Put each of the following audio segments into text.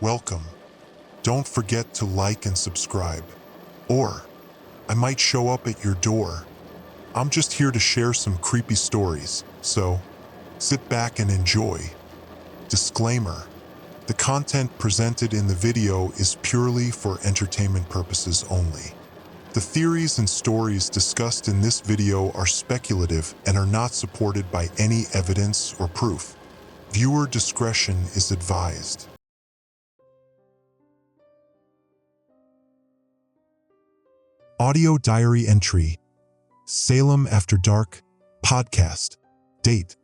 welcome. Don't forget to like and subscribe. Or, I might show up at your door. I'm just here to share some creepy stories, so sit back and enjoy. Disclaimer: the content presented in the video is purely for entertainment purposes only. The theories and stories discussed in this video are speculative and are not supported by any evidence or proof. Viewer discretion is advised. Audio diary entry: Salem After Dark podcast. Date: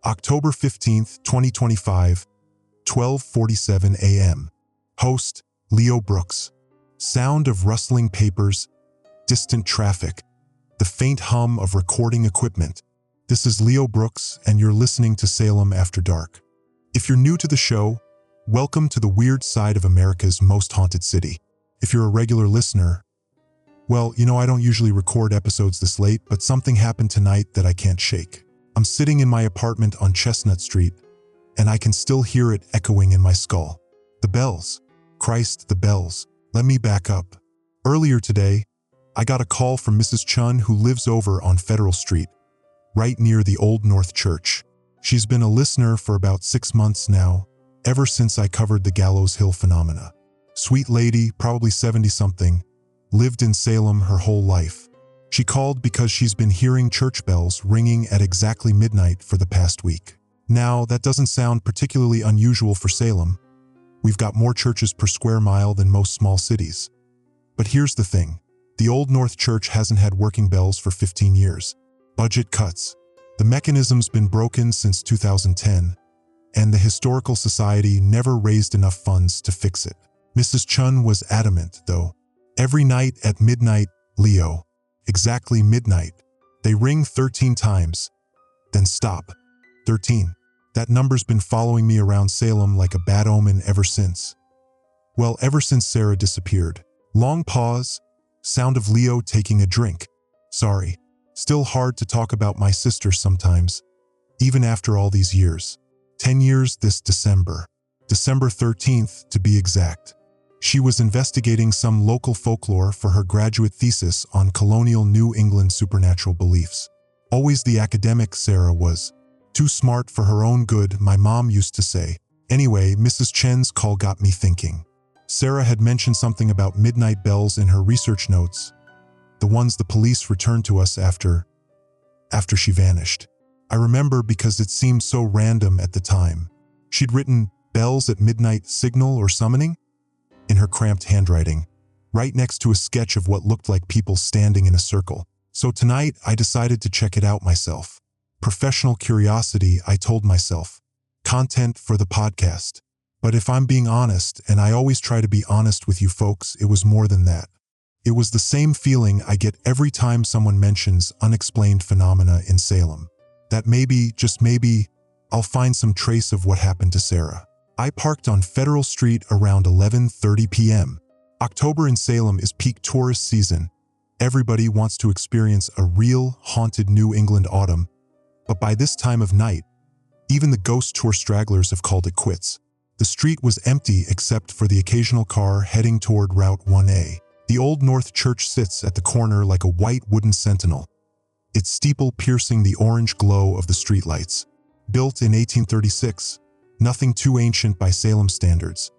October 15th, 2025, 12:47 a.m. Host: Leo Brooks. Sound of rustling papers, distant traffic, the faint hum of recording equipment. This is Leo Brooks, and you're listening to Salem After Dark. If you're new to the show, welcome to the weird side of America's most haunted city. If you're a regular listener, well, I don't usually record episodes this late, but something happened tonight that I can't shake. I'm sitting in my apartment on Chestnut Street, and I can still hear it echoing in my skull. The bells. Christ, the bells. Let me back up. Earlier today, I got a call from Mrs. Chun, who lives over on Federal Street, right near the Old North Church. She's been a listener for about 6 months now, ever since I covered the Gallows Hill phenomena. Sweet lady, probably 70-something, lived in Salem her whole life. She called because she's been hearing church bells ringing at exactly midnight for the past week. Now, that doesn't sound particularly unusual for Salem. We've got more churches per square mile than most small cities. But here's the thing. The Old North Church hasn't had working bells for 15 years. Budget cuts. The mechanism's been broken since 2010, and the Historical Society never raised enough funds to fix it. Mrs. Chun was adamant, though. Every night at midnight, Leo, exactly midnight, they ring 13 times, then stop. 13. That number's been following me around Salem like a bad omen ever since. Well, ever since Sarah disappeared. Long pause, sound of Leo taking a drink. Sorry, still hard to talk about my sister sometimes, even after all these years. 10 years this December. December 13th, to be exact. She was investigating some local folklore for her graduate thesis on colonial New England supernatural beliefs. Always the academic Sarah was. Too smart for her own good, my mom used to say. Anyway, Mrs. Chen's call got me thinking. Sarah had mentioned something about midnight bells in her research notes, the ones the police returned to us after she vanished. I remember because it seemed so random at the time. She'd written bells at midnight signal or summoning in her cramped handwriting, right next to a sketch of what looked like people standing in a circle. So tonight, I decided to check it out myself. Professional curiosity, I told myself. Content for the podcast. But if I'm being honest, and I always try to be honest with you folks, it was more than that. It was the same feeling I get every time someone mentions unexplained phenomena in Salem. That maybe, just maybe, I'll find some trace of what happened to Sarah. I parked on Federal Street around 11:30 p.m. October in Salem is peak tourist season. Everybody wants to experience a real, haunted New England autumn. But by this time of night, even the ghost tour stragglers have called it quits. The street was empty except for the occasional car heading toward Route 1A. The Old North Church sits at the corner like a white wooden sentinel, its steeple piercing the orange glow of the streetlights. Built in 1836, nothing too ancient by Salem standards,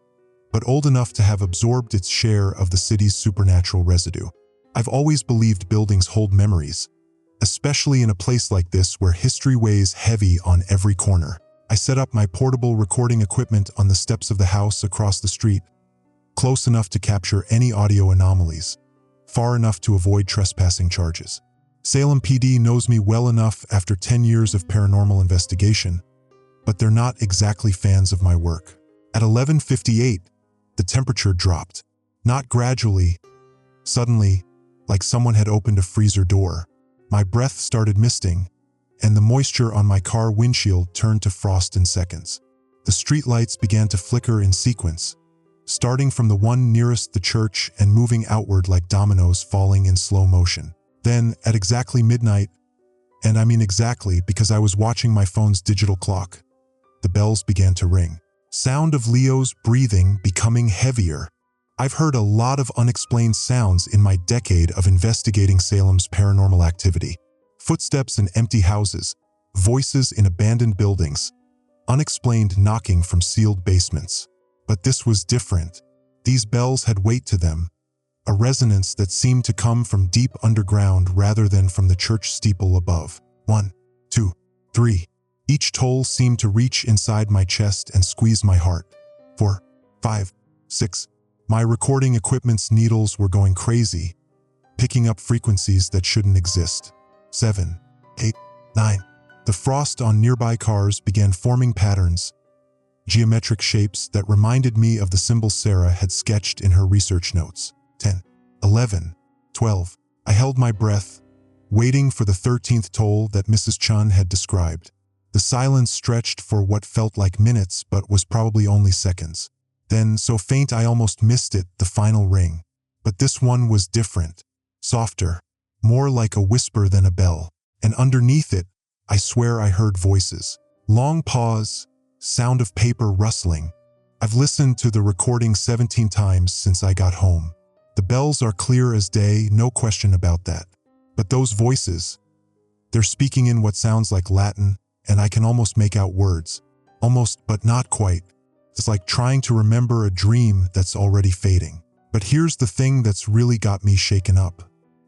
but old enough to have absorbed its share of the city's supernatural residue. I've always believed buildings hold memories, especially in a place like this where history weighs heavy on every corner. I set up my portable recording equipment on the steps of the house across the street, close enough to capture any audio anomalies, far enough to avoid trespassing charges. Salem PD knows me well enough after 10 years of paranormal investigation, but they're not exactly fans of my work. At 11:58, the temperature dropped. Not gradually, suddenly, like someone had opened a freezer door. My breath started misting, and the moisture on my car windshield turned to frost in seconds. The streetlights began to flicker in sequence, starting from the one nearest the church and moving outward like dominoes falling in slow motion. Then, at exactly midnight, and I mean exactly because I was watching my phone's digital clock, the bells began to ring. Sound of Leo's breathing becoming heavier. I've heard a lot of unexplained sounds in my decade of investigating Salem's paranormal activity. Footsteps in empty houses, voices in abandoned buildings, unexplained knocking from sealed basements. But this was different. These bells had weight to them, a resonance that seemed to come from deep underground rather than from the church steeple above. 1, 2, 3. Each toll seemed to reach inside my chest and squeeze my heart. 4, 5, 6. My recording equipment's needles were going crazy, picking up frequencies that shouldn't exist. 7, 8, 9. The frost on nearby cars began forming patterns, geometric shapes that reminded me of the symbols Sarah had sketched in her research notes. 10, 11, 12. I held my breath, waiting for the 13th toll that Mrs. Chant had described. The silence stretched for what felt like minutes but was probably only seconds. Then, so faint I almost missed it, the final ring. But this one was different, softer, more like a whisper than a bell. And underneath it, I swear I heard voices. Long pause, sound of paper rustling. I've listened to the recording 17 times since I got home. The bells are clear as day, no question about that. But those voices, they're speaking in what sounds like Latin, and I can almost make out words. Almost, but not quite. It's like trying to remember a dream that's already fading. But here's the thing that's really got me shaken up.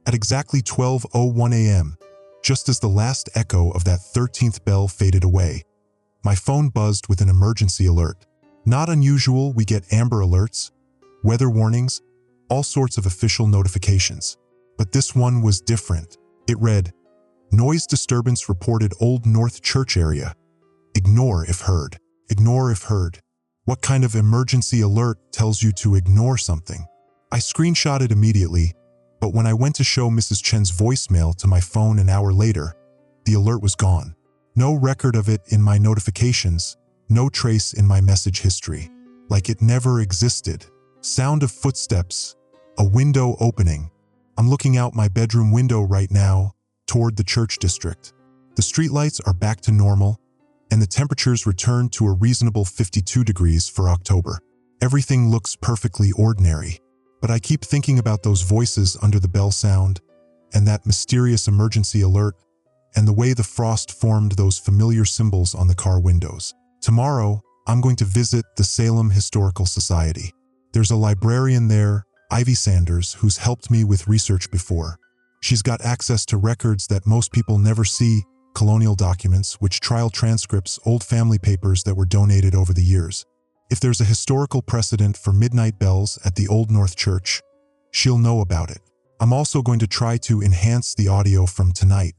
At exactly 12:01 a.m., just as the last echo of that 13th bell faded away, my phone buzzed with an emergency alert. Not unusual, we get Amber Alerts, weather warnings, all sorts of official notifications. But this one was different. It read, "Noise disturbance reported Old North Church area. Ignore if heard." Ignore if heard. What kind of emergency alert tells you to ignore something? I screenshot it immediately, but when I went to show Mrs. Chen's voicemail to my phone an hour later, the alert was gone. No record of it in my notifications, no trace in my message history. Like it never existed. Sound of footsteps, a window opening. I'm looking out my bedroom window right now, toward the church district. The streetlights are back to normal, and the temperatures returned to a reasonable 52 degrees for October. Everything looks perfectly ordinary, but I keep thinking about those voices under the bell sound, and that mysterious emergency alert, and the way the frost formed those familiar symbols on the car windows. Tomorrow, I'm going to visit the Salem Historical Society. There's a librarian there, Ivy Sanders, who's helped me with research before. She's got access to records that most people never see, colonial documents, witch trial transcripts, old family papers that were donated over the years. If there's a historical precedent for midnight bells at the Old North Church, she'll know about it. I'm also going to try to enhance the audio from tonight.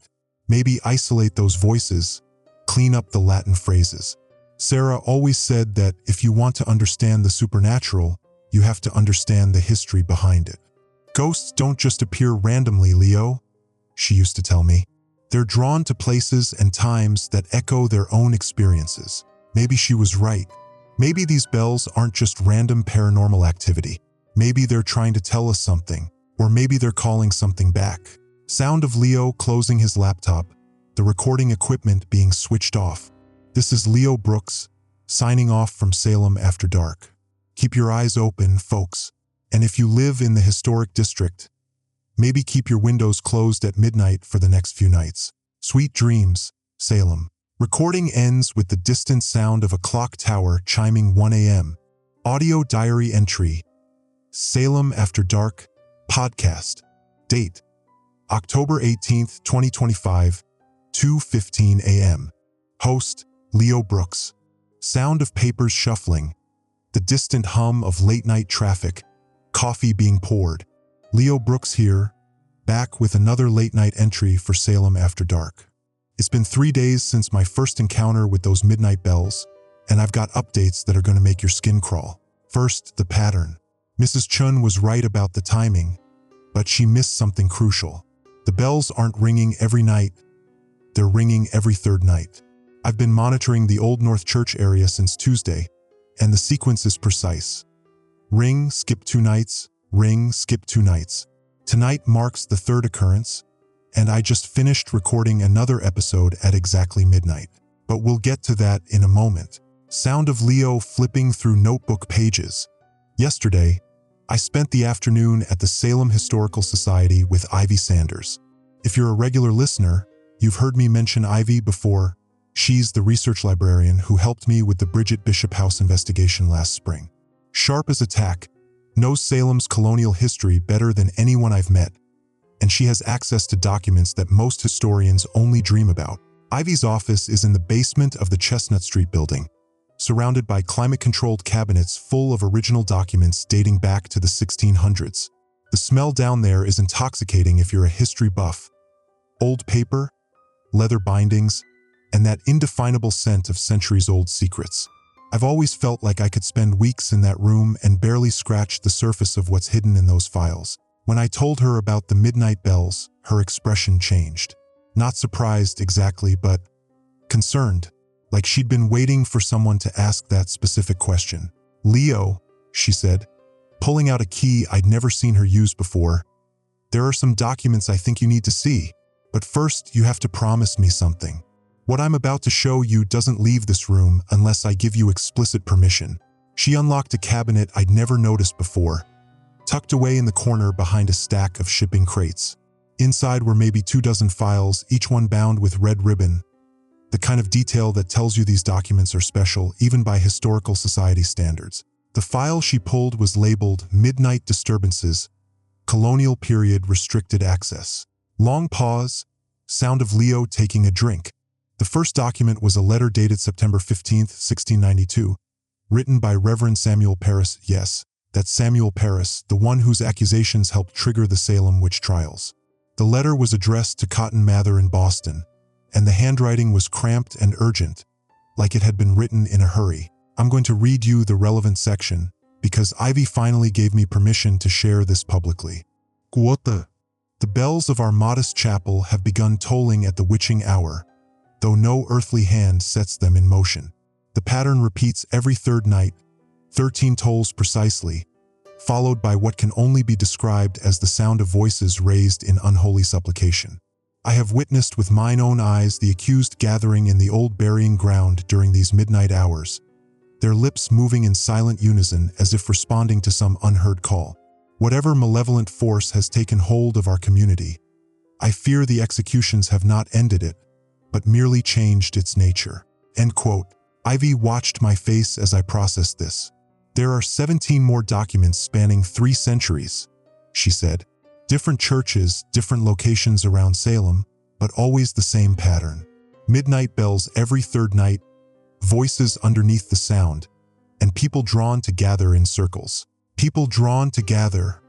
Maybe isolate those voices, clean up the Latin phrases. Sarah always said that if you want to understand the supernatural, you have to understand the history behind it. Ghosts don't just appear randomly, Leo, she used to tell me. They're drawn to places and times that echo their own experiences. Maybe she was right. Maybe these bells aren't just random paranormal activity. Maybe they're trying to tell us something, or maybe they're calling something back. Sound of Leo closing his laptop, the recording equipment being switched off. This is Leo Brooks, signing off from Salem After Dark. Keep your eyes open, folks. And if you live in the historic district, maybe keep your windows closed at midnight for the next few nights. Sweet dreams, Salem. Recording ends with the distant sound of a clock tower chiming 1 a.m. Audio diary entry. Salem After Dark podcast. Date: October 18th, 2025, 2:15 a.m. Host: Leo Brooks. Sound of papers shuffling. The distant hum of late-night traffic. Coffee being poured. Leo Brooks here, back with another late-night entry for Salem After Dark. It's been 3 days since my first encounter with those midnight bells, and I've got updates that are going to make your skin crawl. First, the pattern. Mrs. Chun was right about the timing, but she missed something crucial. The bells aren't ringing every night, they're ringing every third night. I've been monitoring the Old North Church area since Tuesday, and the sequence is precise. Ring, skip 2 nights, ring, skip 2 nights. Tonight marks the third occurrence, and I just finished recording another episode at exactly midnight. But we'll get to that in a moment. Sound of Leo flipping through notebook pages. Yesterday, I spent the afternoon at the Salem Historical Society with Ivy Sanders. If you're a regular listener, you've heard me mention Ivy before. She's the research librarian who helped me with the Bridget Bishop House investigation last spring. Sharp as a tack, knows Salem's colonial history better than anyone I've met, and she has access to documents that most historians only dream about. Ivy's office is in the basement of the Chestnut Street building, surrounded by climate-controlled cabinets full of original documents dating back to the 1600s. The smell down there is intoxicating if you're a history buff. Old paper, leather bindings, and that indefinable scent of centuries-old secrets. I've always felt like I could spend weeks in that room and barely scratch the surface of what's hidden in those files. When I told her about the midnight bells, her expression changed. Not surprised exactly, but concerned, like she'd been waiting for someone to ask that specific question. "Leo," she said, pulling out a key I'd never seen her use before. "There are some documents I think you need to see, but first you have to promise me something. What I'm about to show you doesn't leave this room unless I give you explicit permission." She unlocked a cabinet I'd never noticed before, tucked away in the corner behind a stack of shipping crates. Inside were maybe 24 files, each one bound with red ribbon, the kind of detail that tells you these documents are special, even by historical society standards. The file she pulled was labeled Midnight Disturbances, Colonial Period Restricted Access. Long pause, sound of Leo taking a drink. The first document was a letter dated September 15, 1692, written by Reverend Samuel Parris. Yes, that's Samuel Parris, the one whose accusations helped trigger the Salem witch trials. The letter was addressed to Cotton Mather in Boston, and the handwriting was cramped and urgent, like it had been written in a hurry. I'm going to read you the relevant section, because Ivy finally gave me permission to share this publicly. Quote: "The bells of our modest chapel have begun tolling at the witching hour, though no earthly hand sets them in motion. The pattern repeats every third night, 13 tolls precisely, followed by what can only be described as the sound of voices raised in unholy supplication. I have witnessed with mine own eyes the accused gathering in the old burying ground during these midnight hours, their lips moving in silent unison as if responding to some unheard call. Whatever malevolent force has taken hold of our community, I fear the executions have not ended it, but merely changed its nature." End quote. Ivy watched my face as I processed this. "There are 17 more documents spanning 3 centuries, she said. "Different churches, different locations around Salem, but always the same pattern. Midnight bells every third night, voices underneath the sound, and people drawn to gather in circles." "People drawn to gather,"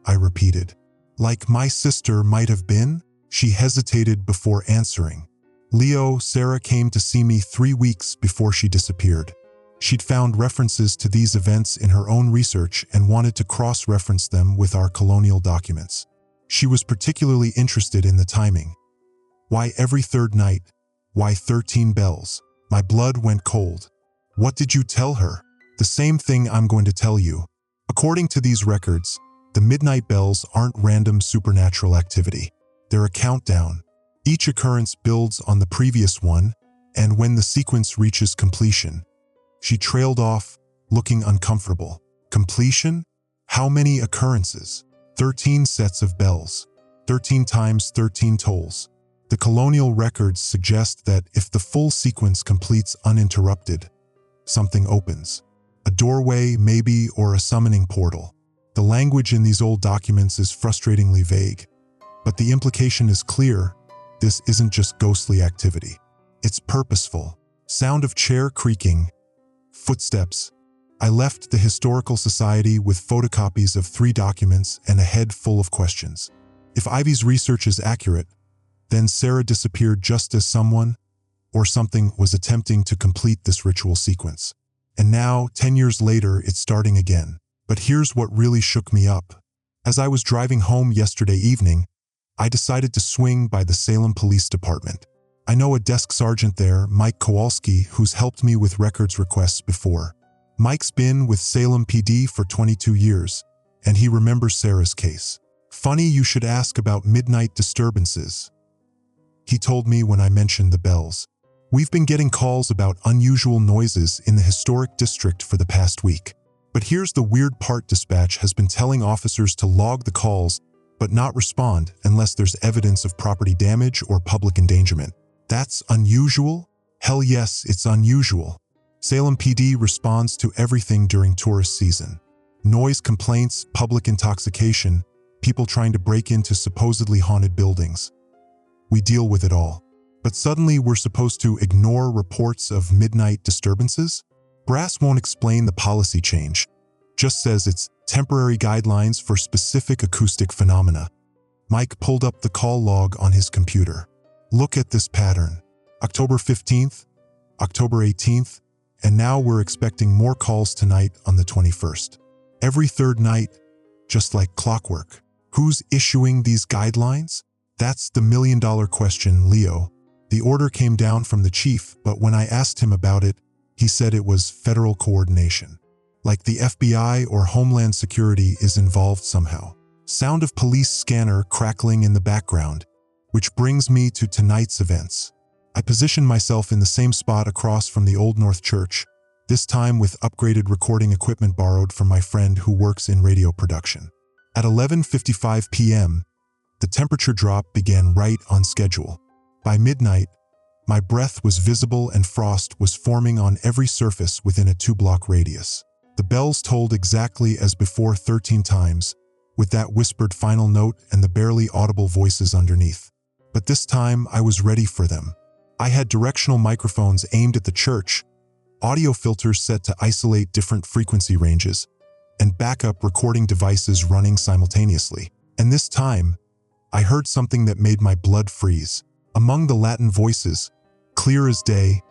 I repeated. "Like my sister might have been?" She hesitated before answering. "Leo, Sarah came to see me 3 weeks before she disappeared. She'd found references to these events in her own research and wanted to cross-reference them with our colonial documents. She was particularly interested in the timing. Why every third night? Why 13 bells? My blood went cold. What did you tell her?" "The same thing I'm going to tell you. According to these records, the midnight bells aren't random supernatural activity. They're a countdown. Each occurrence builds on the previous one, and when the sequence reaches completion..." She trailed off, looking uncomfortable. "Completion? How many occurrences?" 13 sets of bells. 13 times 13 tolls. The colonial records suggest that if the full sequence completes uninterrupted, something opens. A doorway, maybe, or a summoning portal. The language in these old documents is frustratingly vague, but the implication is clear. This isn't just ghostly activity. It's purposeful. Sound of chair creaking. Footsteps. I left the Historical Society with photocopies of 3 documents and a head full of questions. If Ivy's research is accurate, then Sarah disappeared just as someone or something was attempting to complete this ritual sequence. And now, 10 years later, it's starting again. But here's what really shook me up. As I was driving home yesterday evening, I decided to swing by the Salem Police Department. I know a desk sergeant there, Mike Kowalski, who's helped me with records requests before. Mike's been with Salem PD for 22 years, and he remembers Sarah's case. "Funny you should ask about midnight disturbances," he told me when I mentioned the bells. We've been getting calls about unusual noises in the historic district for the past week. But here's the weird part: dispatch has been telling officers to log the calls, but not respond unless there's evidence of property damage or public endangerment. That's unusual? Hell yes, it's unusual. Salem PD responds to everything during tourist season. Noise complaints, public intoxication, people trying to break into supposedly haunted buildings. We deal with it all. But suddenly we're supposed to ignore reports of midnight disturbances? Brass won't explain the policy change, just says it's temporary guidelines for specific acoustic phenomena. Mike pulled up the call log on his computer. Look at this pattern. October 15th, October 18th, and now we're expecting more calls tonight on the 21st. Every third night, just like clockwork. Who's issuing these guidelines? That's the million-dollar question, Leo. The order came down from the chief, but when I asked him about it, he said it was federal coordination. Like the FBI or Homeland Security is involved somehow. Sound of police scanner crackling in the background, which brings me to tonight's events. I position myself in the same spot across from the Old North Church, this time with upgraded recording equipment borrowed from my friend who works in radio production. At 11:55 p.m., the temperature drop began right on schedule. By midnight, my breath was visible and frost was forming on every surface within a 2-block radius. The bells tolled exactly as before 13 times, with that whispered final note and the barely audible voices underneath. But this time I was ready for them. I had directional microphones aimed at the church, audio filters set to isolate different frequency ranges, and backup recording devices running simultaneously. And this time, I heard something that made my blood freeze. Among the Latin voices, clear as day,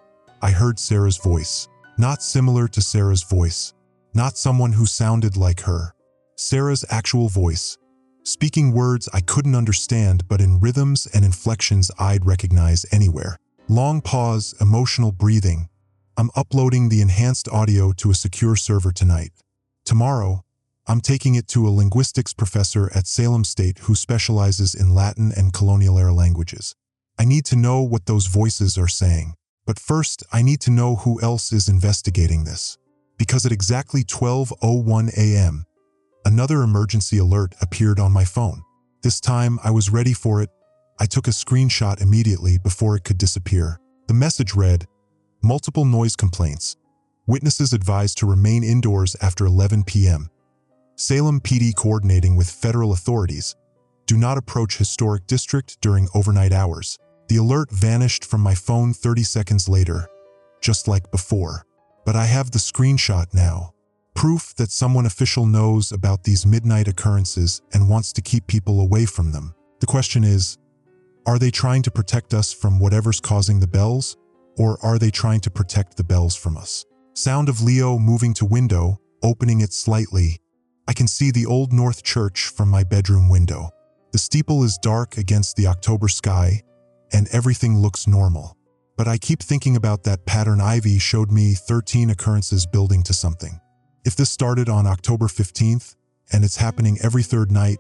I heard Sarah's voice. Not similar to Sarah's voice. Not someone who sounded like her. Sarah's actual voice. Speaking words I couldn't understand, but in rhythms and inflections I'd recognize anywhere. Long pause, emotional breathing. I'm uploading the enhanced audio to a secure server tonight. Tomorrow, I'm taking it to a linguistics professor at Salem State who specializes in Latin and colonial-era languages. I need to know what those voices are saying. But first, I need to know who else is investigating this. Because at exactly 12:01 a.m., another emergency alert appeared on my phone. This time, I was ready for it. I took a screenshot immediately before it could disappear. The message read, multiple noise complaints. Witnesses advised to remain indoors after 11 p.m. Salem PD coordinating with federal authorities. Do not approach historic district during overnight hours. The alert vanished from my phone 30 seconds later, just like before. But I have the screenshot now. Proof that someone official knows about these midnight occurrences and wants to keep people away from them. The question is, are they trying to protect us from whatever's causing the bells, or are they trying to protect the bells from us? Sound of Leo moving to window, opening it slightly. I can see the Old North Church from my bedroom window. The steeple is dark against the October sky, and everything looks normal. But I keep thinking about that pattern Ivy showed me, 13 occurrences building to something. If this started on October 15th, and it's happening every third night,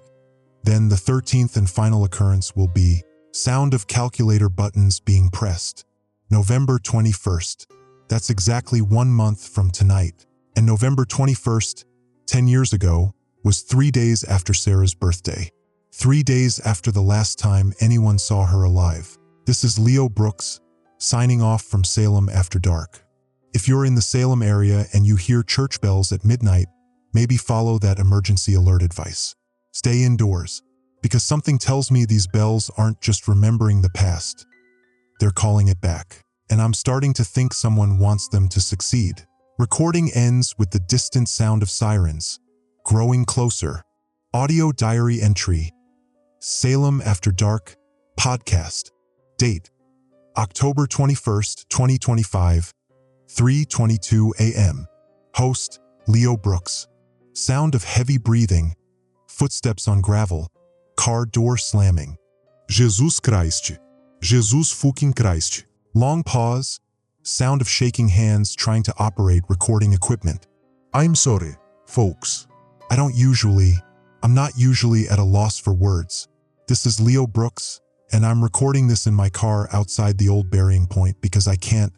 then the 13th and final occurrence will be sound of calculator buttons being pressed. November 21st. That's exactly 1 month from tonight. And November 21st, 10 years ago, was 3 days after Sarah's birthday. 3 days after the last time anyone saw her alive. This is Leo Brooks, signing off from Salem After Dark. If you're in the Salem area and you hear church bells at midnight, maybe follow that emergency alert advice. Stay indoors, because something tells me these bells aren't just remembering the past. They're calling it back. And I'm starting to think someone wants them to succeed. Recording ends with the distant sound of sirens, growing closer. Audio diary entry. Salem After Dark podcast. Date: October 21st, 2025, 3:22 a.m. Host: Leo Brooks. Sound of heavy breathing, footsteps on gravel, car door slamming. Jesus Christ. Jesus fucking Christ. Long pause, sound of shaking hands trying to operate recording equipment. I'm sorry, folks. I'm not usually at a loss for words. This is Leo Brooks, and I'm recording this in my car outside the old burying point because I can't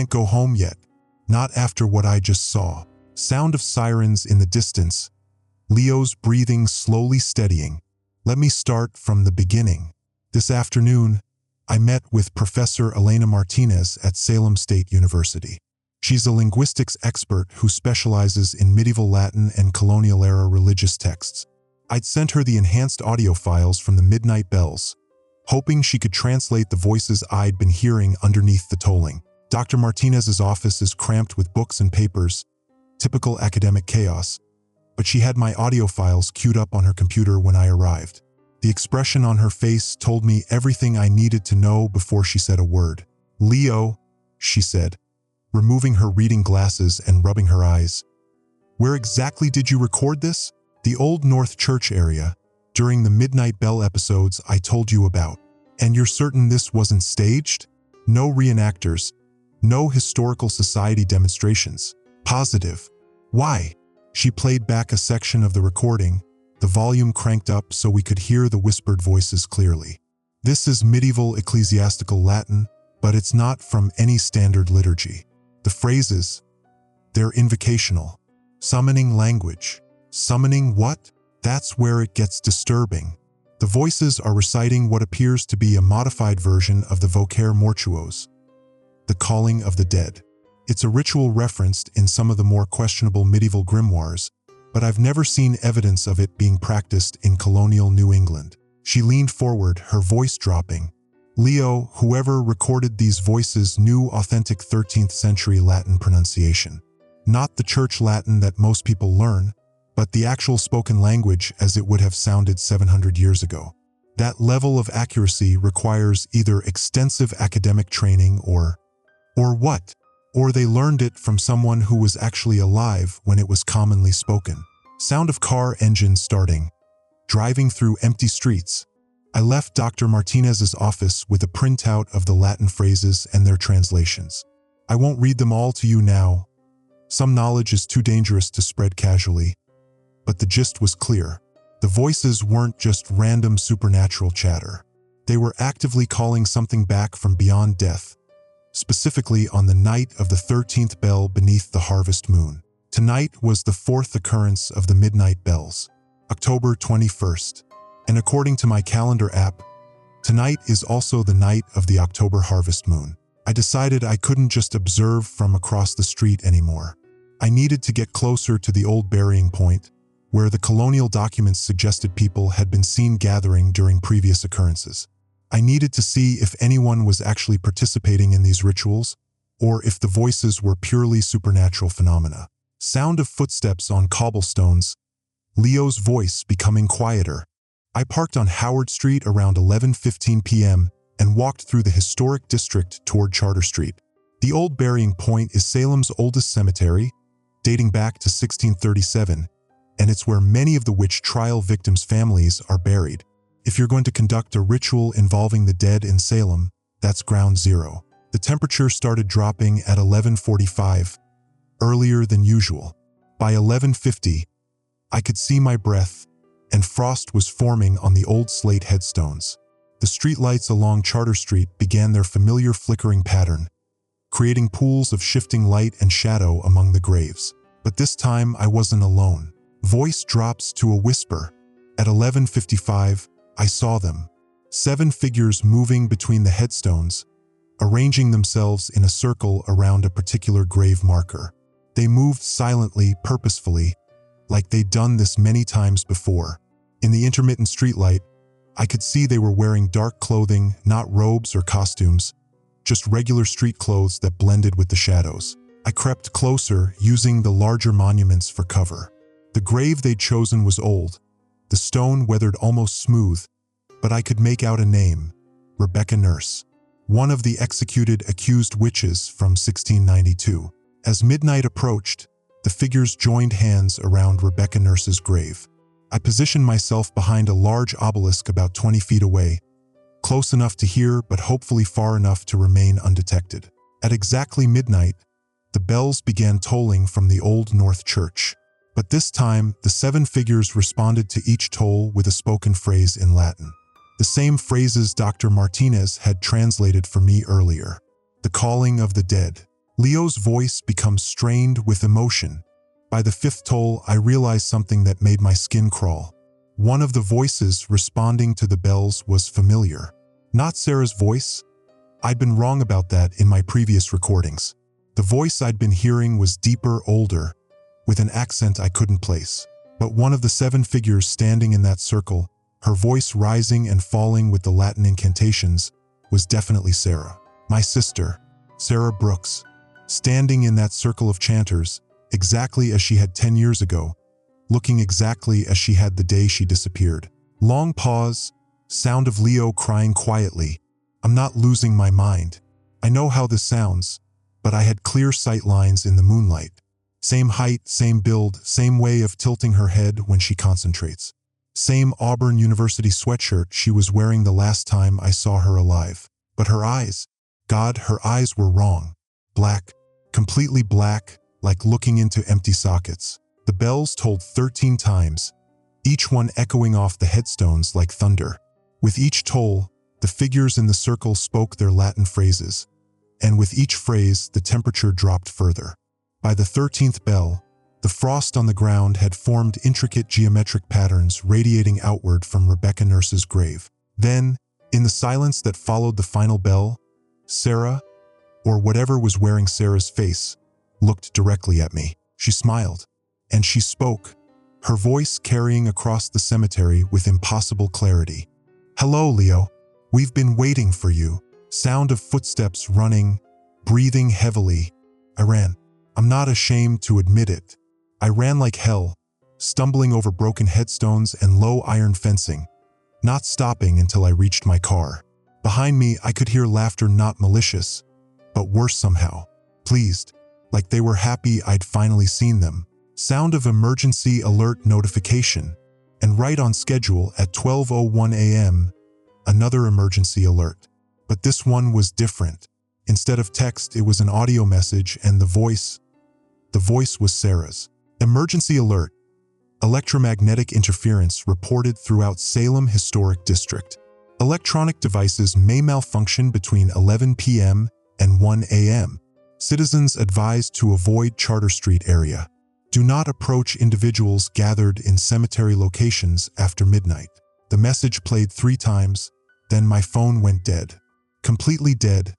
go home yet. Not after what I just saw. Sound of sirens in the distance. Leo's breathing slowly steadying. Let me start from the beginning. This afternoon, I met with Professor Elena Martinez at Salem State University. She's a linguistics expert who specializes in medieval Latin and colonial-era religious texts. I'd sent her the enhanced audio files from the midnight bells, hoping she could translate the voices I'd been hearing underneath the tolling. Dr. Martinez's office is cramped with books and papers, typical academic chaos, but she had my audio files queued up on her computer when I arrived. The expression on her face told me everything I needed to know before she said a word. "Leo," she said, removing her reading glasses and rubbing her eyes. "Where exactly did you record this?" "The Old North Church area, during the Midnight Bell episodes I told you about." "And you're certain this wasn't staged? No reenactors? No historical society demonstrations?" "Positive." "Why?" She played back a section of the recording, the volume cranked up so we could hear the whispered voices clearly. "This is medieval ecclesiastical Latin, but it's not from any standard liturgy. The phrases, they're invocational. Summoning language." "Summoning what?" "That's where it gets disturbing. The voices are reciting what appears to be a modified version of the Vocare Mortuos, the calling of the dead. It's a ritual referenced in some of the more questionable medieval grimoires, but I've never seen evidence of it being practiced in colonial New England." She leaned forward, her voice dropping. "Leo, whoever recorded these voices knew authentic 13th century Latin pronunciation. Not the church Latin that most people learn, but the actual spoken language as it would have sounded 700 years ago. That level of accuracy requires either extensive academic training or what? Or they learned it from someone who was actually alive when it was commonly spoken." Sound of car engines starting. Driving through empty streets. I left Dr. Martinez's office with a printout of the Latin phrases and their translations. I won't read them all to you now. Some knowledge is too dangerous to spread casually. But the gist was clear. The voices weren't just random supernatural chatter. They were actively calling something back from beyond death, specifically on the night of the 13th bell beneath the harvest moon. Tonight was the 4th occurrence of the midnight bells, October 21st. And according to my calendar app, tonight is also the night of the October harvest moon. I decided I couldn't just observe from across the street anymore. I needed to get closer to the old burying point, where the colonial documents suggested people had been seen gathering during previous occurrences. I needed to see if anyone was actually participating in these rituals, or if the voices were purely supernatural phenomena. Sound of footsteps on cobblestones. Leo's voice becoming quieter. I parked on Howard Street around 11:15 p.m. and walked through the historic district toward Charter Street. The old burying point is Salem's oldest cemetery, dating back to 1637, and it's where many of the witch trial victims' families are buried. If you're going to conduct a ritual involving the dead in Salem, that's ground zero. The temperature started dropping at 11:45, earlier than usual. By 11:50, I could see my breath, and frost was forming on the old slate headstones. The streetlights along Charter Street began their familiar flickering pattern, creating pools of shifting light and shadow among the graves. But this time I wasn't alone. Voice drops to a whisper. At 11:55, I saw them. 7 figures moving between the headstones, arranging themselves in a circle around a particular grave marker. They moved silently, purposefully, like they'd done this many times before. In the intermittent streetlight, I could see they were wearing dark clothing, not robes or costumes, just regular street clothes that blended with the shadows. I crept closer, using the larger monuments for cover. The grave they'd chosen was old, the stone weathered almost smooth, but I could make out a name: Rebecca Nurse, one of the executed accused witches from 1692. As midnight approached, the figures joined hands around Rebecca Nurse's grave. I positioned myself behind a large obelisk about 20 feet away, close enough to hear but hopefully far enough to remain undetected. At exactly midnight, the bells began tolling from the Old North Church. But this time, the 7 figures responded to each toll with a spoken phrase in Latin. The same phrases Dr. Martinez had translated for me earlier. The calling of the dead. Leo's voice becomes strained with emotion. By the fifth toll, I realized something that made my skin crawl. One of the voices responding to the bells was familiar. Not Sarah's voice. I'd been wrong about that in my previous recordings. The voice I'd been hearing was deeper, older, with an accent I couldn't place. But one of the 7 figures standing in that circle, her voice rising and falling with the Latin incantations, was definitely Sarah. My sister, Sarah Brooks, standing in that circle of chanters, exactly as she had 10 years ago, looking exactly as she had the day she disappeared. Long pause, sound of Leo crying quietly. I'm not losing my mind. I know how this sounds, but I had clear sight lines in the moonlight. Same height, same build, same way of tilting her head when she concentrates. Same Auburn University sweatshirt she was wearing the last time I saw her alive. But her eyes, God, her eyes were wrong. Black, completely black, like looking into empty sockets. The bells tolled 13 times, each one echoing off the headstones like thunder. With each toll, the figures in the circle spoke their Latin phrases, and with each phrase, the temperature dropped further. By the 13th bell, the frost on the ground had formed intricate geometric patterns radiating outward from Rebecca Nurse's grave. Then, in the silence that followed the final bell, Sarah, or whatever was wearing Sarah's face, looked directly at me. She smiled, and she spoke, her voice carrying across the cemetery with impossible clarity. "Hello, Leo. We've been waiting for you." Sound of footsteps running, breathing heavily. I ran. I'm not ashamed to admit it. I ran like hell, stumbling over broken headstones and low iron fencing, not stopping until I reached my car. Behind me, I could hear laughter, not malicious, but worse somehow. Pleased, like they were happy I'd finally seen them. Sound of emergency alert notification, and right on schedule at 12:01 a.m., another emergency alert. But this one was different. Instead of text, it was an audio message, and the voice was Sarah's. Emergency alert. Electromagnetic interference reported throughout Salem Historic District. Electronic devices may malfunction between 11 p.m. and 1 a.m. Citizens advised to avoid Charter Street area. Do not approach individuals gathered in cemetery locations after midnight. The message played 3 times, then my phone went dead. Completely dead,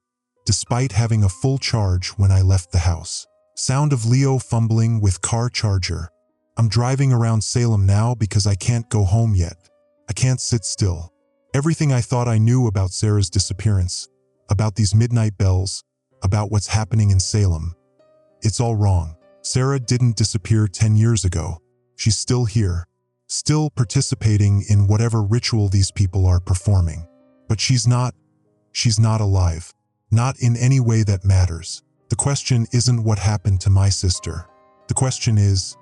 despite having a full charge when I left the house. Sound of Leo fumbling with car charger. I'm driving around Salem now because I can't go home yet. I can't sit still. Everything I thought I knew about Sarah's disappearance, about these midnight bells, about what's happening in Salem, it's all wrong. Sarah didn't disappear 10 years ago. She's still here, still participating in whatever ritual these people are performing. But she's not alive. Not in any way that matters. The question isn't what happened to my sister. The question is,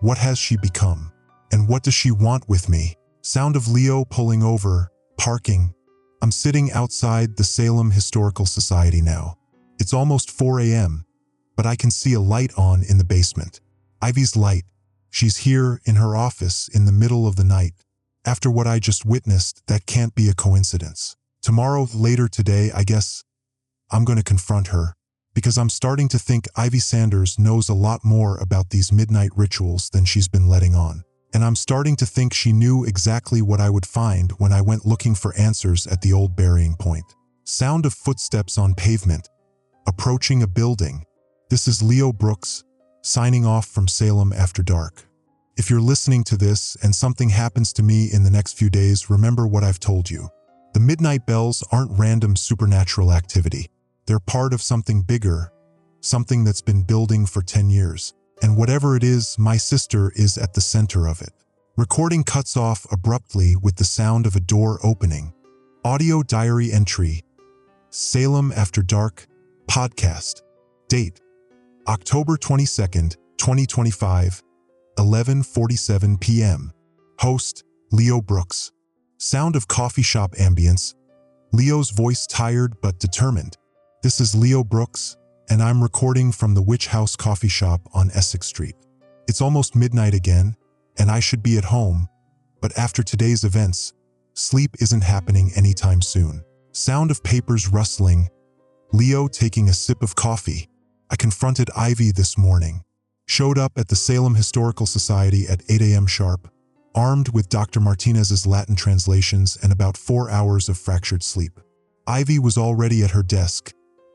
what has she become? And what does she want with me? Sound of Leo pulling over, parking. I'm sitting outside the Salem Historical Society now. It's almost 4 a.m., but I can see a light on in the basement. Ivy's light. She's here in her office in the middle of the night. After what I just witnessed, that can't be a coincidence. Tomorrow, later today, I guess, I'm going to confront her, because I'm starting to think Ivy Sanders knows a lot more about these midnight rituals than she's been letting on. And I'm starting to think she knew exactly what I would find when I went looking for answers at the old burying point. Sound of footsteps on pavement, approaching a building. This is Leo Brooks, signing off from Salem After Dark. If you're listening to this and something happens to me in the next few days, remember what I've told you. The midnight bells aren't random supernatural activity. They're part of something bigger, something that's been building for 10 years. And whatever it is, my sister is at the center of it. Recording cuts off abruptly with the sound of a door opening. Audio diary entry. Salem After Dark podcast. Date: October 22nd, 2025, 11:47 p.m. Host: Leo Brooks. Sound of coffee shop ambience. Leo's voice tired but determined. This is Leo Brooks, and I'm recording from the Witch House coffee shop on Essex Street. It's almost midnight again, and I should be at home, but after today's events, Sleep isn't happening anytime soon. Sound of papers rustling. Leo taking a sip of coffee. I confronted Ivy this morning. Showed up at the Salem Historical Society at 8 a.m. sharp, armed with Dr. Martinez's Latin translations and about 4 hours of fractured sleep. Ivy was already at her desk,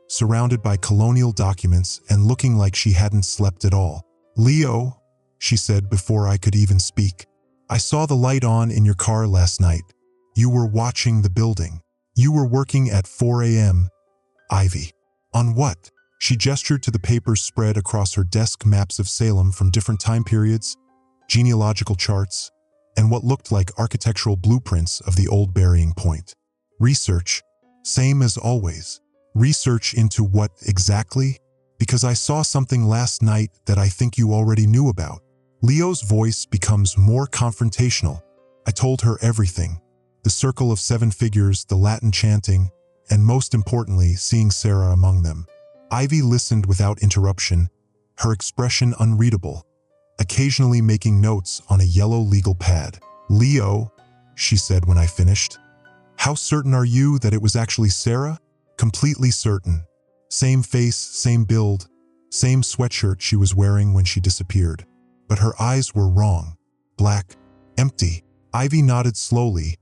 surrounded by colonial documents and looking like she hadn't slept at all. "Leo," she said before I could even speak, "I saw the light on in your car last night. You were watching the building. You were working at 4 a.m. Ivy. On what?" She gestured to the papers spread across her desk, maps of Salem from different time periods, genealogical charts, and what looked like architectural blueprints of the old burying point. "Research, same as always." "Research into what exactly?" "Because I saw something last night that I think you already knew about." Leo's voice becomes more confrontational. I told her everything. The circle of 7 figures, the Latin chanting, and most importantly, seeing Sarah among them. Ivy listened without interruption, her expression unreadable, occasionally making notes on a yellow legal pad. "Leo," she said when I finished, "how certain are you that it was actually Sarah?" "Completely certain. Same face, same build, same sweatshirt she was wearing when she disappeared. But her eyes were wrong. Black, empty." Ivy nodded slowly,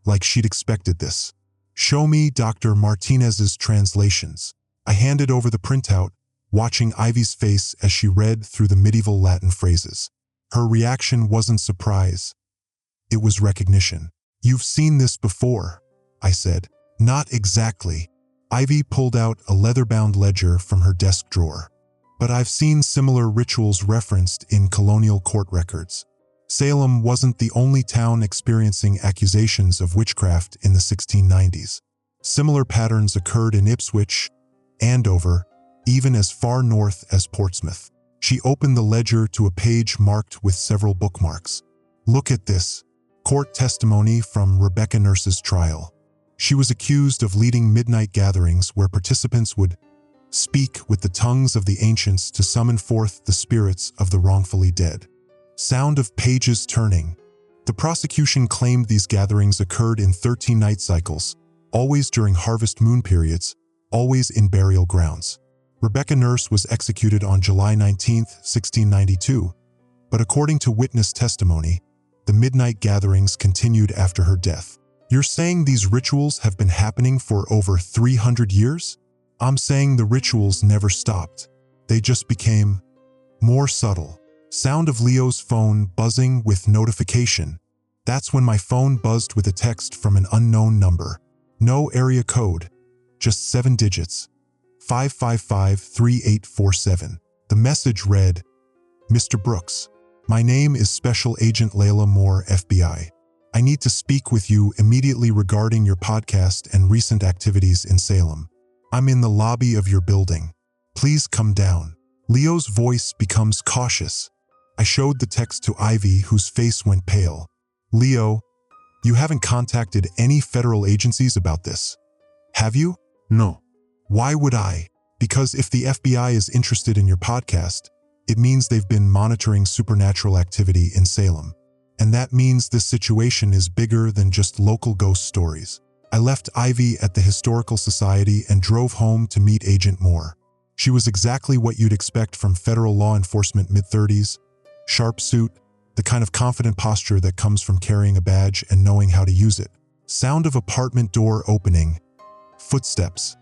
like she'd expected this. "Show me Dr. Martinez's translations." I handed over the printout, watching Ivy's face as she read through the medieval Latin phrases. Her reaction wasn't surprise. It was recognition. "You've seen this before," I said. "Not exactly." Ivy pulled out a leather-bound ledger from her desk drawer. "But I've seen similar rituals referenced in colonial court records." Salem wasn't the only town experiencing accusations of witchcraft in the 1690s. Similar patterns occurred in Ipswich, Andover, even as far north as Portsmouth. She opened the ledger to a page marked with several bookmarks. "Look at this. Court testimony from Rebecca Nurse's trial. She was accused of leading midnight gatherings where participants would speak with the tongues of the ancients to summon forth the spirits of the wrongfully dead." Sound of pages turning. The prosecution claimed these gatherings occurred in 13 night cycles, always during harvest moon periods, always in burial grounds. Rebecca Nurse was executed on July 19, 1692, but according to witness testimony, the midnight gatherings continued after her death. "You're saying these rituals have been happening for over 300 years? "I'm saying the rituals never stopped. They just became more subtle." Sound of Leo's phone buzzing with notification. That's when my phone buzzed with a text from an unknown number. No area code, just 7 digits. 555-3847. The message read, "Mr. Brooks, my name is Special Agent Layla Moore, FBI. I need to speak with you immediately regarding your podcast and recent activities in Salem. I'm in the lobby of your building. Please come down." Leo's voice becomes cautious. I showed the text to Ivy, whose face went pale. "Leo, you haven't contacted any federal agencies about this, have you?" "No." "Why would I?" "Because if the FBI is interested in your podcast, it means they've been monitoring supernatural activity in Salem. And that means this situation is bigger than just local ghost stories." I left Ivy at the Historical Society and drove home to meet Agent Moore. She was exactly what you'd expect from federal law enforcement, mid-30s, sharp suit, the kind of confident posture that comes from carrying a badge and knowing how to use it. Sound of apartment door opening. Footsteps.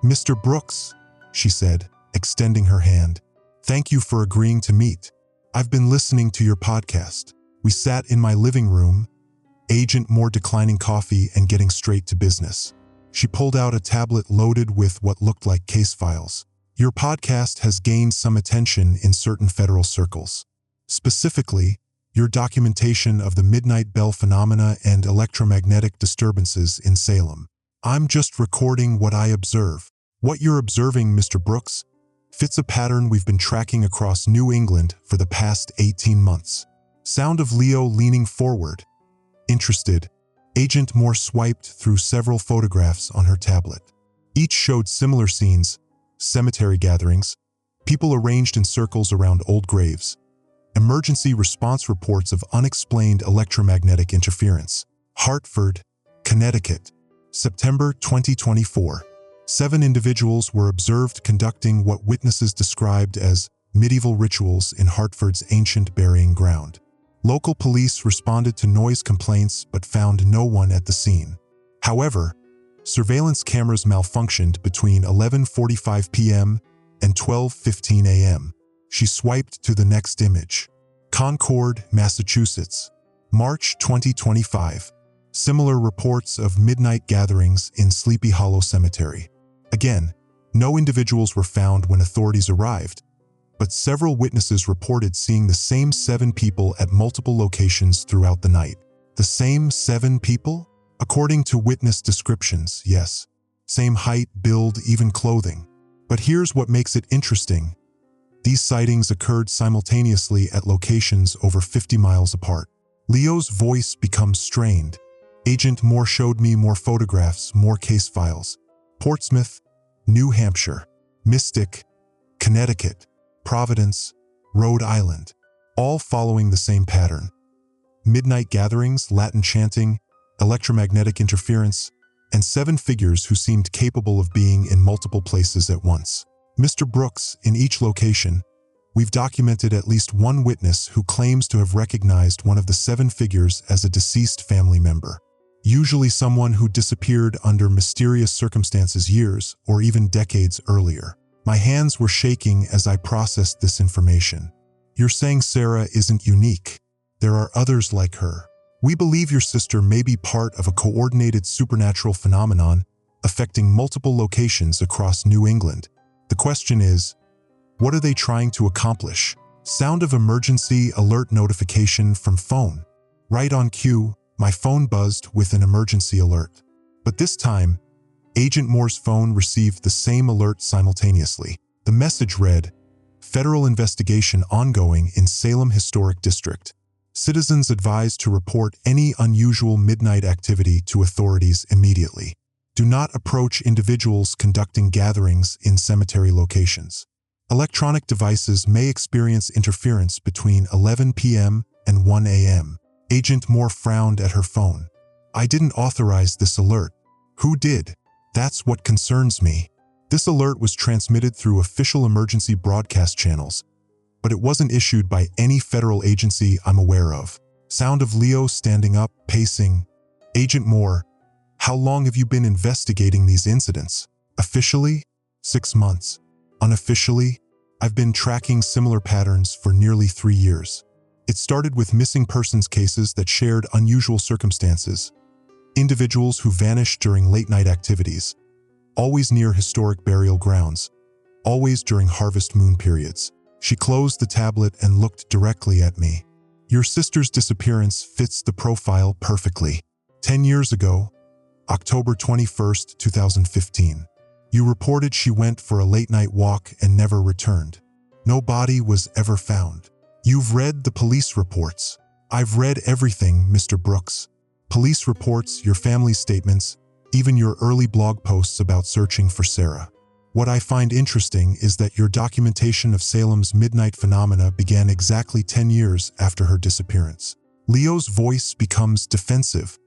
"Mr. Brooks," she said, extending her hand. "Thank you for agreeing to meet. I've been listening to your podcast." We sat in my living room, Agent Moore declining coffee and getting straight to business. She pulled out a tablet loaded with what looked like case files. "Your podcast has gained some attention in certain federal circles. Specifically, your documentation of the Midnight Bell phenomena and electromagnetic disturbances in Salem. I'm just recording what I observe. What you're observing, Mr. Brooks, fits a pattern we've been tracking across New England for the past 18 months. Sound of Leo leaning forward. Interested, Agent Moore swiped through several photographs on her tablet. Each showed similar scenes, cemetery gatherings, people arranged in circles around old graves, emergency response reports of unexplained electromagnetic interference. Hartford, Connecticut, September 2024. 7 individuals were observed conducting what witnesses described as medieval rituals in Hartford's ancient burying ground. Local police responded to noise complaints but found no one at the scene. However, surveillance cameras malfunctioned between 11:45 p.m. and 12:15 a.m. She swiped to the next image. Concord, Massachusetts, March 2025. Similar reports of midnight gatherings in Sleepy Hollow Cemetery. Again, no individuals were found when authorities arrived, but several witnesses reported seeing the same 7 people at multiple locations throughout the night. The same 7 people? According to witness descriptions, yes. Same height, build, even clothing. But here's what makes it interesting. These sightings occurred simultaneously at locations over 50 miles apart. Leo's voice becomes strained. Agent Moore showed me more photographs, more case files. Portsmouth, New Hampshire, Mystic, Connecticut, Providence, Rhode Island, all following the same pattern. Midnight gatherings, Latin chanting, electromagnetic interference, and 7 figures who seemed capable of being in multiple places at once. Mr. Brooks, in each location, we've documented at least one witness who claims to have recognized one of the 7 figures as a deceased family member. Usually someone who disappeared under mysterious circumstances years or even decades earlier. My hands were shaking as I processed this information. You're saying Sarah isn't unique. There are others like her. We believe your sister may be part of a coordinated supernatural phenomenon affecting multiple locations across New England. The question is, what are they trying to accomplish? Sound of emergency alert notification from phone. Right on cue, my phone buzzed with an emergency alert. But this time, Agent Moore's phone received the same alert simultaneously. The message read, "Federal investigation ongoing in Salem Historic District. Citizens advised to report any unusual midnight activity to authorities immediately. Do not approach individuals conducting gatherings in cemetery locations. Electronic devices may experience interference between 11 p.m. and 1 a.m. Agent Moore frowned at her phone. I didn't authorize this alert. Who did? That's what concerns me. This alert was transmitted through official emergency broadcast channels, but it wasn't issued by any federal agency I'm aware of. Sound of Leo standing up, pacing. Agent Moore, how long have you been investigating these incidents? Officially, 6 months. Unofficially, I've been tracking similar patterns for nearly 3 years. It started with missing persons cases that shared unusual circumstances. Individuals who vanished during late-night activities, always near historic burial grounds, always during harvest moon periods. She closed the tablet and looked directly at me. Your sister's disappearance fits the profile perfectly. 10 years ago, October 21st, 2015, you reported she went for a late-night walk and never returned. No body was ever found. You've read the police reports. I've read everything, Mr. Brooks. Police reports, your family's statements, even your early blog posts about searching for Sarah. What I find interesting is that your documentation of Salem's midnight phenomena began exactly 10 years after her disappearance. Leo's voice becomes defensive.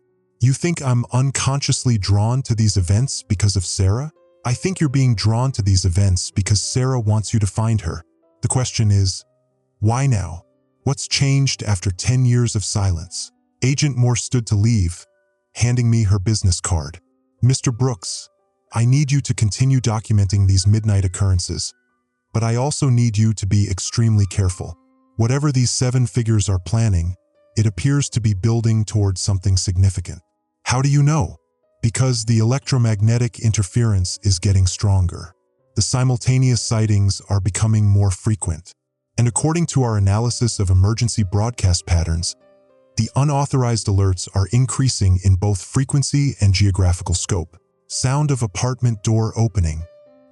You think I'm unconsciously drawn to these events because of Sarah? I think you're being drawn to these events because Sarah wants you to find her. The question is, why now? What's changed after 10 years of silence? Agent Moore stood to leave, handing me her business card. Mr. Brooks, I need you to continue documenting these midnight occurrences, but I also need you to be extremely careful. Whatever these 7 figures are planning, it appears to be building towards something significant. How do you know? Because the electromagnetic interference is getting stronger. The simultaneous sightings are becoming more frequent. And according to our analysis of emergency broadcast patterns, the unauthorized alerts are increasing in both frequency and geographical scope. Sound of apartment door opening.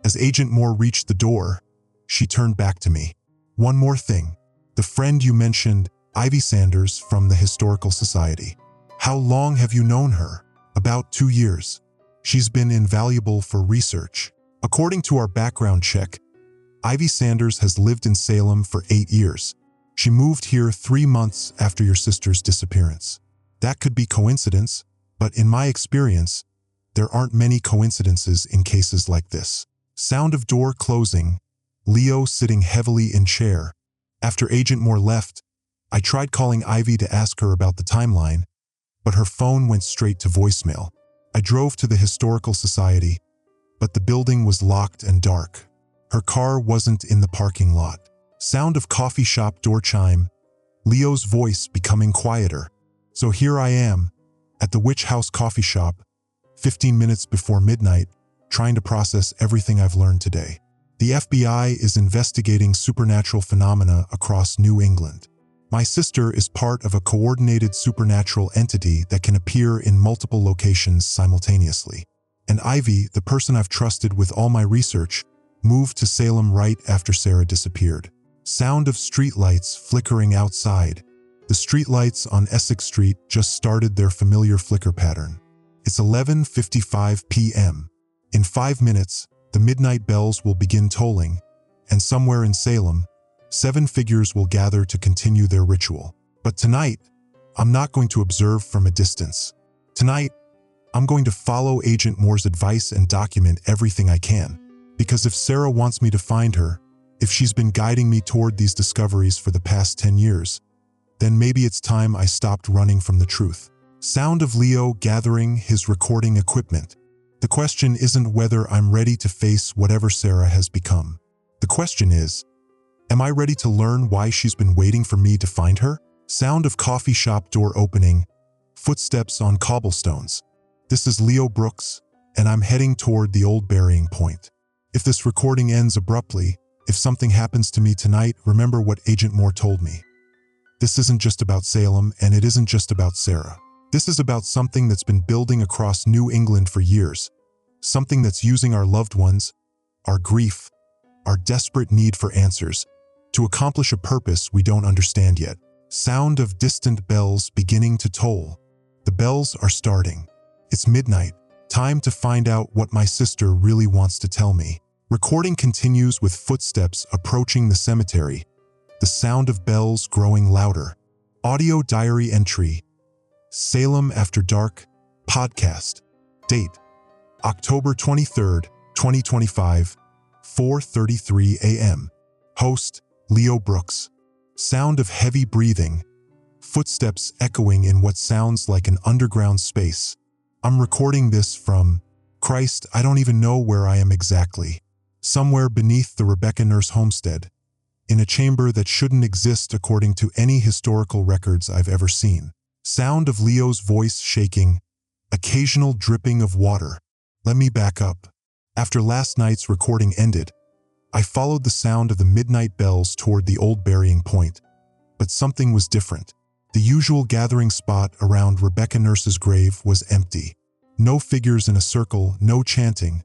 As Agent Moore reached the door, she turned back to me. One more thing. The friend you mentioned, Ivy Sanders from the Historical Society. How long have you known her? About 2 years. She's been invaluable for research. According to our background check, Ivy Sanders has lived in Salem for 8 years. She moved here 3 months after your sister's disappearance. That could be coincidence, But in my experience, there aren't many coincidences in cases like this. Sound of door closing, Leo sitting heavily in chair. After Agent Moore left, I tried calling Ivy to ask her about the timeline, but her phone went straight to voicemail. I drove to the Historical Society, but the building was locked and dark. Her car wasn't in the parking lot. Sound of coffee shop door chime, Leo's voice becoming quieter. So here I am, at the Witch House coffee shop, 15 minutes before midnight, trying to process everything I've learned today. The FBI is investigating supernatural phenomena across New England. My sister is part of a coordinated supernatural entity that can appear in multiple locations simultaneously. And Ivy, the person I've trusted with all my research, moved to Salem right after Sarah disappeared. Sound of streetlights flickering outside. The streetlights on Essex Street just started their familiar flicker pattern. It's 11:55 p.m. In 5 minutes, the midnight bells will begin tolling, and somewhere in Salem, 7 figures will gather to continue their ritual. But tonight, I'm not going to observe from a distance. Tonight, I'm going to follow Agent Moore's advice and document everything I can. Because if Sarah wants me to find her, if she's been guiding me toward these discoveries for the past 10 years, then maybe it's time I stopped running from the truth. Sound of Leo gathering his recording equipment. The question isn't whether I'm ready to face whatever Sarah has become. The question is, am I ready to learn why she's been waiting for me to find her? Sound of coffee shop door opening, footsteps on cobblestones. This is Leo Brooks, and I'm heading toward the old burying point. If this recording ends abruptly, if something happens to me tonight, remember what Agent Moore told me. This isn't just about Salem, and it isn't just about Sarah. This is about something that's been building across New England for years. Something that's using our loved ones, our grief, our desperate need for answers, to accomplish a purpose we don't understand yet. Sound of distant bells beginning to toll. The bells are starting. It's midnight. Time to find out what my sister really wants to tell me. Recording continues with footsteps approaching the cemetery, the sound of bells growing louder. Audio diary entry. Salem After Dark podcast. Date: October 23rd, 2025, 4:33 a.m. Host: Leo Brooks. Sound of heavy breathing. Footsteps echoing in what sounds like an underground space. I'm recording this from, Christ, I don't even know where I am exactly. Somewhere beneath the Rebecca Nurse homestead, in a chamber that shouldn't exist according to any historical records I've ever seen. Sound of Leo's voice shaking, occasional dripping of water. Let me back up. After last night's recording ended, I followed the sound of the midnight bells toward the old burying point, but something was different. The usual gathering spot around Rebecca Nurse's grave was empty. No figures in a circle, no chanting,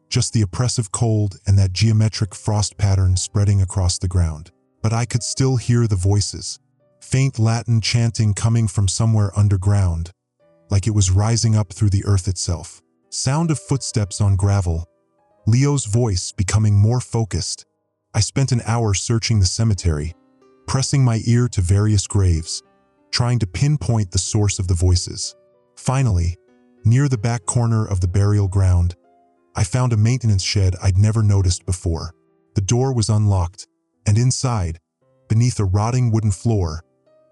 just the oppressive cold and that geometric frost pattern spreading across the ground. But I could still hear the voices. Faint Latin chanting coming from somewhere underground, like it was rising up through the earth itself. Sound of footsteps on gravel. Leo's voice becoming more focused. I spent an hour searching the cemetery, pressing my ear to various graves, trying to pinpoint the source of the voices. Finally, near the back corner of the burial ground, I found a maintenance shed I'd never noticed before. The door was unlocked, and inside, beneath a rotting wooden floor,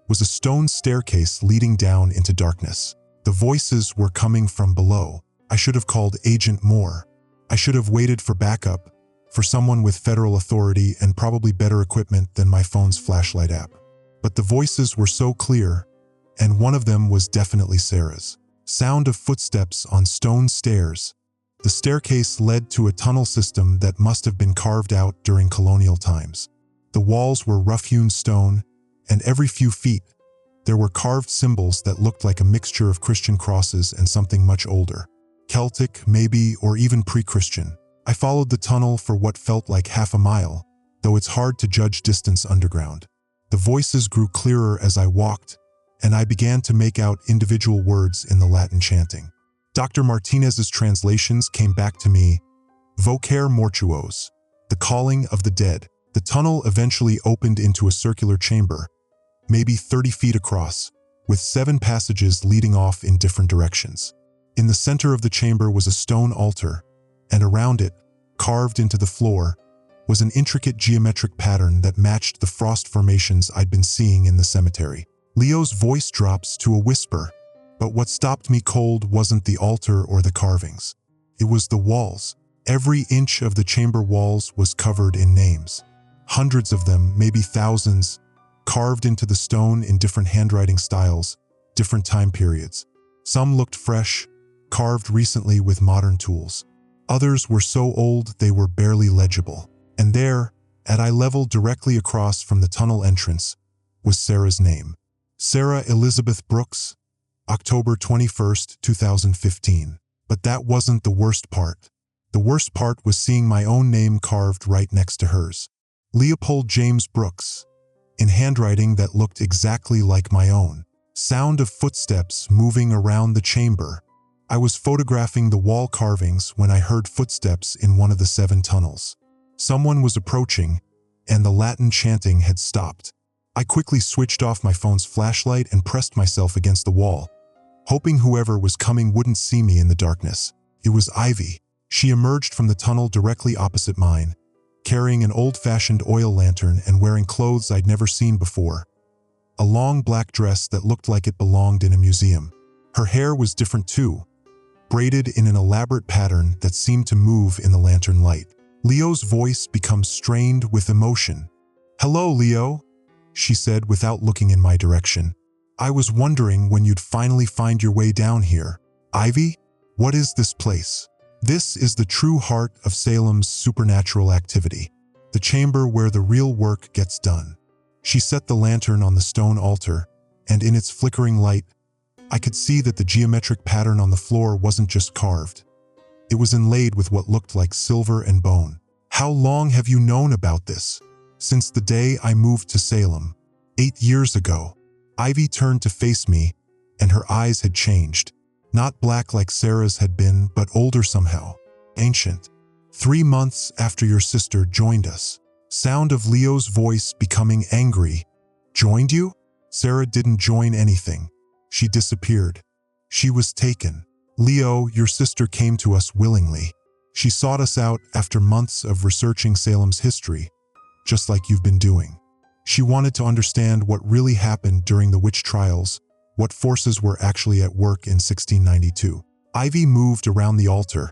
was a stone staircase leading down into darkness. The voices were coming from below. I should have called Agent Moore. I should have waited for backup, for someone with federal authority and probably better equipment than my phone's flashlight app. But the voices were so clear, and one of them was definitely Sarah's. Sound of footsteps on stone stairs. The staircase led to a tunnel system that must have been carved out during colonial times. The walls were rough-hewn stone, and every few feet, there were carved symbols that looked like a mixture of Christian crosses and something much older. Celtic, maybe, or even pre-Christian. I followed the tunnel for what felt like half a mile, though it's hard to judge distance underground. The voices grew clearer as I walked, and I began to make out individual words in the Latin chanting. Dr. Martinez's translations came back to me, Vocare Mortuos, the calling of the dead. The tunnel eventually opened into a circular chamber, maybe 30 feet across, with 7 passages leading off in different directions. In the center of the chamber was a stone altar, and around it, carved into the floor, was an intricate geometric pattern that matched the frost formations I'd been seeing in the cemetery. Leo's voice drops to a whisper, but what stopped me cold wasn't the altar or the carvings. It was the walls. Every inch of the chamber walls was covered in names. Hundreds of them, maybe thousands, carved into the stone in different handwriting styles, different time periods. Some looked fresh, carved recently with modern tools. Others were so old they were barely legible. And there, at eye level directly across from the tunnel entrance, was Sarah's name. Sarah Elizabeth Brooks, October 21st, 2015. But that wasn't the worst part. The worst part was seeing my own name carved right next to hers. Leopold James Brooks, in handwriting that looked exactly like my own. Sound of footsteps moving around the chamber. I was photographing the wall carvings when I heard footsteps in one of the 7 tunnels. Someone was approaching, and the Latin chanting had stopped. I quickly switched off my phone's flashlight and pressed myself against the wall, hoping whoever was coming wouldn't see me in the darkness. It was Ivy. She emerged from the tunnel directly opposite mine, carrying an old-fashioned oil lantern and wearing clothes I'd never seen before. A long black dress that looked like it belonged in a museum. Her hair was different too, braided in an elaborate pattern that seemed to move in the lantern light. Leo's voice becomes strained with emotion. "Hello, Leo," she said without looking in my direction. "I was wondering when you'd finally find your way down here. Ivy, what is this place?" This is the true heart of Salem's supernatural activity, the chamber where the real work gets done. She set the lantern on the stone altar, and in its flickering light, I could see that the geometric pattern on the floor wasn't just carved. It was inlaid with what looked like silver and bone. "How long have you known about this?" "Since the day I moved to Salem, 8 years ago." Ivy turned to face me, and her eyes had changed. Not black like Sarah's had been, but older somehow. Ancient. 3 months after your sister joined us. Sound of Leo's voice becoming angry. "Joined you?" "Sarah didn't join anything. She disappeared. She was taken. Leo, your sister came to us willingly. She sought us out after months of researching Salem's history, just like you've been doing. She wanted to understand what really happened during the witch trials, what forces were actually at work in 1692. Ivy moved around the altar,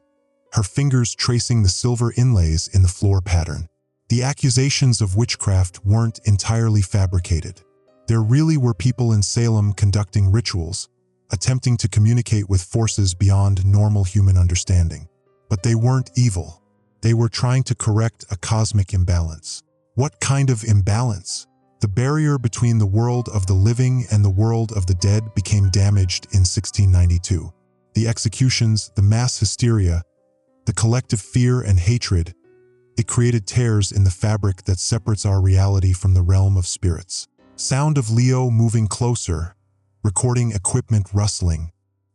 her fingers tracing the silver inlays in the floor pattern. The accusations of witchcraft weren't entirely fabricated. There really were people in Salem conducting rituals, attempting to communicate with forces beyond normal human understanding. But they weren't evil. They were trying to correct a cosmic imbalance. What kind of imbalance? The barrier between the world of the living and the world of the dead became damaged in 1692. The executions, the mass hysteria, the collective fear and hatred, it created tears in the fabric that separates our reality from the realm of spirits. Sound of Leo moving closer, recording equipment rustling.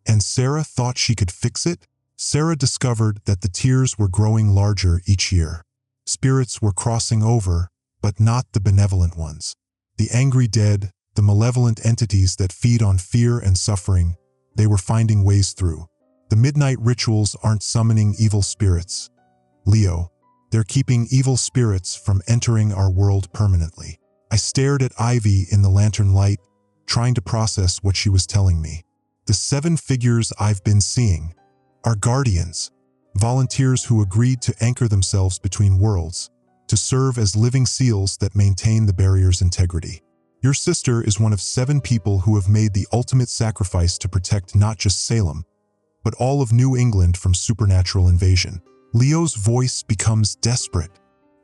And Sarah thought she could fix it? Sarah discovered that the tears were growing larger each year. Spirits were crossing over, but not the benevolent ones. The angry dead, the malevolent entities that feed on fear and suffering, they were finding ways through. The midnight rituals aren't summoning evil spirits, Leo. They're keeping evil spirits from entering our world permanently. I stared at Ivy in the lantern light, trying to process what she was telling me. The 7 figures I've been seeing are guardians, volunteers who agreed to anchor themselves between worlds, to serve as living seals that maintain the barrier's integrity. Your sister is one of 7 people who have made the ultimate sacrifice to protect not just Salem, but all of New England from supernatural invasion. Leo's voice becomes desperate.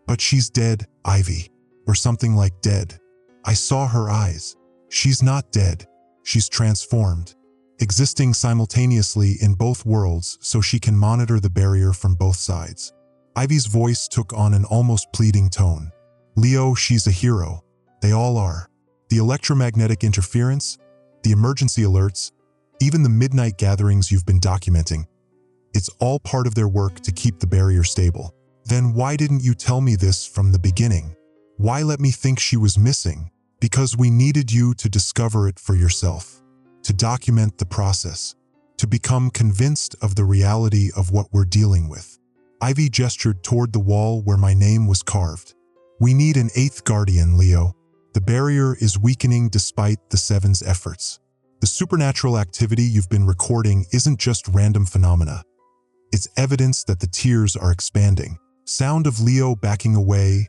"But she's dead, Ivy. Or something like dead. I saw her eyes. She's not dead. She's transformed, existing simultaneously in both worlds so she can monitor the barrier from both sides." Ivy's voice took on an almost pleading tone. "Leo, she's a hero. They all are. The electromagnetic interference, the emergency alerts, even the midnight gatherings you've been documenting. It's all part of their work to keep the barrier stable. Then why didn't you tell me this from the beginning? Why let me think she was missing? Because we needed you to discover it for yourself. to document the process, to become convinced of the reality of what we're dealing with. Ivy gestured toward the wall where my name was carved. We need an 8th guardian, Leo. The barrier is weakening despite the 7's efforts. The supernatural activity you've been recording isn't just random phenomena. It's evidence that the tiers are expanding. Sound of Leo backing away,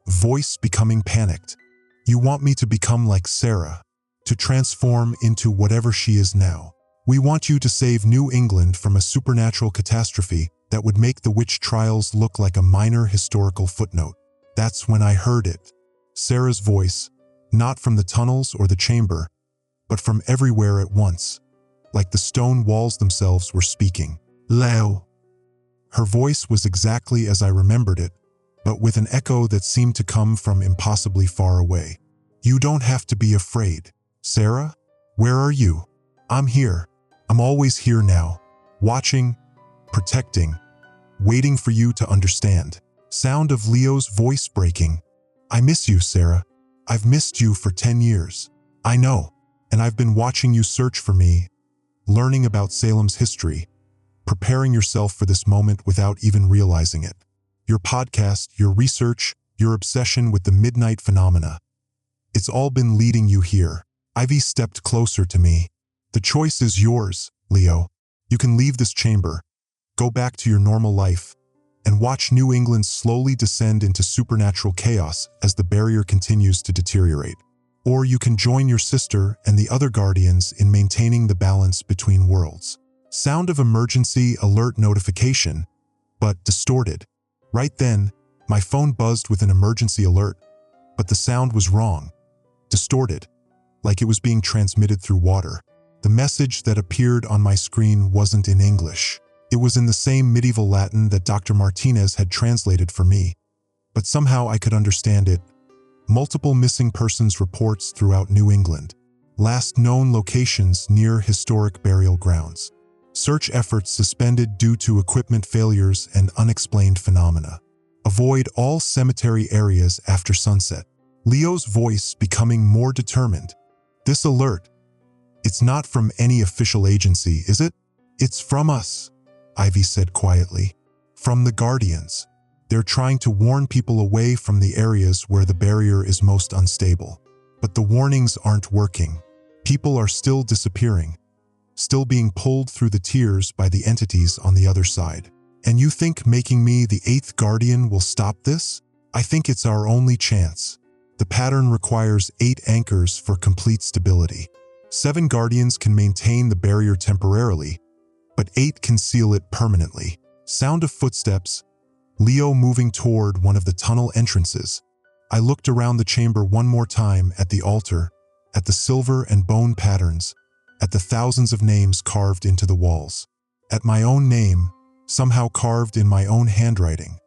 voice becoming panicked. You want me to become like Sarah, to transform into whatever she is now. We want you to save New England from a supernatural catastrophe that would make the witch trials look like a minor historical footnote. That's when I heard it. Sarah's voice, not from the tunnels or the chamber, but from everywhere at once, like the stone walls themselves were speaking. Leo. Her voice was exactly as I remembered it, but with an echo that seemed to come from impossibly far away. You don't have to be afraid. Sarah, where are you? I'm here. I'm always here now, watching, protecting, waiting for you to understand. Sound of Leo's voice breaking. I miss you, Sarah. I've missed you for 10 years. I know, and I've been watching you search for me, learning about Salem's history, preparing yourself for this moment without even realizing it. Your podcast, your research, your obsession with the midnight phenomena. It's all been leading you here. Ivy stepped closer to me. The choice is yours, Leo. You can leave this chamber, go back to your normal life, and watch New England slowly descend into supernatural chaos as the barrier continues to deteriorate. Or you can join your sister and the other guardians in maintaining the balance between worlds. Sound of emergency alert notification, but distorted. Right then, my phone buzzed with an emergency alert, but the sound was wrong. Distorted, like it was being transmitted through water. The message that appeared on my screen wasn't in English. It was in the same medieval Latin that Dr. Martinez had translated for me, but somehow I could understand it. Multiple missing persons reports throughout New England. Last known locations near historic burial grounds. Search efforts suspended due to equipment failures and unexplained phenomena. Avoid all cemetery areas after sunset. Leo's voice becoming more determined. This alert, it's not from any official agency, is it? It's from us, Ivy said quietly. From the Guardians. They're trying to warn people away from the areas where the barrier is most unstable. But the warnings aren't working. People are still disappearing, still being pulled through the tiers by the entities on the other side. And you think making me the 8th guardian will stop this? I think it's our only chance. The pattern requires 8 anchors for complete stability. 7 guardians can maintain the barrier temporarily, but 8 can seal it permanently. Sound of footsteps, Leo moving toward one of the tunnel entrances. I looked around the chamber one more time at the altar, at the silver and bone patterns, at the thousands of names carved into the walls, at my own name, somehow carved in my own handwriting,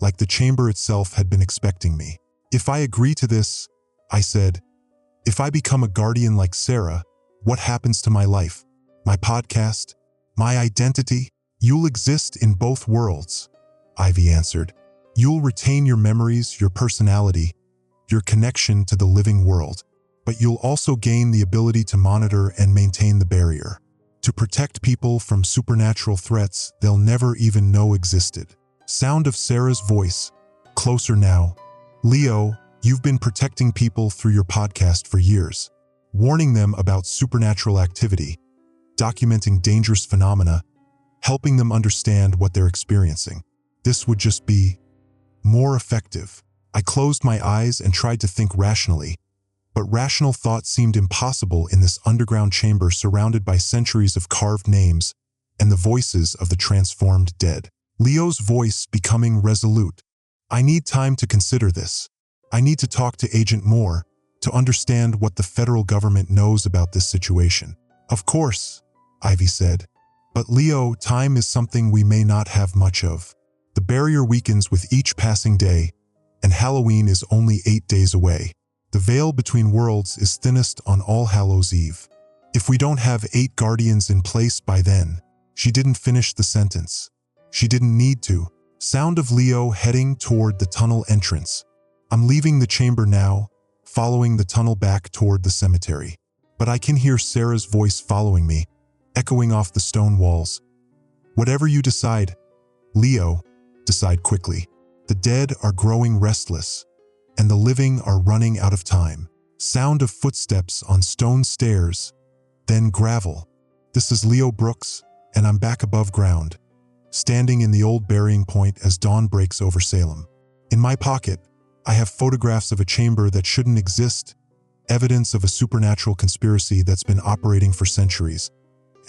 like the chamber itself had been expecting me. If I agree to this, I said, if I become a guardian like Sarah, what happens to my life, my podcast, my identity? You'll exist in both worlds, Ivy answered. You'll retain your memories, your personality, your connection to the living world, but you'll also gain the ability to monitor and maintain the barrier, to protect people from supernatural threats they'll never even know existed. Sound of Sarah's voice, closer now. Leo, you've been protecting people through your podcast for years, warning them about supernatural activity, documenting dangerous phenomena, helping them understand what they're experiencing. This would just be more effective. I closed my eyes and tried to think rationally, but rational thought seemed impossible in this underground chamber surrounded by centuries of carved names and the voices of the transformed dead. Leo's voice becoming resolute. I need time to consider this. I need to talk to Agent Moore to understand what the federal government knows about this situation. Of course, Ivy said. But Leo, time is something we may not have much of. The barrier weakens with each passing day, and Halloween is only 8 days away. The veil between worlds is thinnest on All Hallows Eve. If we don't have 8 guardians in place by then, she didn't finish the sentence. She didn't need to. Sound of Leo heading toward the tunnel entrance. I'm leaving the chamber now, following the tunnel back toward the cemetery. but I can hear Sarah's voice following me, echoing off the stone walls. Whatever you decide, Leo, decide quickly. The dead are growing restless, and the living are running out of time. Sound of footsteps on stone stairs, then gravel. This is Leo Brooks, and I'm back above ground, standing in the old burying point as dawn breaks over Salem. In my pocket, I have photographs of a chamber that shouldn't exist, evidence of a supernatural conspiracy that's been operating for centuries,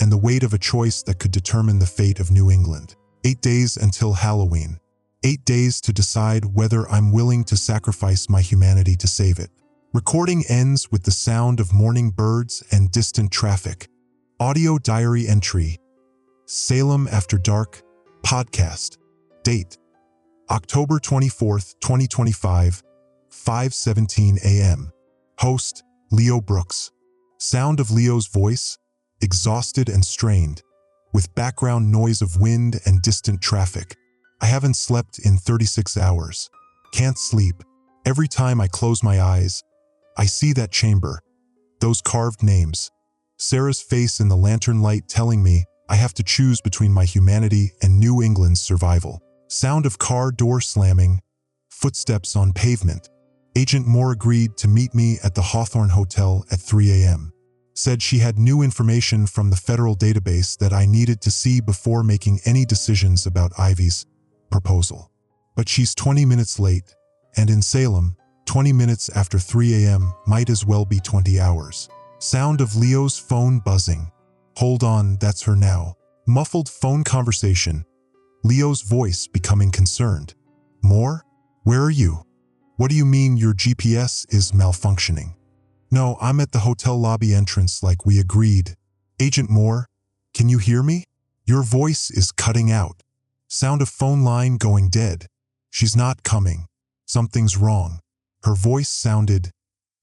and the weight of a choice that could determine the fate of New England. 8 days until Halloween. 8 days to decide whether I'm willing to sacrifice my humanity to save it. Recording ends with the sound of morning birds and distant traffic. Audio diary entry. Salem After Dark podcast. Date: October 24th, 2025, 5:17 a.m. Host: Leo Brooks. Sound of Leo's voice, exhausted and strained, with background noise of wind and distant traffic. I haven't slept in 36 hours. Can't sleep. Every time I close my eyes, I see that chamber, those carved names, Sarah's face in the lantern light telling me I have to choose between my humanity and New England's survival. Sound of car door slamming, footsteps on pavement. Agent Moore agreed to meet me at the Hawthorne Hotel at 3 a.m. Said she had new information from the federal database that I needed to see before making any decisions about Ivy's proposal. But she's 20 minutes late, and in Salem, 20 minutes after 3 a.m. might as well be 20 hours. Sound of Leo's phone buzzing. Hold on, that's her now. Muffled phone conversation. Leo's voice becoming concerned. Moore? Where are you? What do you mean your GPS is malfunctioning? No, I'm at the hotel lobby entrance like we agreed. Agent Moore, can you hear me? Your voice is cutting out. Sound of phone line going dead. She's not coming. Something's wrong. Her voice sounded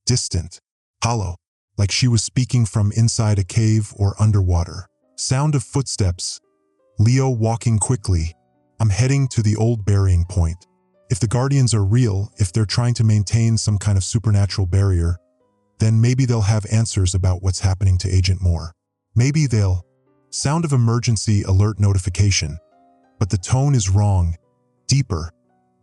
distant, hollow, like she was speaking from inside a cave or underwater. Sound of footsteps. Leo walking quickly. I'm heading to the old burying point. If the Guardians are real, if they're trying to maintain some kind of supernatural barrier, then maybe they'll have answers about what's happening to Agent Moore. Maybe they'll... Sound of emergency alert notification. But the tone is wrong, deeper,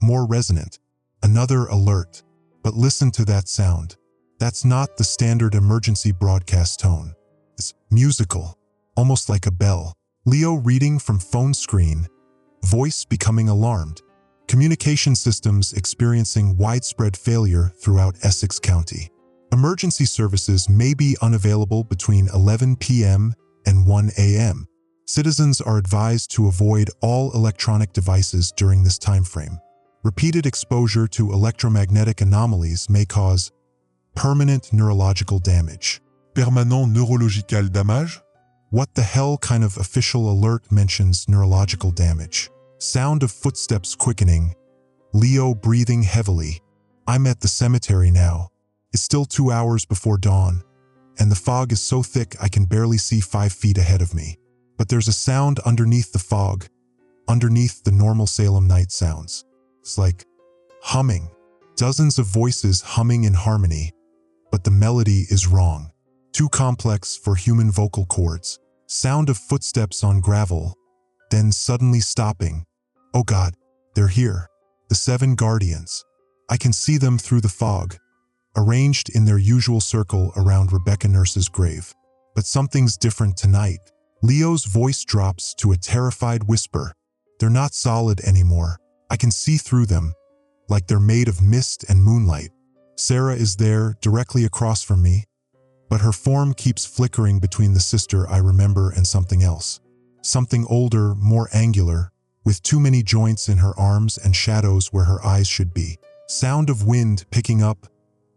more resonant. Another alert. But listen to that sound. That's not the standard emergency broadcast tone. It's musical, almost like a bell. Leo reading from phone screen, voice becoming alarmed. Communication systems experiencing widespread failure throughout Essex County. Emergency services may be unavailable between 11 p.m. and 1 a.m. Citizens are advised to avoid all electronic devices during this time frame. Repeated exposure to electromagnetic anomalies may cause permanent neurological damage. Permanent neurological damage? What the hell kind of official alert mentions neurological damage? Sound of footsteps quickening. Leo breathing heavily. I'm at the cemetery now. It's still 2 hours before dawn, and the fog is so thick I can barely see 5 feet ahead of me. But there's a sound underneath the fog, underneath the normal Salem night sounds. It's like humming. Dozens of voices humming in harmony, but the melody is wrong. Too complex for human vocal cords. Sound of footsteps on gravel, then suddenly stopping. Oh God, they're here. The 7 Guardians. I can see them through the fog, arranged in their usual circle around Rebecca Nurse's grave. But something's different tonight. Leo's voice drops to a terrified whisper. They're not solid anymore. I can see through them, like they're made of mist and moonlight. Sarah is there, directly across from me, but her form keeps flickering between the sister I remember and something else. Something older, more angular, with too many joints in her arms and shadows where her eyes should be. Sound of wind picking up,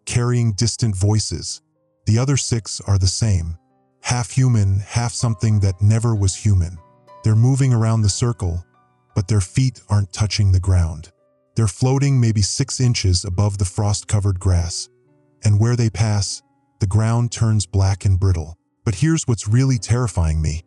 carrying distant voices. The other 6 are the same. Half human, half something that never was human. They're moving around the circle, but their feet aren't touching the ground. They're floating maybe 6 inches above the frost-covered grass, and where they pass, the ground turns black and brittle. But here's what's really terrifying me.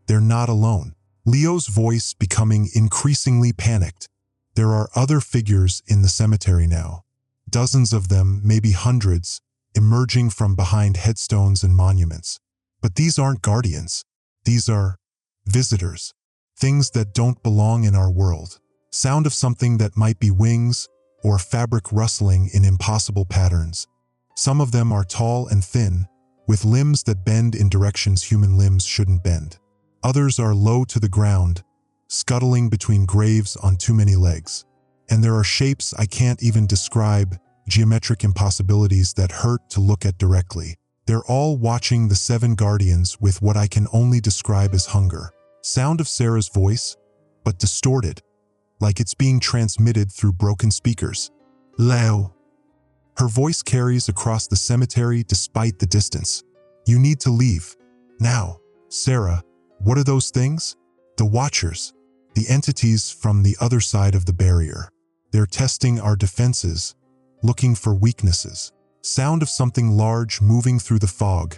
They're not alone. Leo's voice becoming increasingly panicked. There are other figures in the cemetery now. Dozens of them, maybe hundreds, emerging from behind headstones and monuments. But these aren't guardians. These are visitors, things that don't belong in our world. Sound of something that might be wings or fabric rustling in impossible patterns. Some of them are tall and thin, with limbs that bend in directions human limbs shouldn't bend. Others are low to the ground, scuttling between graves on too many legs. And there are shapes I can't even describe, geometric impossibilities that hurt to look at directly. They're all watching the 7 guardians with what I can only describe as hunger. Sound of Sarah's voice, but distorted, like it's being transmitted through broken speakers. Low. Her voice carries across the cemetery despite the distance. You need to leave. Now. Sarah, what are those things? The Watchers. The entities from the other side of the barrier. They're testing our defenses, looking for weaknesses. Sound of something large moving through the fog,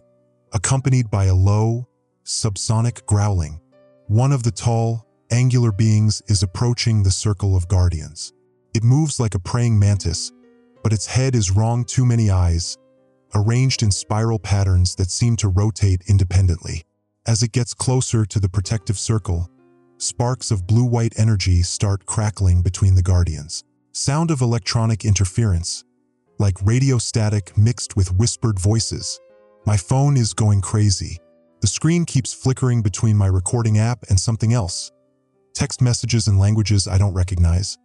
accompanied by a low, subsonic growling. One of the tall, angular beings is approaching the circle of guardians. It moves like a praying mantis, but its head is wrong too many eyes, arranged in spiral patterns that seem to rotate independently. As it gets closer to the protective circle, sparks of blue-white energy start crackling between the guardians. Sound of electronic interference, like radio static mixed with whispered voices. My phone is going crazy. The screen keeps flickering between my recording app and something else. Text messages in languages I don't recognize.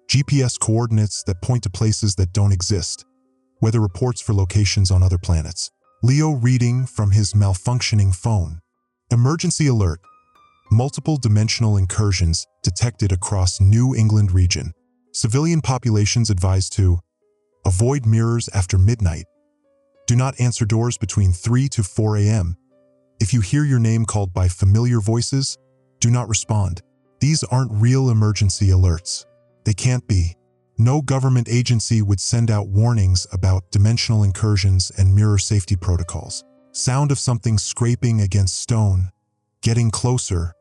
GPS coordinates that point to places that don't exist. Weather reports for locations on other planets. Leo reading from his malfunctioning phone. Emergency alert. Multiple dimensional incursions detected across New England region. Civilian populations advised to avoid mirrors after midnight. Do not answer doors between 3 to 4 a.m. If you hear your name called by familiar voices, do not respond. These aren't real emergency alerts. They can't be. No government agency would send out warnings about dimensional incursions and mirror safety protocols. Sound of something scraping against stone. Getting closer.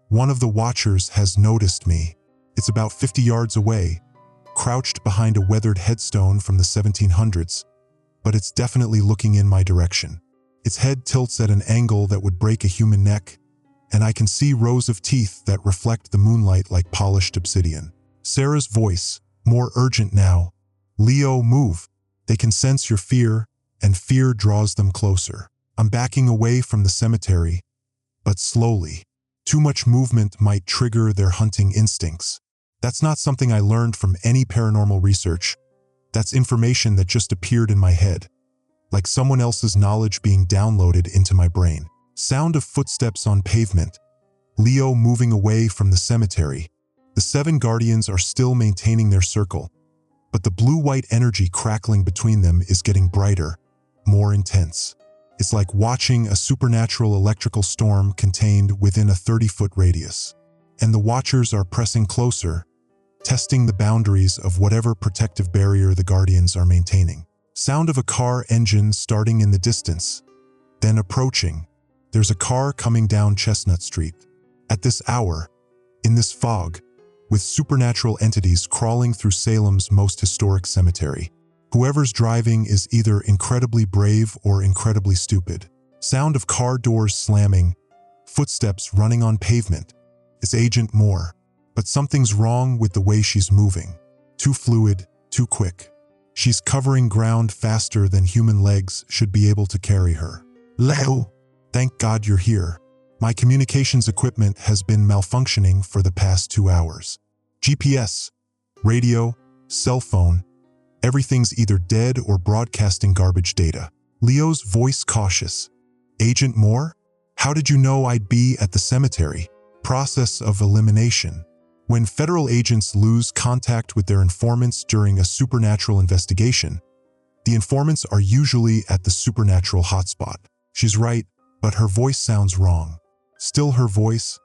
One of the Watchers has noticed me. It's about 50 yards away, crouched behind a weathered headstone from the 1700s, but it's definitely looking in my direction. Its head tilts at an angle that would break a human neck, and I can see rows of teeth that reflect the moonlight like polished obsidian. Sarah's voice, more urgent now. Leo, move. They can sense your fear, and fear draws them closer. I'm backing away from the cemetery, but slowly. Too much movement might trigger their hunting instincts. That's not something I learned from any paranormal research. That's information that just appeared in my head, like someone else's knowledge being downloaded into my brain. Sound of footsteps on pavement. Leo moving away from the cemetery. The 7 guardians are still maintaining their circle, but the blue-white energy crackling between them is getting brighter, more intense. It's like watching a supernatural electrical storm contained within a 30-foot radius. And the Watchers are pressing closer, testing the boundaries of whatever protective barrier the guardians are maintaining. Sound of a car engine starting in the distance, then approaching. There's a car coming down Chestnut Street. At this hour, in this fog, with supernatural entities crawling through Salem's most historic cemetery. Whoever's driving is either incredibly brave or incredibly stupid. Sound of car doors slamming, footsteps running on pavement. It's Agent Moore, but something's wrong with the way she's moving. Too fluid, too quick. She's covering ground faster than human legs should be able to carry her. Leo, thank God you're here. My communications equipment has been malfunctioning for the past 2 hours. GPS, radio, cell phone, everything's either dead or broadcasting garbage data. Leo's voice cautious. Agent Moore? How did you know I'd be at the cemetery? Process of elimination. When federal agents lose contact with their informants during a supernatural investigation, the informants are usually at the supernatural hotspot. She's right, but her voice sounds wrong. Still her voice,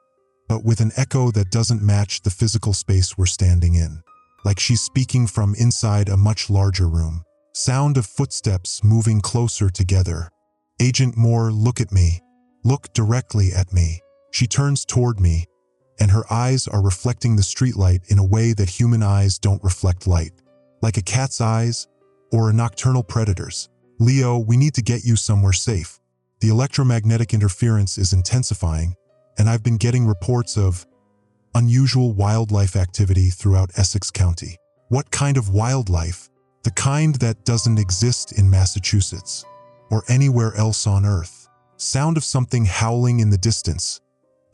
but with an echo that doesn't match the physical space we're standing in. Like she's speaking from inside a much larger room. Sound of footsteps moving closer together. Agent Moore, look at me. Look directly at me. She turns toward me, and her eyes are reflecting the streetlight in a way that human eyes don't reflect light. Like a cat's eyes or a nocturnal predator's. Leo, we need to get you somewhere safe. The electromagnetic interference is intensifying, and I've been getting reports of unusual wildlife activity throughout Essex County. What kind of wildlife? The kind that doesn't exist in Massachusetts or anywhere else on Earth. Sound of something howling in the distance,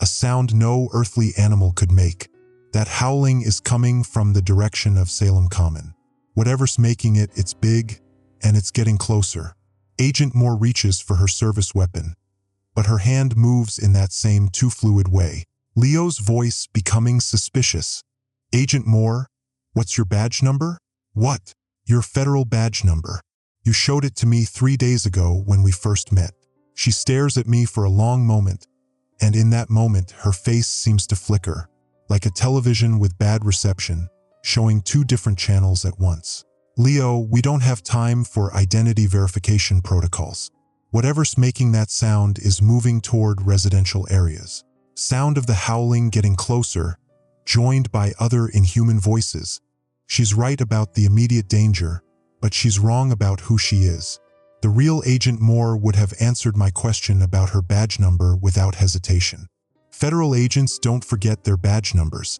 a sound no earthly animal could make. That howling is coming from the direction of Salem Common. Whatever's making it, it's big, and it's getting closer. Agent Moore reaches for her service weapon, but her hand moves in that same too fluid way. Leo's voice becoming suspicious. Agent Moore, what's your badge number? What? Your federal badge number. You showed it to me 3 days ago when we first met. She stares at me for a long moment, and in that moment, her face seems to flicker, like a television with bad reception, showing 2 different channels at once. Leo, we don't have time for identity verification protocols. Whatever's making that sound is moving toward residential areas. Sound of the howling getting closer, joined by other inhuman voices. She's right about the immediate danger, but she's wrong about who she is. The real Agent Moore would have answered my question about her badge number without hesitation. Federal agents don't forget their badge numbers,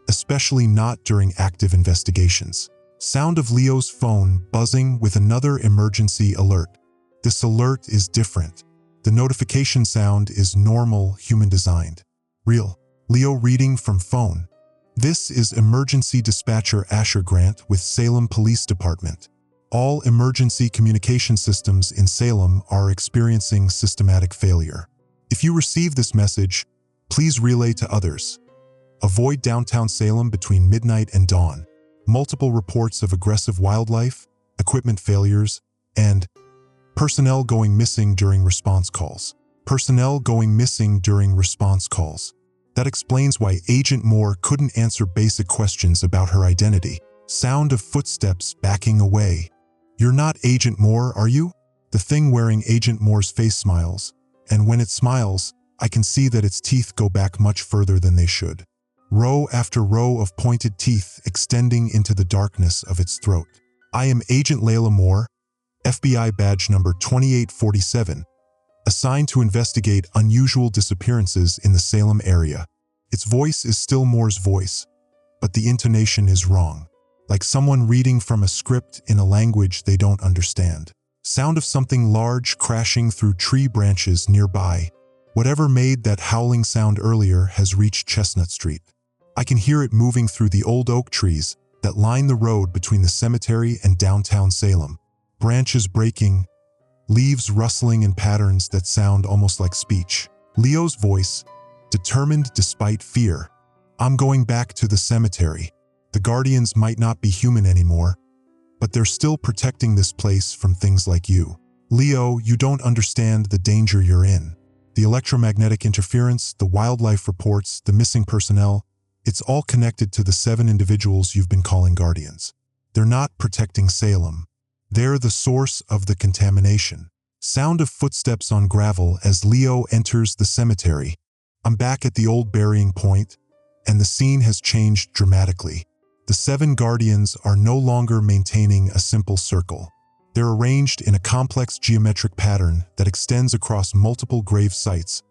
especially not during active investigations. Sound of Leo's phone buzzing with another emergency alert. This alert is different. The notification sound is normal, human-designed. Real. Leo reading from phone. This is Emergency Dispatcher Asher Grant with Salem Police Department. All emergency communication systems in Salem are experiencing systematic failure. If you receive this message, please relay to others. Avoid downtown Salem between midnight and dawn. Multiple reports of aggressive wildlife, equipment failures, and personnel going missing during response calls. Personnel going missing during response calls. That explains why Agent Moore couldn't answer basic questions about her identity. Sound of footsteps backing away. You're not Agent Moore, are you? The thing wearing Agent Moore's face smiles, and when it smiles, I can see that its teeth go back much further than they should. Row after row of pointed teeth extending into the darkness of its throat. I am Agent Layla Moore, FBI badge number 2847, assigned to investigate unusual disappearances in the Salem area. Its voice is still Moore's voice, but the intonation is wrong, like someone reading from a script in a language they don't understand. Sound of something large crashing through tree branches nearby. Whatever made that howling sound earlier has reached Chestnut Street. I can hear it moving through the old oak trees that line the road between the cemetery and downtown Salem. Branches breaking, leaves rustling in patterns that sound almost like speech. Leo's voice, determined despite fear. I'm going back to the cemetery. The guardians might not be human anymore, but they're still protecting this place from things like you. Leo, you don't understand the danger you're in. The electromagnetic interference, the wildlife reports, the missing personnel, it's all connected to the 7 individuals you've been calling guardians. They're not protecting Salem. They're the source of the contamination. Sound of footsteps on gravel as Leo enters the cemetery. I'm back at the old burying point, and the scene has changed dramatically. The 7 guardians are no longer maintaining a simple circle. They're arranged in a complex geometric pattern that extends across multiple grave sites,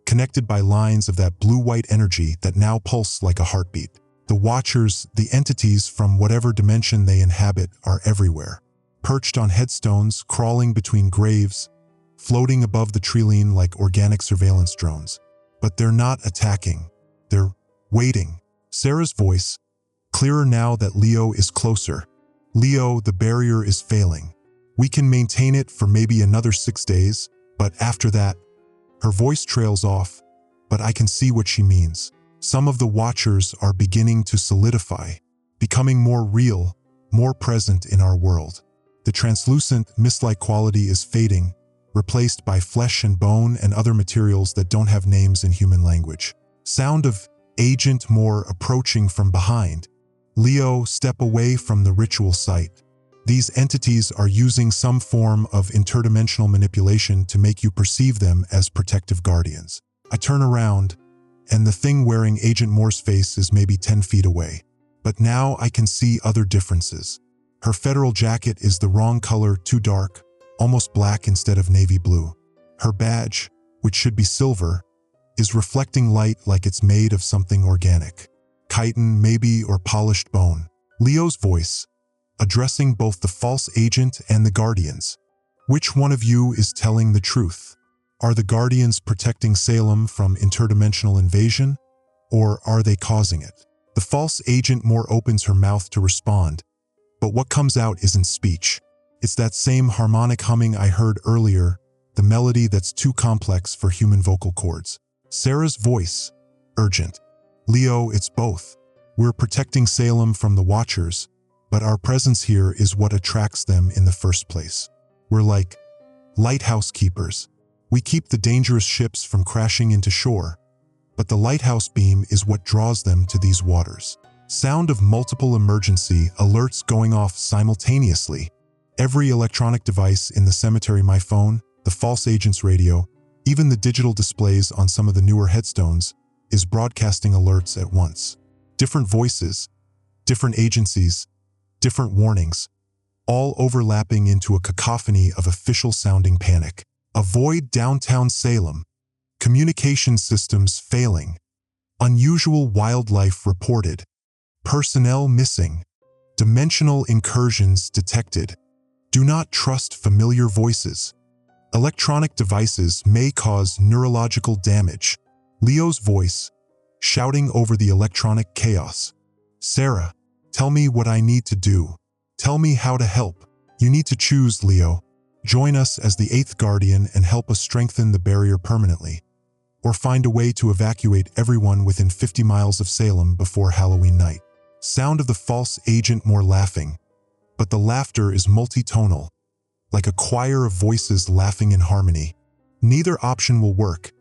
connected by lines of that blue-white energy that now pulse like a heartbeat. The watchers, the entities from whatever dimension they inhabit, are everywhere. Perched on headstones, crawling between graves, floating above the treeline like organic surveillance drones. But they're not attacking. They're waiting. Sarah's voice, clearer now that Leo is closer. Leo, the barrier is failing. We can maintain it for maybe another 6 days, but after that, her voice trails off, but I can see what she means. Some of the watchers are beginning to solidify, becoming more real, more present in our world. The translucent, mist-like quality is fading, replaced by flesh and bone and other materials that don't have names in human language. Sound of Agent Moore approaching from behind. Leo, step away from the ritual site. These entities are using some form of interdimensional manipulation to make you perceive them as protective guardians. I turn around, and the thing wearing Agent Moore's face is maybe 10 feet away. But now I can see other differences. Her federal jacket is the wrong color, too dark, almost black instead of navy blue. Her badge, which should be silver, is reflecting light like it's made of something organic. Chitin, maybe, or polished bone. Leo's voice, addressing both the false agent and the Guardians. Which one of you is telling the truth? Are the Guardians protecting Salem from interdimensional invasion, or are they causing it? The false agent more opens her mouth to respond, but what comes out isn't speech. It's that same harmonic humming I heard earlier, the melody that's too complex for human vocal cords. Sarah's voice, urgent. Leo, it's both. We're protecting Salem from the Watchers, but our presence here is what attracts them in the first place. We're like lighthouse keepers. We keep the dangerous ships from crashing into shore, but the lighthouse beam is what draws them to these waters. Sound of multiple emergency alerts going off simultaneously. Every electronic device in the cemetery, my phone, the false agent's radio, even the digital displays on some of the newer headstones, is broadcasting alerts at once. Different voices, different agencies, different warnings, all overlapping into a cacophony of official-sounding panic. Avoid downtown Salem. Communication systems failing. Unusual wildlife reported. Personnel missing. Dimensional incursions detected. Do not trust familiar voices. Electronic devices may cause neurological damage. Leo's voice, shouting over the electronic chaos. Sarah, tell me what I need to do. Tell me how to help. You need to choose, Leo. Join us as the 8th Guardian and help us strengthen the barrier permanently. Or find a way to evacuate everyone within 50 miles of Salem before Halloween night. Sound of the false agent more laughing, but the laughter is multitonal, like a choir of voices laughing in harmony. Neither option will work,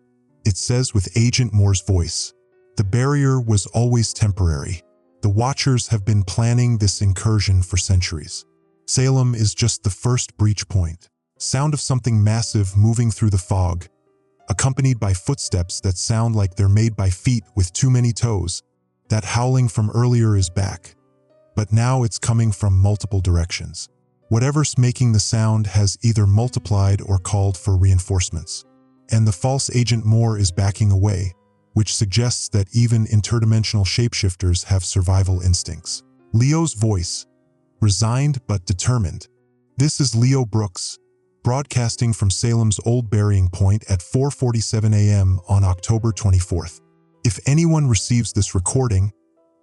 it says with Agent Moore's voice. The barrier was always temporary. The Watchers have been planning this incursion for centuries. Salem is just the first breach point. Sound of something massive moving through the fog, accompanied by footsteps that sound like they're made by feet with too many toes. That howling from earlier is back, but now it's coming from multiple directions. Whatever's making the sound has either multiplied or called for reinforcements. And the false agent Moore is backing away, which suggests that even interdimensional shapeshifters have survival instincts. Leo's voice, resigned but determined. This is Leo Brooks, broadcasting from Salem's old burying point at 4:47 a.m. on October 24th. If anyone receives this recording,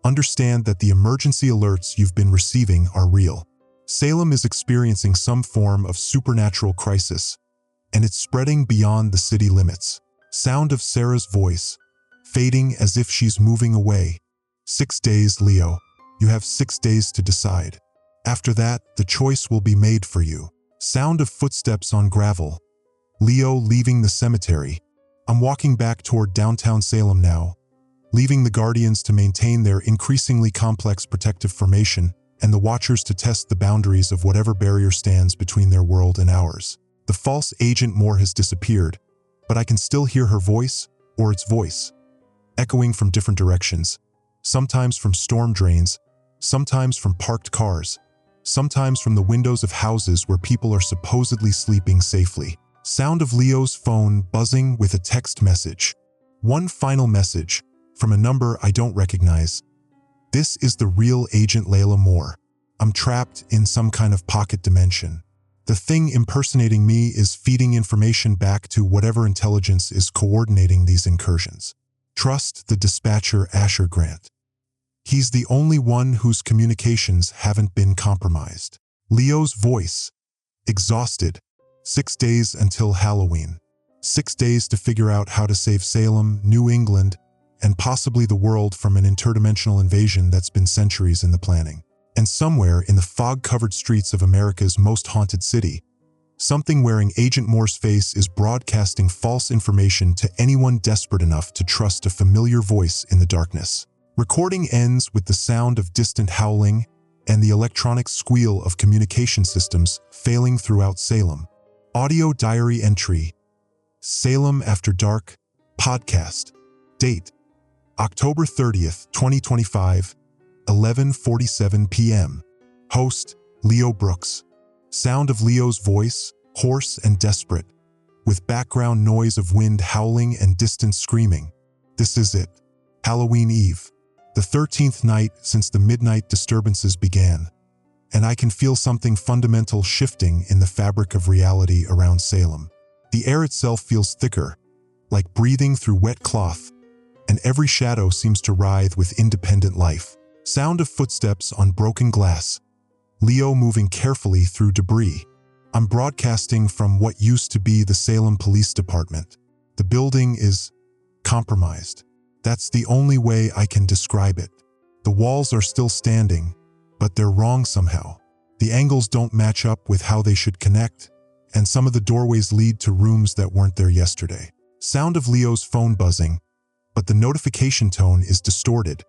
understand that the emergency alerts you've been receiving are real. Salem is experiencing some form of supernatural crisis, and it's spreading beyond the city limits. Sound of Sarah's voice, fading as if she's moving away. 6 days, Leo. You have 6 days to decide. After that, the choice will be made for you. Sound of footsteps on gravel. Leo leaving the cemetery. I'm walking back toward downtown Salem now, leaving the Guardians to maintain their increasingly complex protective formation and the Watchers to test the boundaries of whatever barrier stands between their world and ours. The false agent Moore has disappeared, but I can still hear her voice, or its voice, echoing from different directions, sometimes from storm drains, sometimes from parked cars, sometimes from the windows of houses where people are supposedly sleeping safely. Sound of Leo's phone buzzing with a text message. One final message, from a number I don't recognize. This is the real Agent Layla Moore. I'm trapped in some kind of pocket dimension. The thing impersonating me is feeding information back to whatever intelligence is coordinating these incursions. Trust the dispatcher Asher Grant. He's the only one whose communications haven't been compromised. Leo's voice, exhausted. 6 days until Halloween. 6 days to figure out how to save Salem, New England, and possibly the world from an interdimensional invasion that's been centuries in the planning. And somewhere in the fog-covered streets of America's most haunted city, something wearing Agent Moore's face is broadcasting false information to anyone desperate enough to trust a familiar voice in the darkness. Recording ends with the sound of distant howling and the electronic squeal of communication systems failing throughout Salem. Audio diary entry. Salem After Dark podcast. Date: October 30th, 2025, 11:47 p.m. Host: Leo Brooks. Sound of Leo's voice, hoarse and desperate, with background noise of wind howling and distant screaming. This is it. Halloween Eve, the 13th night since the midnight disturbances began, and I can feel something fundamental shifting in the fabric of reality around Salem. The air itself feels thicker, like breathing through wet cloth, and every shadow seems to writhe with independent life. Sound of footsteps on broken glass. Leo moving carefully through debris. I'm broadcasting from what used to be the Salem Police Department. The building is compromised. That's the only way I can describe it. The walls are still standing, but they're wrong somehow. The angles don't match up with how they should connect, and some of the doorways lead to rooms that weren't there yesterday. Sound of Leo's phone buzzing, but the notification tone is distorted,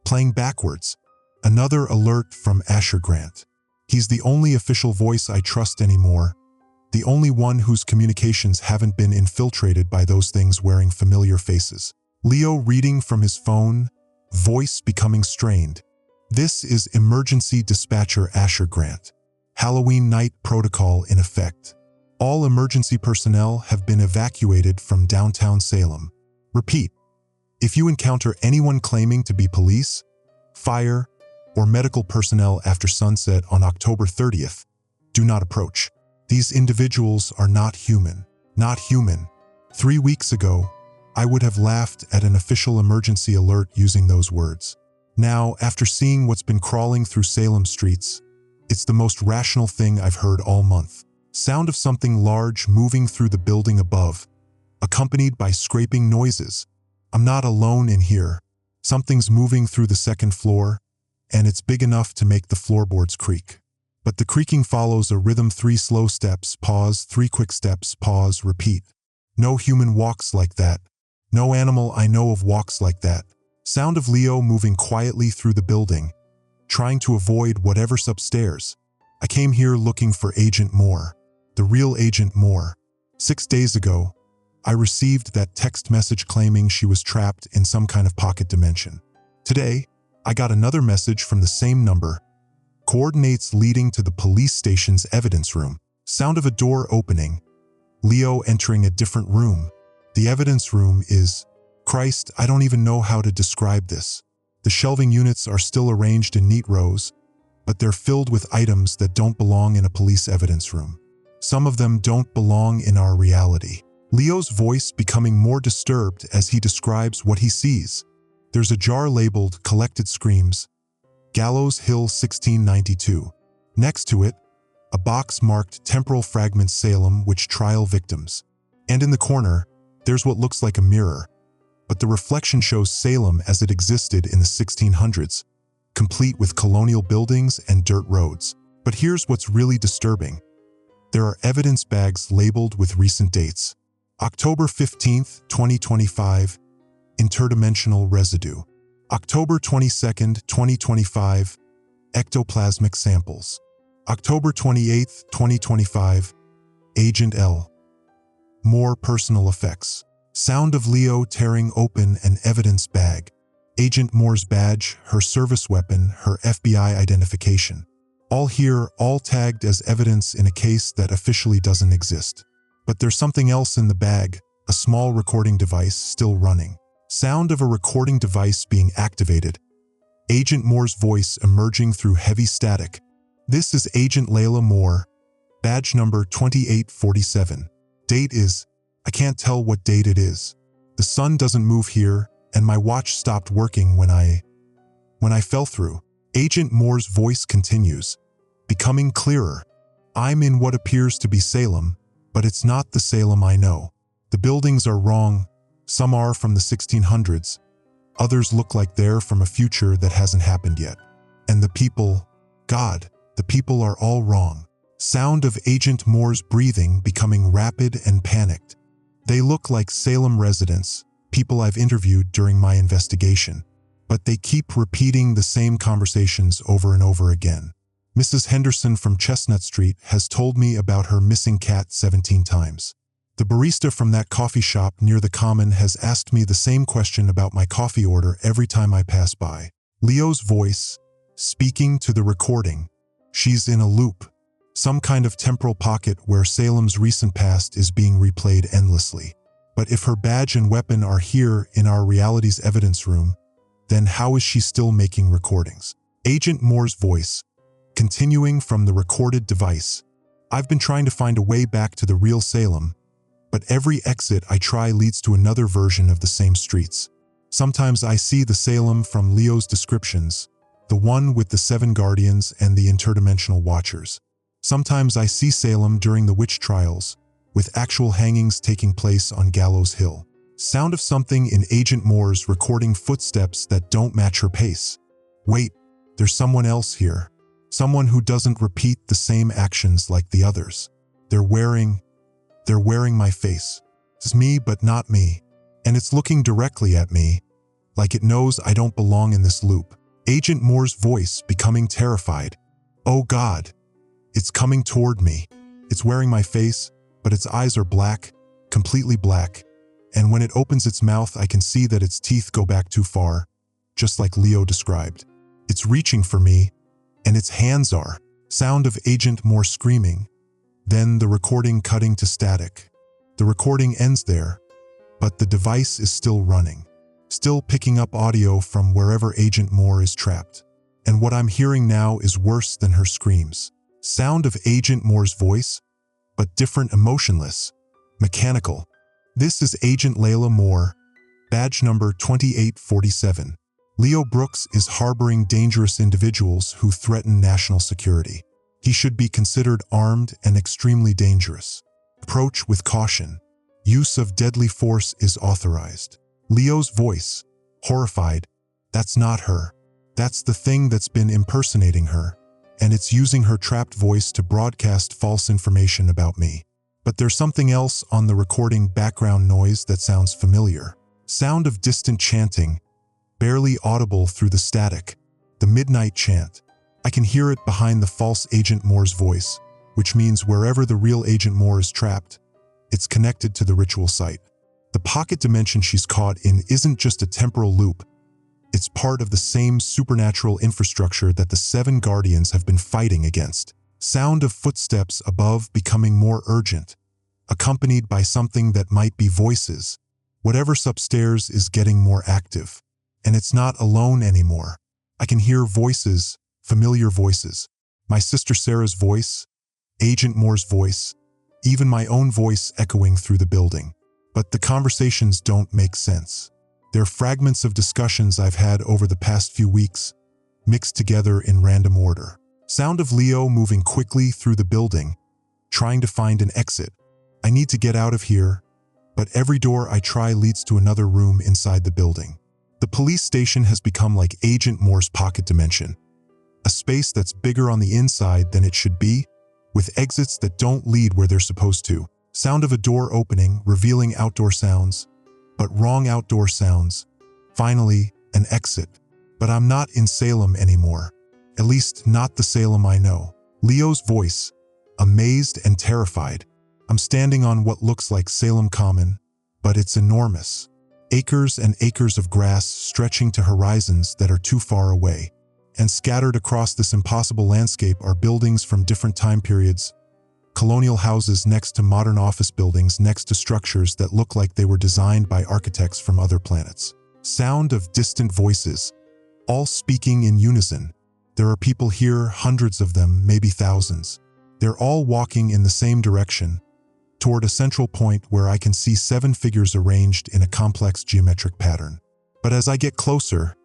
playing backwards. Another alert from Asher Grant. He's the only official voice I trust anymore, the only one whose communications haven't been infiltrated by those things wearing familiar faces. Leo reading from his phone, voice becoming strained. This is emergency dispatcher Asher Grant. Halloween night protocol in effect. All emergency personnel have been evacuated from downtown Salem. Repeat. If you encounter anyone claiming to be police, fire, or medical personnel after sunset on October 30th, do not approach. These individuals are not human. Not human. 3 weeks ago, I would have laughed at an official emergency alert using those words. Now, after seeing what's been crawling through Salem streets, it's the most rational thing I've heard all month. Sound of something large moving through the building above, accompanied by scraping noises. I'm not alone in here. Something's moving through the second floor, and it's big enough to make the floorboards creak. But the creaking follows a rhythm: 3 slow steps, pause, 3 quick steps, pause, repeat. No human walks like that. No animal I know of walks like that. Sound of Leo moving quietly through the building, trying to avoid whatever's upstairs. I came here looking for Agent Moore, the real Agent Moore. 6 days ago, I received that text message claiming she was trapped in some kind of pocket dimension. Today, I got another message from the same number, coordinates leading to the police station's evidence room. Sound of a door opening, Leo entering a different room. The evidence room is, Christ, I don't even know how to describe this. The shelving units are still arranged in neat rows, but they're filled with items that don't belong in a police evidence room. Some of them don't belong in our reality. Leo's voice becoming more disturbed as he describes what he sees. There's a jar labeled Collected Screams, Gallows Hill 1692. Next to it, a box marked Temporal Fragments Salem Witch Trial Victims. And in the corner, there's what looks like a mirror, but the reflection shows Salem as it existed in the 1600s, complete with colonial buildings and dirt roads. But here's what's really disturbing. There are evidence bags labeled with recent dates. October 15th, 2025, interdimensional residue. October 22nd, 2025, ectoplasmic samples. October 28th, 2025, Agent L. More personal effects. Sound of Leo tearing open an evidence bag. Agent Moore's badge, her service weapon, her FBI identification. All here, all tagged as evidence in a case that officially doesn't exist. But there's something else in the bag, a small recording device still running. Sound of a recording device being activated. Agent Moore's voice emerging through heavy static. This is Agent Layla Moore, badge number 2847. Date is, I can't tell what date it is. The sun doesn't move here, and my watch stopped working when I fell through. Agent Moore's voice continues, becoming clearer. I'm in what appears to be Salem, but it's not the Salem I know. The buildings are wrong. Some are from the 1600s. Others look like they're from a future that hasn't happened yet. And the people, God, the people are all wrong. Sound of Agent Moore's breathing becoming rapid and panicked. They look like Salem residents, people I've interviewed during my investigation, but they keep repeating the same conversations over and over again. Mrs. Henderson from Chestnut Street has told me about her missing cat 17 times. The barista from that coffee shop near the Common has asked me the same question about my coffee order every time I pass by. Leo's voice, speaking to the recording. She's in a loop. Some kind of temporal pocket where Salem's recent past is being replayed endlessly. But if her badge and weapon are here in our reality's evidence room, then how is she still making recordings? Agent Moore's voice, continuing from the recorded device. I've been trying to find a way back to the real Salem, but every exit I try leads to another version of the same streets. Sometimes I see the Salem from Leo's descriptions, the one with the 7 guardians and the interdimensional watchers. Sometimes I see Salem during the witch trials, with actual hangings taking place on Gallows Hill. Sound of something in Agent Moore's recording footsteps that don't match her pace. Wait, there's someone else here. Someone who doesn't repeat the same actions like the others. They're wearing my face. It's me, but not me. And it's looking directly at me, like it knows I don't belong in this loop. Agent Moore's voice becoming terrified. Oh God, it's coming toward me. It's wearing my face, but its eyes are black, completely black. And when it opens its mouth, I can see that its teeth go back too far, just like Leo described. It's reaching for me, and its hands are. Sound of Agent Moore screaming. Then the recording cutting to static. The recording ends there, but the device is still running, still picking up audio from wherever Agent Moore is trapped. And what I'm hearing now is worse than her screams. Sound of Agent Moore's voice, but different, emotionless, mechanical. This is Agent Layla Moore, badge number 2847. Leo Brooks is harboring dangerous individuals who threaten national security. He should be considered armed and extremely dangerous. Approach with caution. Use of deadly force is authorized. Leo's voice, horrified. That's not her. That's the thing that's been impersonating her, and it's using her trapped voice to broadcast false information about me. But there's something else on the recording, background noise that sounds familiar. Sound of distant chanting, barely audible through the static. The midnight chant. I can hear it behind the false Agent Moore's voice, which means wherever the real Agent Moore is trapped, it's connected to the ritual site. The pocket dimension she's caught in isn't just a temporal loop. It's part of the same supernatural infrastructure that the 7 guardians have been fighting against. Sound of footsteps above becoming more urgent, accompanied by something that might be voices. Whatever's upstairs is getting more active, and it's not alone anymore. I can hear voices, familiar voices. My sister Sarah's voice, Agent Moore's voice, even my own voice echoing through the building. But the conversations don't make sense. They're fragments of discussions I've had over the past few weeks, mixed together in random order. Sound of Leo moving quickly through the building, trying to find an exit. I need to get out of here, but every door I try leads to another room inside the building. The police station has become like Agent Moore's pocket dimension, a space that's bigger on the inside than it should be, with exits that don't lead where they're supposed to. Sound of a door opening, revealing outdoor sounds, but wrong outdoor sounds. Finally, an exit. But I'm not in Salem anymore. At least not the Salem I know. Leo's voice, amazed and terrified. I'm standing on what looks like Salem Common, but it's enormous. Acres and acres of grass stretching to horizons that are too far away. And scattered across this impossible landscape are buildings from different time periods. Colonial houses next to modern office buildings next to structures that look like they were designed by architects from other planets. Sound of distant voices, all speaking in unison. There are people here, hundreds of them, maybe thousands. They're all walking in the same direction, toward a central point where I can see 7 figures arranged in a complex geometric pattern. But as I get closer,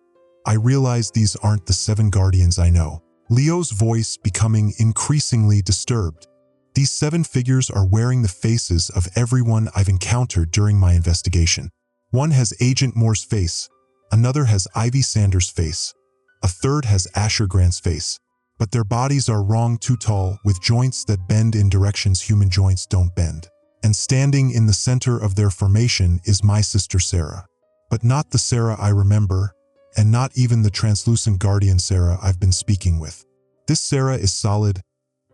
I realize these aren't the 7 guardians I know. Leo's voice becoming increasingly disturbed. These 7 figures are wearing the faces of everyone I've encountered during my investigation. One has Agent Moore's face, another has Ivy Sanders' face, a third has Asher Grant's face. But their bodies are wrong, too tall, with joints that bend in directions human joints don't bend. And standing in the center of their formation is my sister Sarah. But not the Sarah I remember, and not even the translucent guardian Sarah I've been speaking with. This Sarah is solid,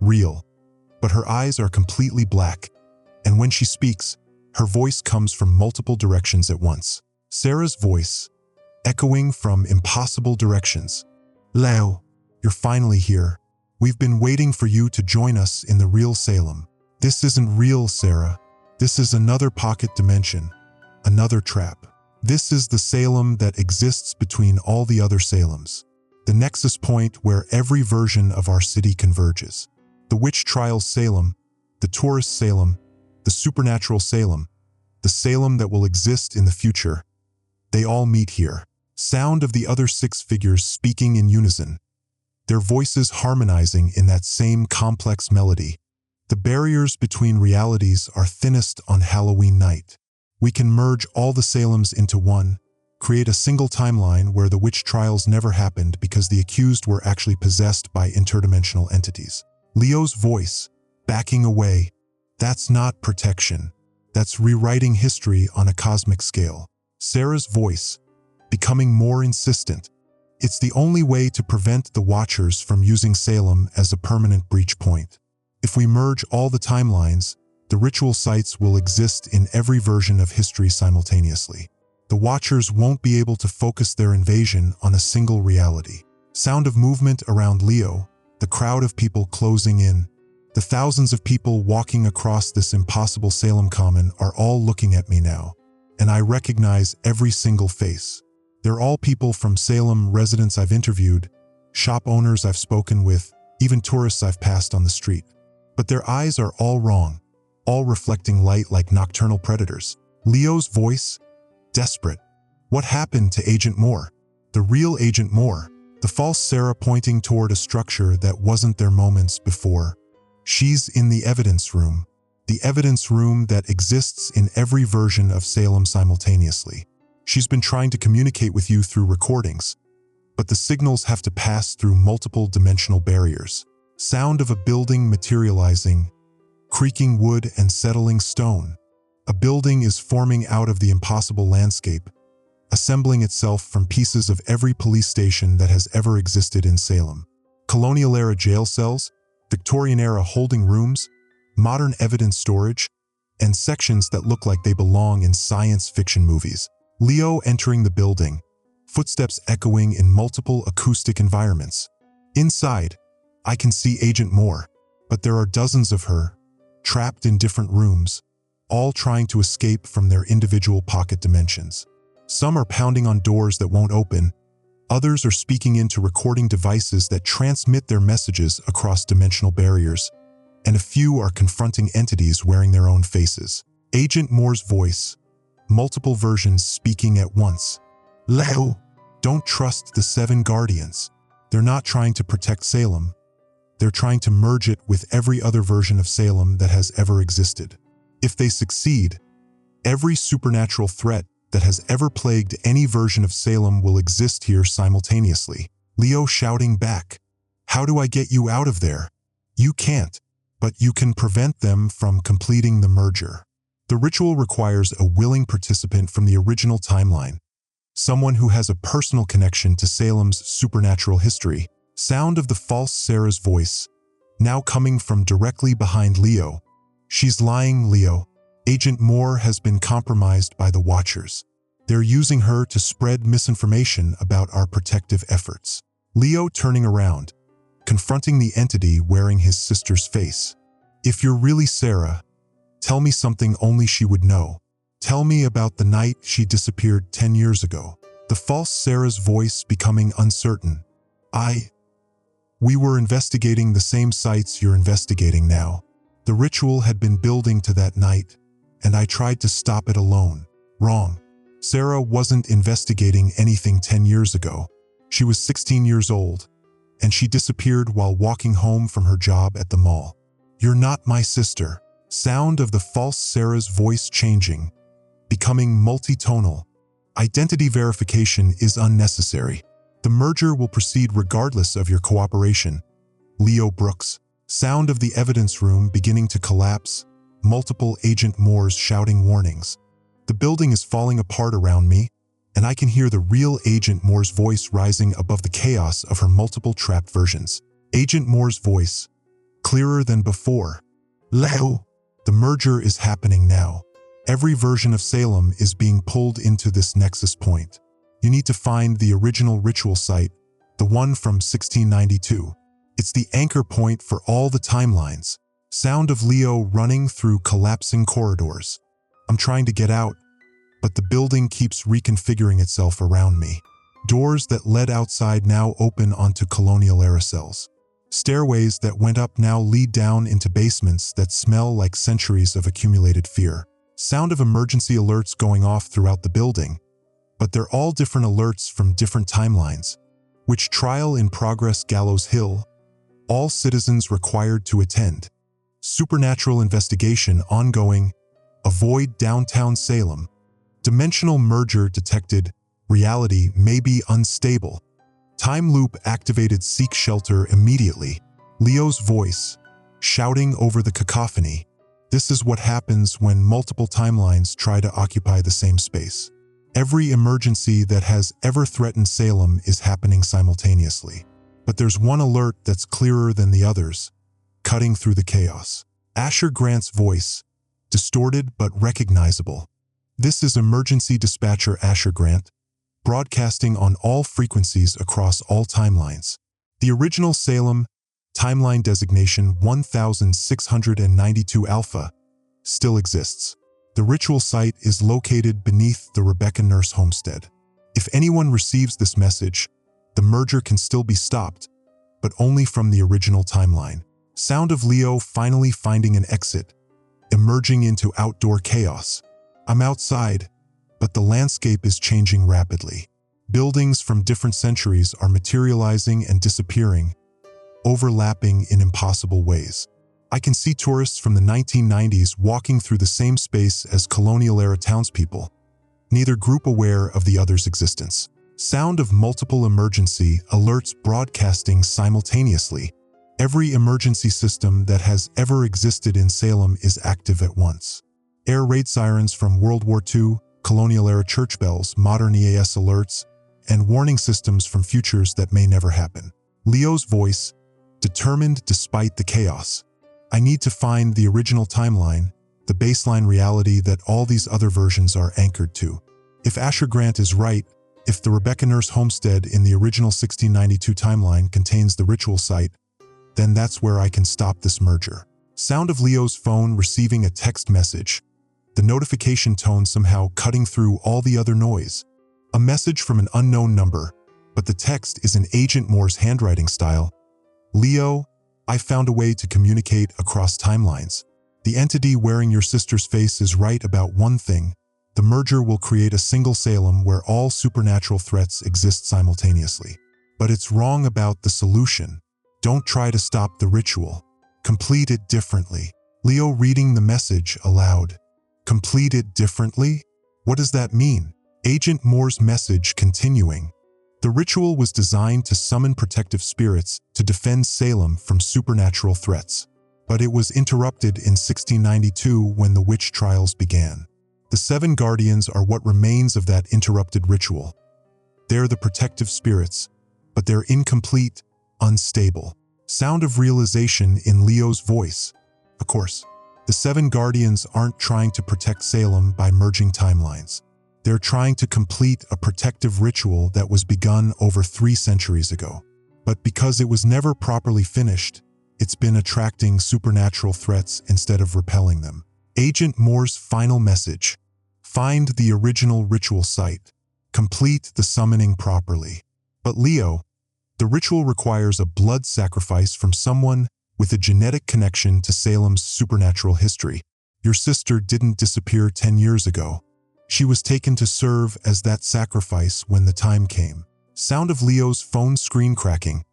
real, but her eyes are completely black, and when she speaks, her voice comes from multiple directions at once. Sarah's voice, echoing from impossible directions. Leo, you're finally here. We've been waiting for you to join us in the real Salem. This isn't real, Sarah. This is another pocket dimension, another trap. This is the Salem that exists between all the other Salems. The nexus point where every version of our city converges. The witch trials Salem, the tourist Salem, the supernatural Salem, the Salem that will exist in the future. They all meet here. Sound of the other 6 figures speaking in unison, their voices harmonizing in that same complex melody. The barriers between realities are thinnest on Halloween night. We can merge all the Salems into one, create a single timeline where the witch trials never happened because the accused were actually possessed by interdimensional entities. Leo's voice, backing away. That's not protection. That's rewriting history on a cosmic scale. Sarah's voice, becoming more insistent. It's the only way to prevent the Watchers from using Salem as a permanent breach point. If we merge all the timelines, the ritual sites will exist in every version of history simultaneously. The Watchers won't be able to focus their invasion on a single reality. Sound of movement around Leo, the crowd of people closing in. The thousands of people walking across this impossible Salem Common are all looking at me now, and I recognize every single face. They're all people from Salem, residents I've interviewed, shop owners I've spoken with, even tourists I've passed on the street. But their eyes are all wrong, all reflecting light like nocturnal predators. Leo's voice, desperate. What happened to Agent Moore? The real Agent Moore, the false Sarah pointing toward a structure that wasn't there moments before. She's in the evidence room that exists in every version of Salem simultaneously. She's been trying to communicate with you through recordings, but the signals have to pass through multiple dimensional barriers. Sound of a building materializing, creaking wood and settling stone. A building is forming out of the impossible landscape, assembling itself from pieces of every police station that has ever existed in Salem. Colonial-era jail cells, Victorian-era holding rooms, modern evidence storage, and sections that look like they belong in science fiction movies. Leo entering the building, footsteps echoing in multiple acoustic environments. Inside, I can see Agent Moore, but there are dozens of her, trapped in different rooms, all trying to escape from their individual pocket dimensions. Some are pounding on doors that won't open, others are speaking into recording devices that transmit their messages across dimensional barriers, and a few are confronting entities wearing their own faces. Agent Moore's voice, multiple versions speaking at once. Leo, don't trust the 7 Guardians. They're not trying to protect Salem. They're trying to merge it with every other version of Salem that has ever existed. If they succeed, every supernatural threat that has ever plagued any version of Salem will exist here simultaneously. Leo shouting back, "How do I get you out of there?" You can't, but you can prevent them from completing the merger. The ritual requires a willing participant from the original timeline, someone who has a personal connection to Salem's supernatural history. Sound of the false Sarah's voice, now coming from directly behind Leo. She's lying, Leo. Agent Moore has been compromised by the Watchers. They're using her to spread misinformation about our protective efforts. Leo turning around, confronting the entity wearing his sister's face. If you're really Sarah, tell me something only she would know. Tell me about the night she disappeared 10 years ago. The false Sarah's voice becoming uncertain. We were investigating the same sites you're investigating now. The ritual had been building to that night, and I tried to stop it alone. Wrong. Sarah wasn't investigating anything 10 years ago. She was 16 years old, and she disappeared while walking home from her job at the mall. You're not my sister. Sound of the false Sarah's voice changing, becoming multitonal. Identity verification is unnecessary. The merger will proceed regardless of your cooperation. Leo Brooks. Sound of the evidence room beginning to collapse, multiple Agent Moores shouting warnings. The building is falling apart around me, and I can hear the real Agent Moore's voice rising above the chaos of her multiple trapped versions. Agent Moore's voice, clearer than before. Leo, the merger is happening now. Every version of Salem is being pulled into this nexus point. You need to find the original ritual site, the one from 1692. It's the anchor point for all the timelines. Sound of Leo running through collapsing corridors. I'm trying to get out, but the building keeps reconfiguring itself around me. Doors that led outside now open onto colonial-era cells. Stairways that went up now lead down into basements that smell like centuries of accumulated fear. Sound of emergency alerts going off throughout the building, but they're all different alerts from different timelines. Which trial in progress? Gallows Hill. All citizens required to attend. Supernatural investigation ongoing. Avoid downtown Salem. Dimensional merger detected. Reality may be unstable. Time loop activated. Seek shelter immediately. Leo's voice, shouting over the cacophony. This is what happens when multiple timelines try to occupy the same space. Every emergency that has ever threatened Salem is happening simultaneously. But there's one alert that's clearer than the others, cutting through the chaos. Asher Grant's voice, distorted but recognizable. This is emergency dispatcher Asher Grant, broadcasting on all frequencies across all timelines. The original Salem, timeline designation 1692 Alpha, still exists. The ritual site is located beneath the Rebecca Nurse homestead. If anyone receives this message, the merger can still be stopped, but only from the original timeline. Sound of Leo finally finding an exit, emerging into outdoor chaos. I'm outside, but the landscape is changing rapidly. Buildings from different centuries are materializing and disappearing, overlapping in impossible ways. I can see tourists from the 1990s walking through the same space as colonial-era townspeople, neither group aware of the other's existence. Sound of multiple emergency alerts broadcasting simultaneously. Every emergency system that has ever existed in Salem is active at once. Air raid sirens from World War II, colonial-era church bells, modern EAS alerts, and warning systems from futures that may never happen. Leo's voice, determined despite the chaos. I need to find the original timeline, the baseline reality that all these other versions are anchored to. If Asher Grant is right, if the Rebecca Nurse homestead in the original 1692 timeline contains the ritual site, then that's where I can stop this merger. Sound of Leo's phone receiving a text message, the notification tone somehow cutting through all the other noise. A message from an unknown number, but the text is in Agent Moore's handwriting style. Leo, I found a way to communicate across timelines. The entity wearing your sister's face is right about one thing. The merger will create a single Salem where all supernatural threats exist simultaneously. But it's wrong about the solution. Don't try to stop the ritual. Complete it differently. Leo reading the message aloud. Complete it differently? What does that mean? Agent Moore's message continuing. The ritual was designed to summon protective spirits to defend Salem from supernatural threats. But it was interrupted in 1692 when the witch trials began. The 7 guardians are what remains of that interrupted ritual. They're the protective spirits, but they're incomplete, unstable. Sound of realization in Leo's voice. Of course, the 7 guardians aren't trying to protect Salem by merging timelines. They're trying to complete a protective ritual that was begun over 3 centuries ago. But because it was never properly finished, it's been attracting supernatural threats instead of repelling them. Agent Moore's final message. Find the original ritual site. Complete the summoning properly. But Leo, the ritual requires a blood sacrifice from someone with a genetic connection to Salem's supernatural history. Your sister didn't disappear 10 years ago. She was taken to serve as that sacrifice when the time came. Sound of Leo's phone screen cracking.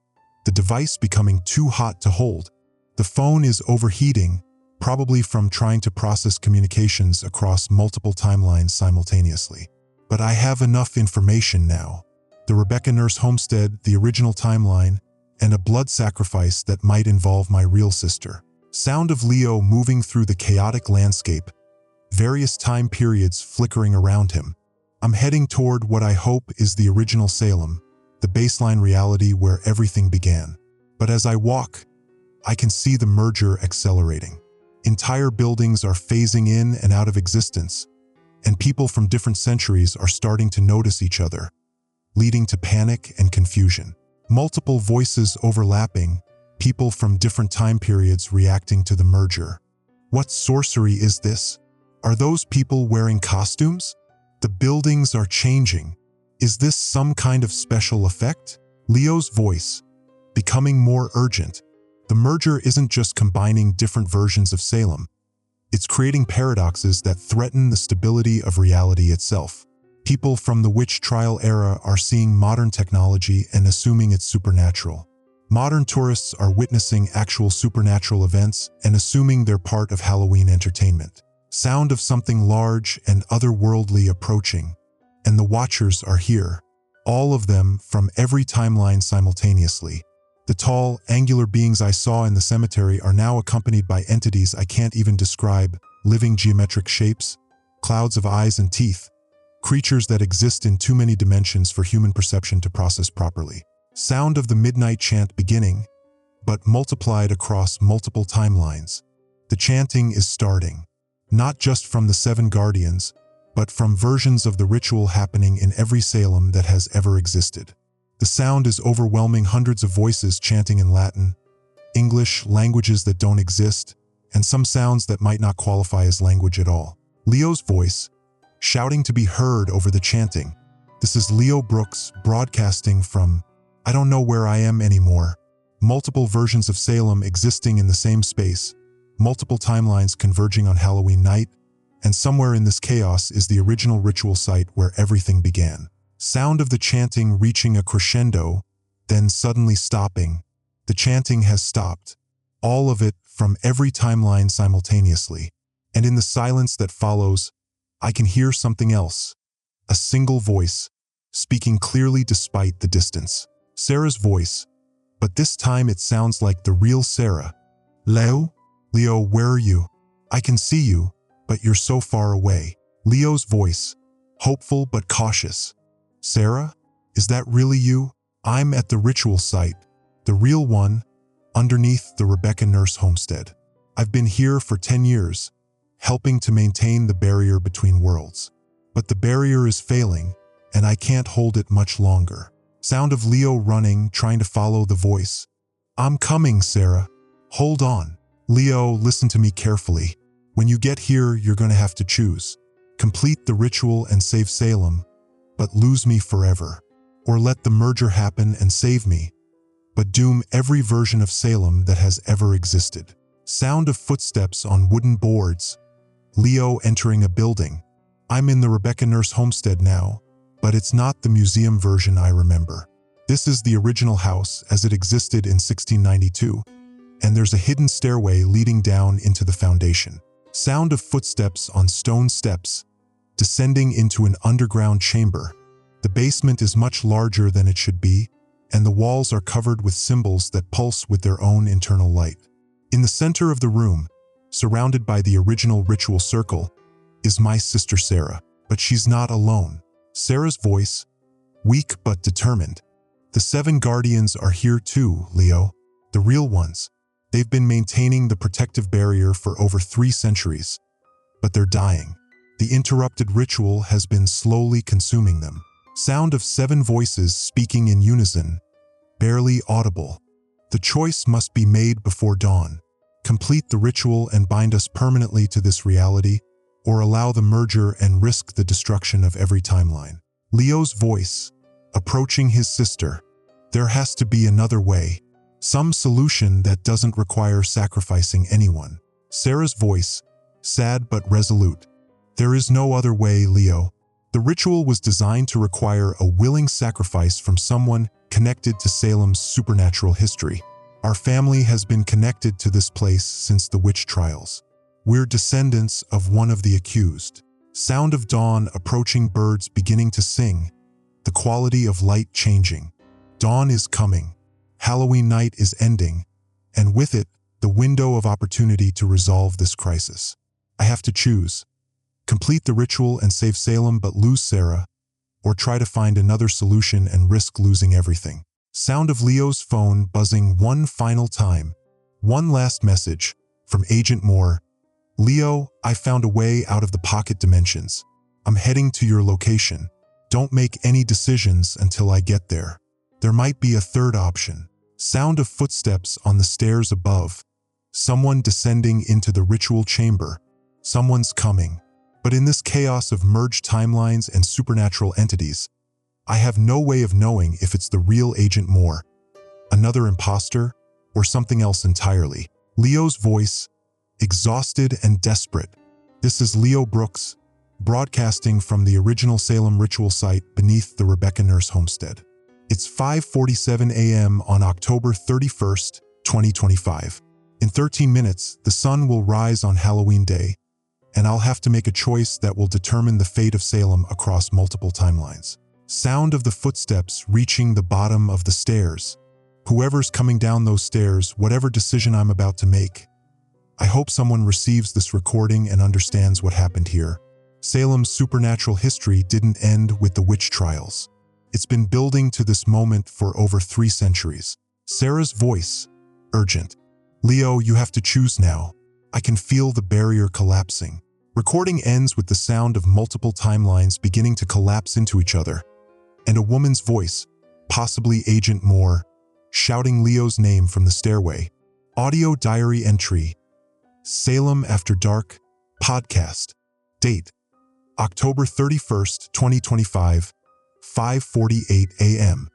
The device becoming too hot to hold. The phone is overheating, probably from trying to process communications across multiple timelines simultaneously. But I have enough information now. The Rebecca Nurse homestead, the original timeline, and a blood sacrifice that might involve my real sister. Sound of Leo moving through the chaotic landscape, various time periods flickering around him. I'm heading toward what I hope is the original Salem, the baseline reality where everything began. But as I walk, I can see the merger accelerating. Entire buildings are phasing in and out of existence, and people from different centuries are starting to notice each other, leading to panic and confusion. Multiple voices overlapping, people from different time periods reacting to the merger. What sorcery is this? Are those people wearing costumes? The buildings are changing. Is this some kind of special effect? Leo's voice, becoming more urgent. The merger isn't just combining different versions of Salem. It's creating paradoxes that threaten the stability of reality itself. People from the witch trial era are seeing modern technology and assuming it's supernatural. Modern tourists are witnessing actual supernatural events and assuming they're part of Halloween entertainment. Sound of something large and otherworldly approaching. And the watchers are here. All of them from every timeline simultaneously. The tall, angular beings I saw in the cemetery are now accompanied by entities I can't even describe, living geometric shapes, clouds of eyes and teeth, creatures that exist in too many dimensions for human perception to process properly. Sound of the midnight chant beginning, but multiplied across multiple timelines. The chanting is starting, not just from the 7 guardians, but from versions of the ritual happening in every Salem that has ever existed. The sound is overwhelming hundreds of voices chanting in Latin, English, languages that don't exist, and some sounds that might not qualify as language at all. Leo's voice, shouting to be heard over the chanting. This is Leo Brooks broadcasting from, I don't know where I am anymore. Multiple versions of Salem existing in the same space, multiple timelines converging on Halloween night, and somewhere in this chaos is the original ritual site where everything began. Sound of the chanting reaching a crescendo, then suddenly stopping. The chanting has stopped. All of it from every timeline simultaneously. And in the silence that follows, I can hear something else. A single voice, speaking clearly despite the distance. Sarah's voice, but this time it sounds like the real Sarah. Leo? Leo, where are you? I can see you, but you're so far away. Leo's voice, hopeful but cautious. Sarah? Is that really you? I'm at the ritual site, the real one, underneath the Rebecca Nurse homestead. I've been here for 10 years, helping to maintain the barrier between worlds. But the barrier is failing, and I can't hold it much longer. Sound of Leo running, trying to follow the voice. I'm coming, Sarah. Hold on. Leo, listen to me carefully. When you get here, you're going to have to choose. Complete the ritual and save Salem, but lose me forever. Or let the merger happen and save me, but doom every version of Salem that has ever existed. Sound of footsteps on wooden boards. Leo entering a building. I'm in the Rebecca Nurse homestead now, but it's not the museum version I remember. This is the original house as it existed in 1692, and there's a hidden stairway leading down into the foundation. Sound of footsteps on stone steps, descending into an underground chamber. The basement is much larger than it should be, and the walls are covered with symbols that pulse with their own internal light. In the center of the room, surrounded by the original ritual circle, is my sister Sarah, but she's not alone. Sarah's voice, weak but determined. The 7 guardians are here too, Leo, the real ones. They've been maintaining the protective barrier for over 3 centuries, but they're dying. The interrupted ritual has been slowly consuming them. Sound of 7 voices speaking in unison, barely audible. The choice must be made before dawn. Complete the ritual and bind us permanently to this reality, or allow the merger and risk the destruction of every timeline. Leo's voice, approaching his sister. There has to be another way. Some solution that doesn't require sacrificing anyone. Sarah's voice, sad but resolute. There is no other way, Leo. The ritual was designed to require a willing sacrifice from someone connected to Salem's supernatural history. Our family has been connected to this place since the witch trials. We're descendants of one of the accused. Sound of dawn approaching, birds beginning to sing, the quality of light changing. Dawn is coming. Halloween night is ending, and with it, the window of opportunity to resolve this crisis. I have to choose. Complete the ritual and save Salem but lose Sarah, or try to find another solution and risk losing everything. Sound of Leo's phone buzzing one final time. One last message from Agent Moore. Leo, I found a way out of the pocket dimensions. I'm heading to your location. Don't make any decisions until I get there. There might be a third option. Sound of footsteps on the stairs above. Someone descending into the ritual chamber. Someone's coming. But in this chaos of merged timelines and supernatural entities, I have no way of knowing if it's the real Agent Moore, another imposter, or something else entirely. Leo's voice, exhausted and desperate. This is Leo Brooks, broadcasting from the original Salem ritual site beneath the Rebecca Nurse homestead. It's 5:47 a.m. on October 31st, 2025. In 13 minutes, the sun will rise on Halloween Day, and I'll have to make a choice that will determine the fate of Salem across multiple timelines. Sound of the footsteps reaching the bottom of the stairs. Whoever's coming down those stairs, whatever decision I'm about to make, I hope someone receives this recording and understands what happened here. Salem's supernatural history didn't end with the witch trials. It's been building to this moment for over 3 centuries. Sarah's voice, urgent. Leo, you have to choose now. I can feel the barrier collapsing. Recording ends with the sound of multiple timelines beginning to collapse into each other, and a woman's voice, possibly Agent Moore, shouting Leo's name from the stairway. Audio diary entry. Salem After Dark podcast. Date: October 31st, 2025, 5:48 a.m.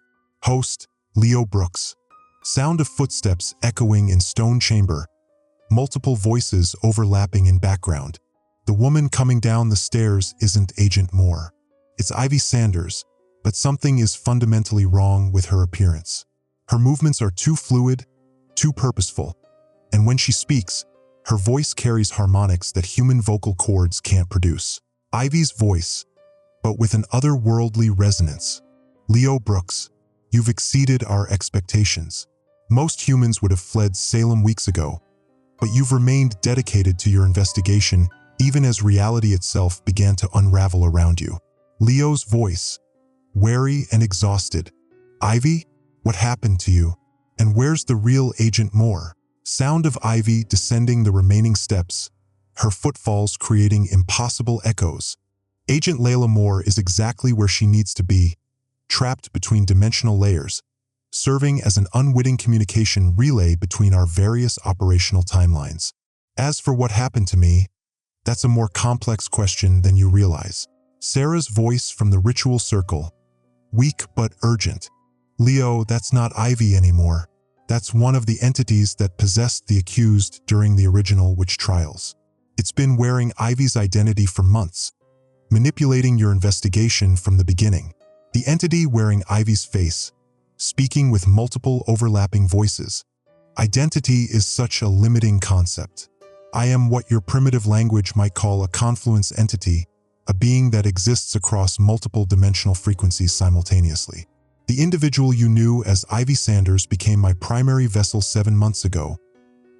Host: Leo Brooks. Sound of footsteps echoing in stone chamber. Multiple voices overlapping in background. The woman coming down the stairs isn't Agent Moore. It's Ivy Sanders, but something is fundamentally wrong with her appearance. Her movements are too fluid, too purposeful, and when she speaks, her voice carries harmonics that human vocal cords can't produce. Ivy's voice, but with an otherworldly resonance. Leo Brooks, you've exceeded our expectations. Most humans would have fled Salem weeks ago, but you've remained dedicated to your investigation even as reality itself began to unravel around you. Leo's voice, wary and exhausted. Ivy, what happened to you? And where's the real Agent Moore? Sound of Ivy descending the remaining steps, her footfalls creating impossible echoes. Agent Layla Moore is exactly where she needs to be, trapped between dimensional layers, serving as an unwitting communication relay between our various operational timelines. As for what happened to me, that's a more complex question than you realize. Sarah's voice from the ritual circle, weak but urgent. Leo, that's not Ivy anymore. That's one of the entities that possessed the accused during the original witch trials. It's been wearing Ivy's identity for months, manipulating your investigation from the beginning. The entity wearing Ivy's face, speaking with multiple overlapping voices. Identity is such a limiting concept. I am what your primitive language might call a confluence entity, a being that exists across multiple dimensional frequencies simultaneously. The individual you knew as Ivy Sanders became my primary vessel 7 months ago,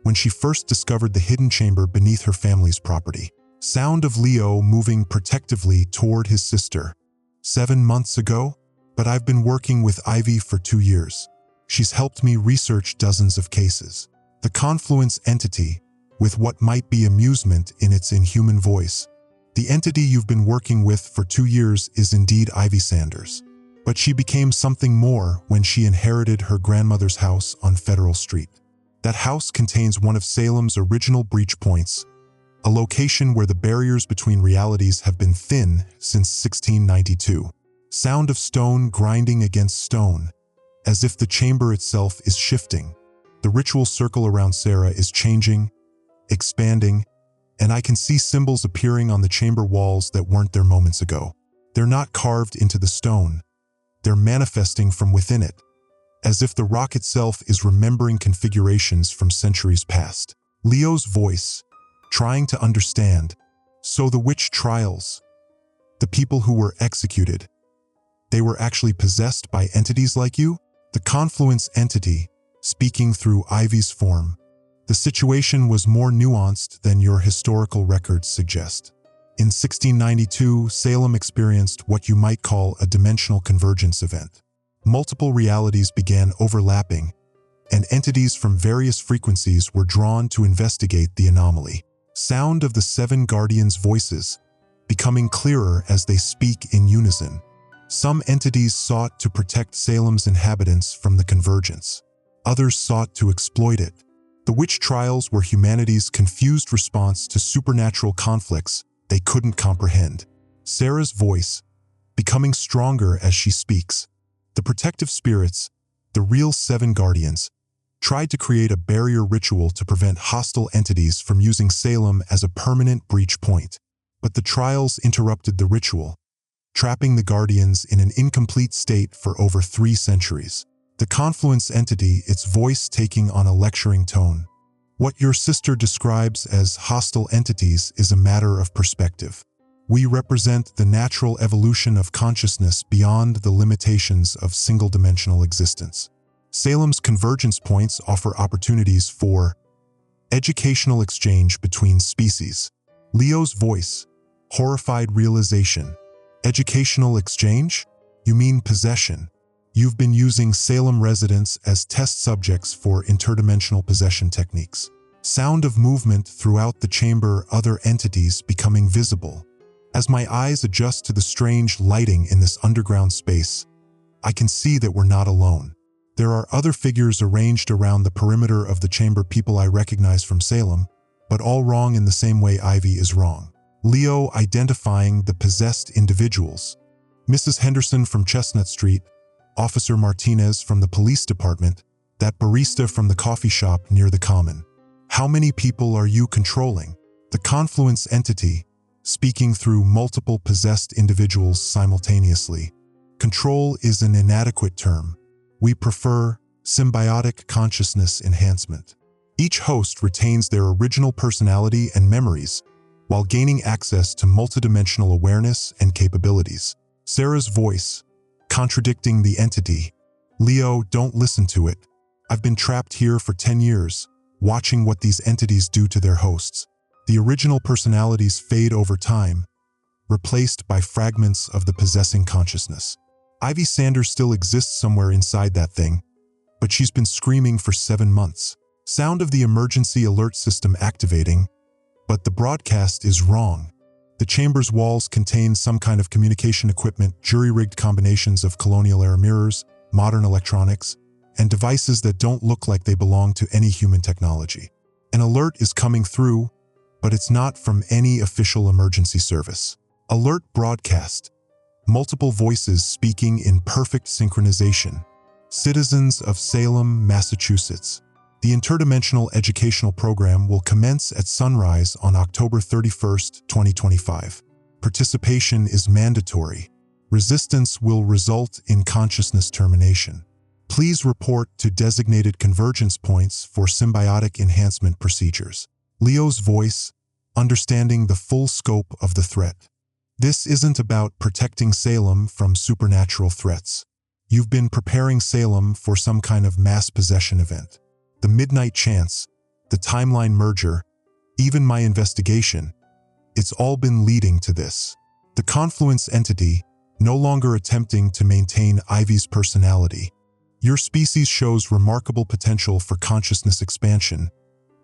when she first discovered the hidden chamber beneath her family's property. Sound of Leo moving protectively toward his sister. 7 months ago? But I've been working with Ivy for 2 years. She's helped me research dozens of cases. The confluence entity, with what might be amusement in its inhuman voice. The entity you've been working with for 2 years is indeed Ivy Sanders. But she became something more when she inherited her grandmother's house on Federal Street. That house contains one of Salem's original breach points, a location where the barriers between realities have been thin since 1692. Sound of stone grinding against stone, as if the chamber itself is shifting. The ritual circle around Sarah is changing, expanding, and I can see symbols appearing on the chamber walls that weren't there moments ago. They're not carved into the stone. They're manifesting from within it, as if the rock itself is remembering configurations from centuries past. Leo's voice, trying to understand. So the witch trials, the people who were executed, they were actually possessed by entities like you? The confluence entity, speaking through Ivy's form. The situation was more nuanced than your historical records suggest. In 1692, Salem experienced what you might call a dimensional convergence event. Multiple realities began overlapping, and entities from various frequencies were drawn to investigate the anomaly. Sound of the 7 guardians' voices, becoming clearer as they speak in unison. Some entities sought to protect Salem's inhabitants from the convergence. Others sought to exploit it. The witch trials were humanity's confused response to supernatural conflicts they couldn't comprehend. Sarah's voice, becoming stronger as she speaks. The protective spirits, the real 7 guardians, tried to create a barrier ritual to prevent hostile entities from using Salem as a permanent breach point. But the trials interrupted the ritual, trapping the guardians in an incomplete state for over 3 centuries. The confluence entity, its voice taking on a lecturing tone. What your sister describes as hostile entities is a matter of perspective. We represent the natural evolution of consciousness beyond the limitations of single-dimensional existence. Salem's convergence points offer opportunities for educational exchange between species. Leo's voice, horrified realization. Educational exchange? You mean possession? You've been using Salem residents as test subjects for interdimensional possession techniques. Sound of movement throughout the chamber, other entities becoming visible. As my eyes adjust to the strange lighting in this underground space, I can see that we're not alone. There are other figures arranged around the perimeter of the chamber, people I recognize from Salem, but all wrong in the same way Ivy is wrong. Leo identifying the possessed individuals. Mrs. Henderson from Chestnut Street, Officer Martinez from the police department, that barista from the coffee shop near the common. How many people are you controlling? The confluence entity, speaking through multiple possessed individuals simultaneously. Control is an inadequate term. We prefer symbiotic consciousness enhancement. Each host retains their original personality and memories while gaining access to multidimensional awareness and capabilities. Sarah's voice, contradicting the entity. Leo, don't listen to it. I've been trapped here for 10 years, watching what these entities do to their hosts. The original personalities fade over time, replaced by fragments of the possessing consciousness. Ivy Sanders still exists somewhere inside that thing, but she's been screaming for 7 months. Sound of the emergency alert system activating, but the broadcast is wrong. The chamber's walls contain some kind of communication equipment, jury-rigged combinations of colonial-era mirrors, modern electronics, and devices that don't look like they belong to any human technology. An alert is coming through, but it's not from any official emergency service. Alert broadcast. Multiple voices speaking in perfect synchronization. Citizens of Salem, Massachusetts. The interdimensional educational program will commence at sunrise on October 31st, 2025. Participation is mandatory. Resistance will result in consciousness termination. Please report to designated convergence points for symbiotic enhancement procedures. Leo's voice, understanding the full scope of the threat. This isn't about protecting Salem from supernatural threats. You've been preparing Salem for some kind of mass possession event. The midnight chants, the timeline merger, even my investigation, it's all been leading to this. The confluence entity, no longer attempting to maintain Ivy's personality. Your species shows remarkable potential for consciousness expansion,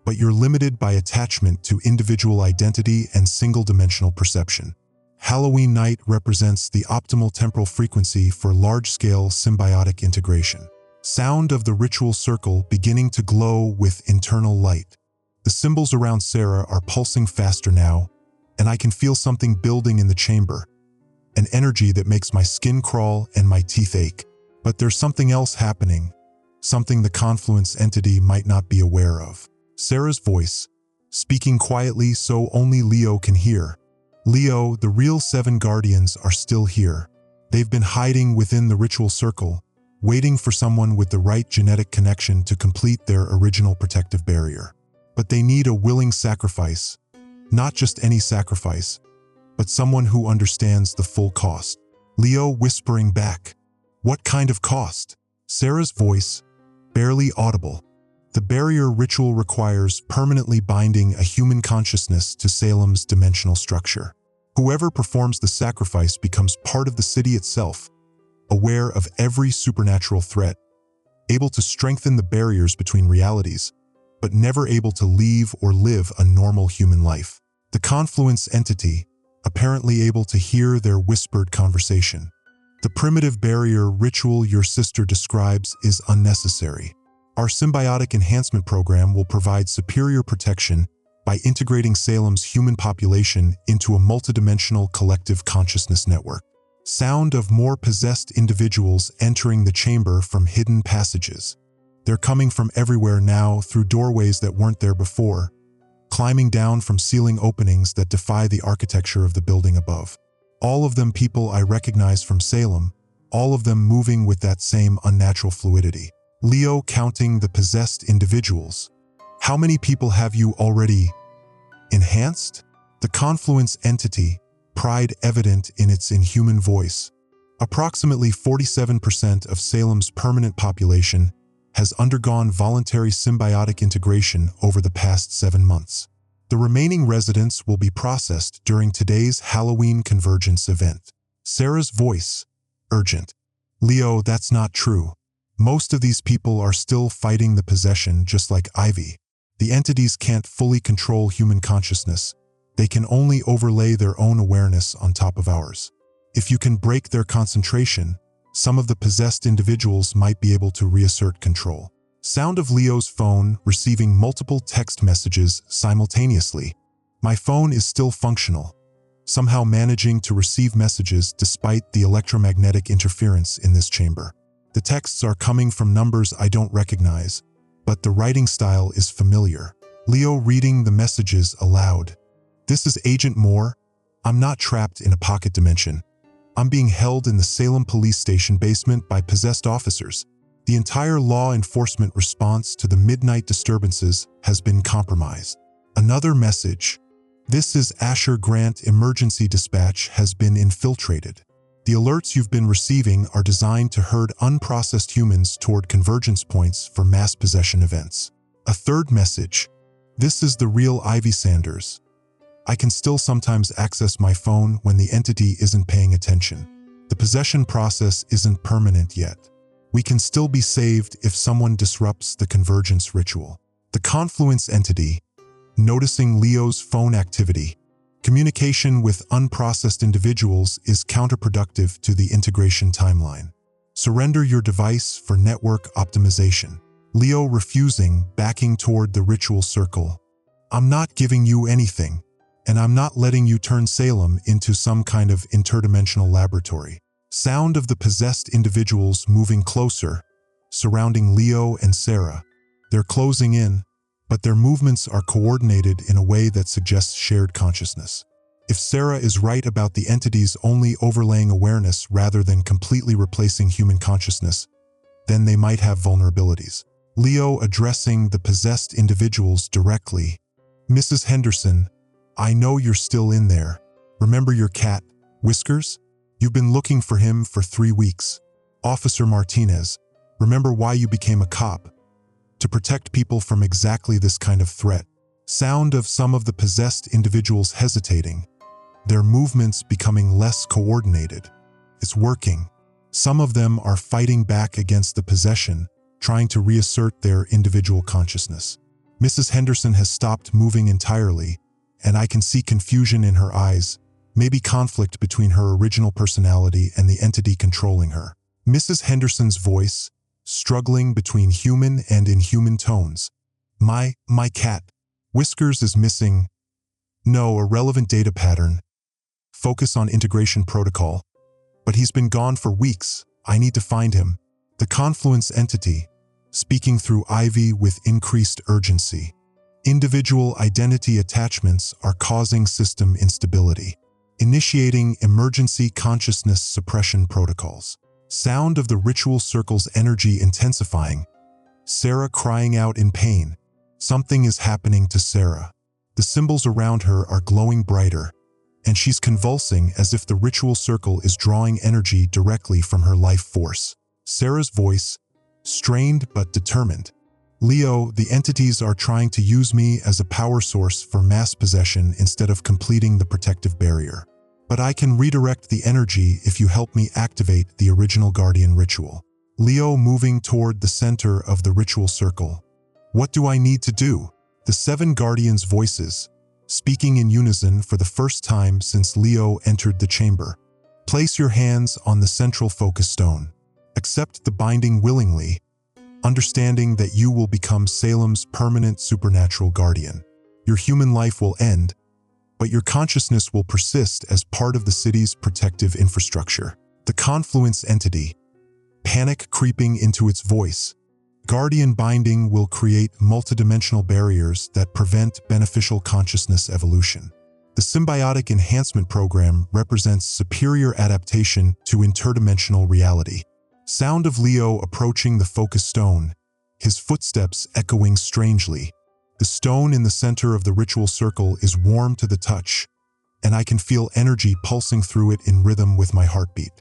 but you're limited by attachment to individual identity and single-dimensional perception. Halloween night represents the optimal temporal frequency for large-scale symbiotic integration. Sound of the ritual circle beginning to glow with internal light. The symbols around Sarah are pulsing faster now, and I can feel something building in the chamber, an energy that makes my skin crawl and my teeth ache. But there's something else happening, something the confluence entity might not be aware of. Sarah's voice, speaking quietly so only Leo can hear. Leo, the real 7 guardians are still here. They've been hiding within the ritual circle, waiting for someone with the right genetic connection to complete their original protective barrier. But they need a willing sacrifice, not just any sacrifice, but someone who understands the full cost. Leo whispering back, "What kind of cost?" Sarah's voice, barely audible. The barrier ritual requires permanently binding a human consciousness to Salem's dimensional structure. Whoever performs the sacrifice becomes part of the city itself, aware of every supernatural threat, able to strengthen the barriers between realities, but never able to leave or live a normal human life. The confluence entity, apparently able to hear their whispered conversation. The primitive barrier ritual your sister describes is unnecessary. Our symbiotic enhancement program will provide superior protection by integrating Salem's human population into a multidimensional collective consciousness network. Sound of more possessed individuals entering the chamber from hidden passages. They're coming from everywhere now through doorways that weren't there before, climbing down from ceiling openings that defy the architecture of the building above. All of them people I recognize from Salem, all of them moving with that same unnatural fluidity. Leo counting the possessed individuals. How many people have you already enhanced? The confluence entity, pride evident in its inhuman voice. Approximately 47% of Salem's permanent population has undergone voluntary symbiotic integration over the past 7 months. The remaining residents will be processed during today's Halloween convergence event. Sarah's voice, urgent. Leo, that's not true. Most of these people are still fighting the possession just like Ivy. The entities can't fully control human consciousness. They can only overlay their own awareness on top of ours. If you can break their concentration, some of the possessed individuals might be able to reassert control. Sound of Leo's phone receiving multiple text messages simultaneously. My phone is still functional, somehow managing to receive messages despite the electromagnetic interference in this chamber. The texts are coming from numbers I don't recognize, but the writing style is familiar. Leo reading the messages aloud. This is Agent Moore. I'm not trapped in a pocket dimension. I'm being held in the Salem police station basement by possessed officers. The entire law enforcement response to the midnight disturbances has been compromised. Another message. This is Asher Grant. Emergency dispatch has been infiltrated. The alerts you've been receiving are designed to herd unprocessed humans toward convergence points for mass possession events. A third message. This is the real Ivy Sanders. I can still sometimes access my phone when the entity isn't paying attention. The possession process isn't permanent yet. We can still be saved if someone disrupts the convergence ritual. The confluence entity, noticing Leo's phone activity. Communication with unprocessed individuals is counterproductive to the integration timeline. Surrender your device for network optimization. Leo refusing, backing toward the ritual circle. I'm not giving you anything. And I'm not letting you turn Salem into some kind of interdimensional laboratory. Sound of the possessed individuals moving closer, surrounding Leo and Sarah. They're closing in, but their movements are coordinated in a way that suggests shared consciousness. If Sarah is right about the entities only overlaying awareness rather than completely replacing human consciousness, then they might have vulnerabilities. Leo addressing the possessed individuals directly. Mrs. Henderson, I know you're still in there. Remember your cat, Whiskers? You've been looking for him for 3 weeks. Officer Martinez, remember why you became a cop? To protect people from exactly this kind of threat. Sound of some of the possessed individuals hesitating, their movements becoming less coordinated. It's working. Some of them are fighting back against the possession, trying to reassert their individual consciousness. Mrs. Henderson has stopped moving entirely, and I can see confusion in her eyes, maybe conflict between her original personality and the entity controlling her. Mrs. Henderson's voice, struggling between human and inhuman tones. My cat. Whiskers is missing. No, a relevant data pattern. Focus on integration protocol. But he's been gone for weeks. I need to find him. The confluence entity, speaking through Ivy with increased urgency. Individual identity attachments are causing system instability. Initiating emergency consciousness suppression protocols. Sound of the ritual circle's energy intensifying. Sarah crying out in pain. Something is happening to Sarah. The symbols around her are glowing brighter, and she's convulsing as if the ritual circle is drawing energy directly from her life force. Sarah's voice, strained but determined. Leo, the entities are trying to use me as a power source for mass possession instead of completing the protective barrier. But I can redirect the energy if you help me activate the original guardian ritual. Leo moving toward the center of the ritual circle. What do I need to do? The 7 guardians' voices, speaking in unison for the first time since Leo entered the chamber. Place your hands on the central focus stone. Accept the binding willingly. understanding that you will become Salem's permanent supernatural guardian. Your human life will end, but your consciousness will persist as part of the city's protective infrastructure. The confluence entity, panic creeping into its voice. Guardian binding will create multidimensional barriers that prevent beneficial consciousness evolution. The symbiotic enhancement program represents superior adaptation to interdimensional reality. Sound of Leo approaching the focus stone, his footsteps echoing strangely. The stone in the center of the ritual circle is warm to the touch, and I can feel energy pulsing through it in rhythm with my heartbeat.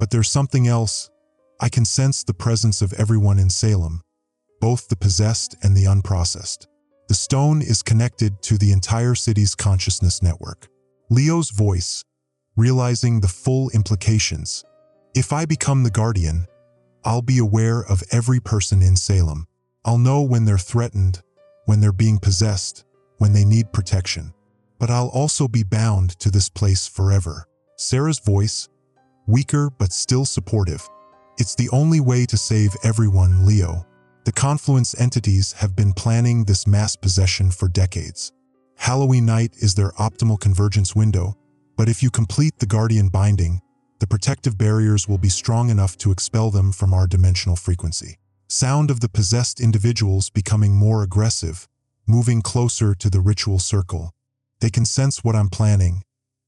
But there's something else. I can sense the presence of everyone in Salem, both the possessed and the unprocessed. The stone is connected to the entire city's consciousness network. Leo's voice, realizing the full implications. If I become the guardian, I'll be aware of every person in Salem. I'll know when they're threatened, when they're being possessed, when they need protection. But I'll also be bound to this place forever. Sarah's voice, weaker but still supportive. It's the only way to save everyone, Leo. The confluence entities have been planning this mass possession for decades. Halloween night is their optimal convergence window, but if you complete the guardian binding, the protective barriers will be strong enough to expel them from our dimensional frequency. Sound of the possessed individuals becoming more aggressive, moving closer to the ritual circle. They can sense what I'm planning,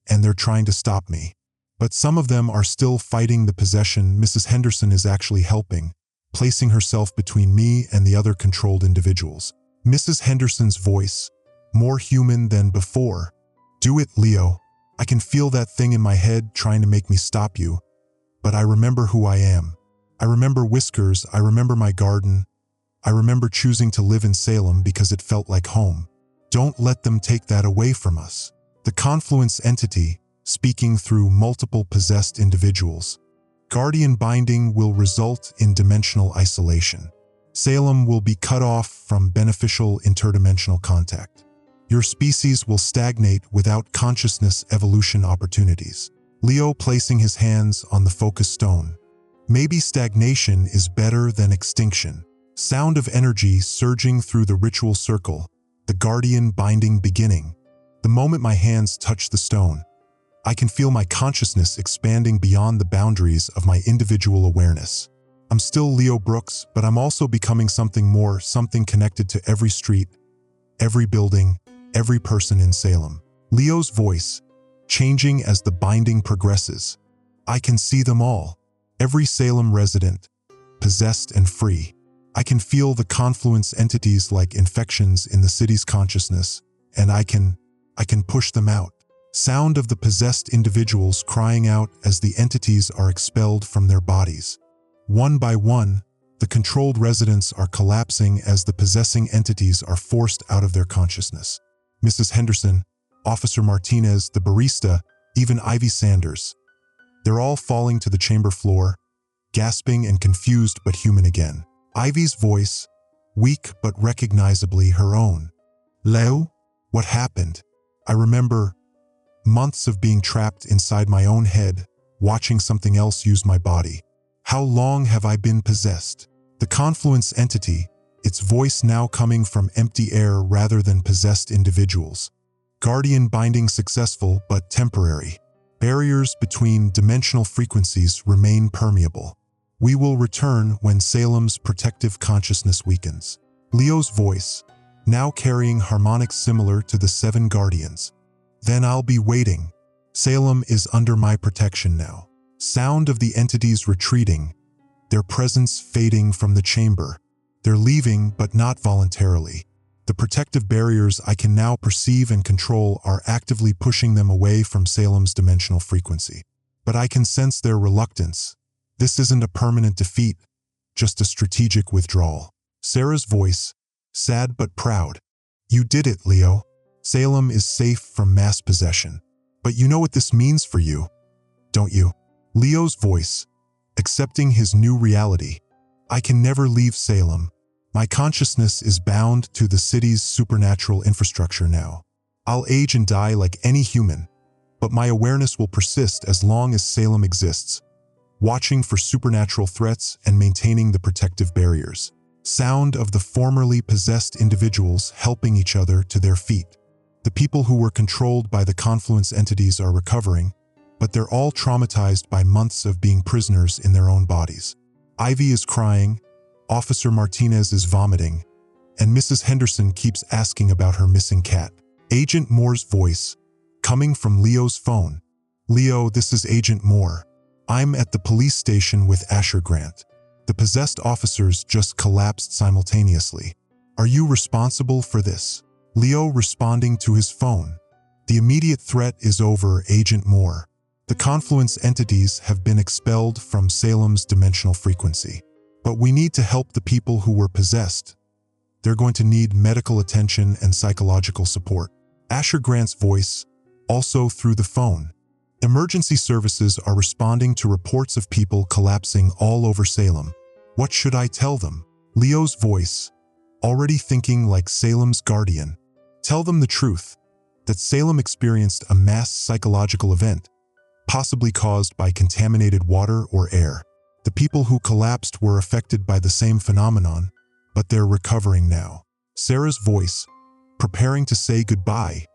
and they're trying to stop me. But some of them are still fighting the possession. Mrs. Henderson is actually helping, placing herself between me and the other controlled individuals. Mrs. Henderson's voice, more human than before. Do it, Leo. I can feel that thing in my head trying to make me stop you, but I remember who I am. I remember Whiskers, I remember my garden. I remember choosing to live in Salem because it felt like home. Don't let them take that away from us. The confluence entity, speaking through multiple possessed individuals. Guardian binding will result in dimensional isolation. Salem will be cut off from beneficial interdimensional contact. Your species will stagnate without consciousness evolution opportunities. Leo placing his hands on the focus stone. Maybe stagnation is better than extinction. Sound of energy surging through the ritual circle, the guardian binding beginning. The moment my hands touch the stone, I can feel my consciousness expanding beyond the boundaries of my individual awareness. I'm still Leo Brooks, but I'm also becoming something more, something connected to every street, every building, every person in Salem. Leo's voice, changing as the binding progresses. I can see them all, every Salem resident, possessed and free. I can feel the confluence entities like infections in the city's consciousness, and I can push them out. Sound of the possessed individuals crying out as the entities are expelled from their bodies. One by one, the controlled residents are collapsing as the possessing entities are forced out of their consciousness. Mrs. Henderson, Officer Martinez, the barista, even Ivy Sanders. They're all falling to the chamber floor, gasping and confused but human again. Ivy's voice, weak but recognizably her own. Leo, what happened? I remember months of being trapped inside my own head, watching something else use my body. How long have I been possessed? The confluence entity, its voice now coming from empty air rather than possessed individuals. Guardian binding successful but temporary. Barriers between dimensional frequencies remain permeable. We will return when Salem's protective consciousness weakens. Leo's voice, now carrying harmonics similar to the 7 guardians. Then I'll be waiting. Salem is under my protection now. Sound of the entities retreating, their presence fading from the chamber. They're leaving, but not voluntarily. The protective barriers I can now perceive and control are actively pushing them away from Salem's dimensional frequency. But I can sense their reluctance. This isn't a permanent defeat, just a strategic withdrawal. Sarah's voice, sad but proud. You did it, Leo. Salem is safe from mass possession. But you know what this means for you, don't you? Leo's voice, accepting his new reality. I can never leave Salem. My consciousness is bound to the city's supernatural infrastructure now. I'll age and die like any human, but my awareness will persist as long as Salem exists, watching for supernatural threats and maintaining the protective barriers. Sound of the formerly possessed individuals helping each other to their feet. The people who were controlled by the confluence entities are recovering, but they're all traumatized by months of being prisoners in their own bodies. Ivy is crying, Officer Martinez is vomiting, and Mrs. Henderson keeps asking about her missing cat. Agent Moore's voice, coming from Leo's phone. Leo, this is Agent Moore. I'm at the police station with Asher Grant. The possessed officers just collapsed simultaneously. Are you responsible for this? Leo responding to his phone. The immediate threat is over, Agent Moore. The confluence entities have been expelled from Salem's dimensional frequency. But we need to help the people who were possessed. They're going to need medical attention and psychological support. Asher Grant's voice, also through the phone. Emergency services are responding to reports of people collapsing all over Salem. What should I tell them? Leo's voice, already thinking like Salem's guardian. Tell them the truth, that Salem experienced a mass psychological event, possibly caused by contaminated water or air. The people who collapsed were affected by the same phenomenon, but they're recovering now. Sarah's voice, preparing to say goodbye.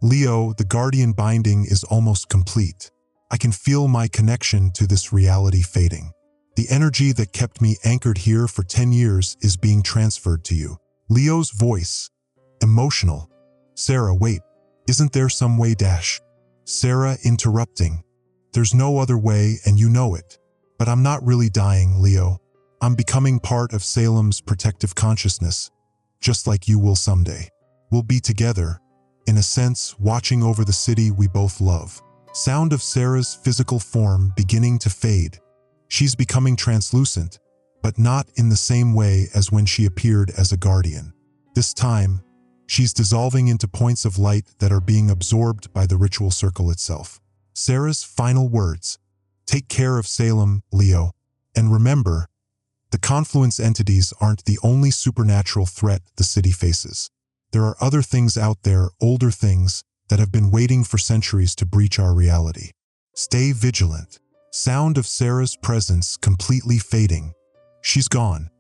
Leo, the guardian binding is almost complete. I can feel my connection to this reality fading. The energy that kept me anchored here for 10 years is being transferred to you. Leo's voice, emotional. Sarah, wait, isn't there some way dash? Sarah interrupting. There's no other way and you know it. But I'm not really dying, Leo. I'm becoming part of Salem's protective consciousness, just like you will someday. We'll be together, in a sense, watching over the city we both love. Sound of Sarah's physical form beginning to fade. She's becoming translucent, but not in the same way as when she appeared as a guardian. This time, she's dissolving into points of light that are being absorbed by the ritual circle itself. Sarah's final words. Take care of Salem, Leo. And remember, the confluence entities aren't the only supernatural threat the city faces. There are other things out there, older things, that have been waiting for centuries to breach our reality. Stay vigilant. Sound of Sarah's presence completely fading. She's gone,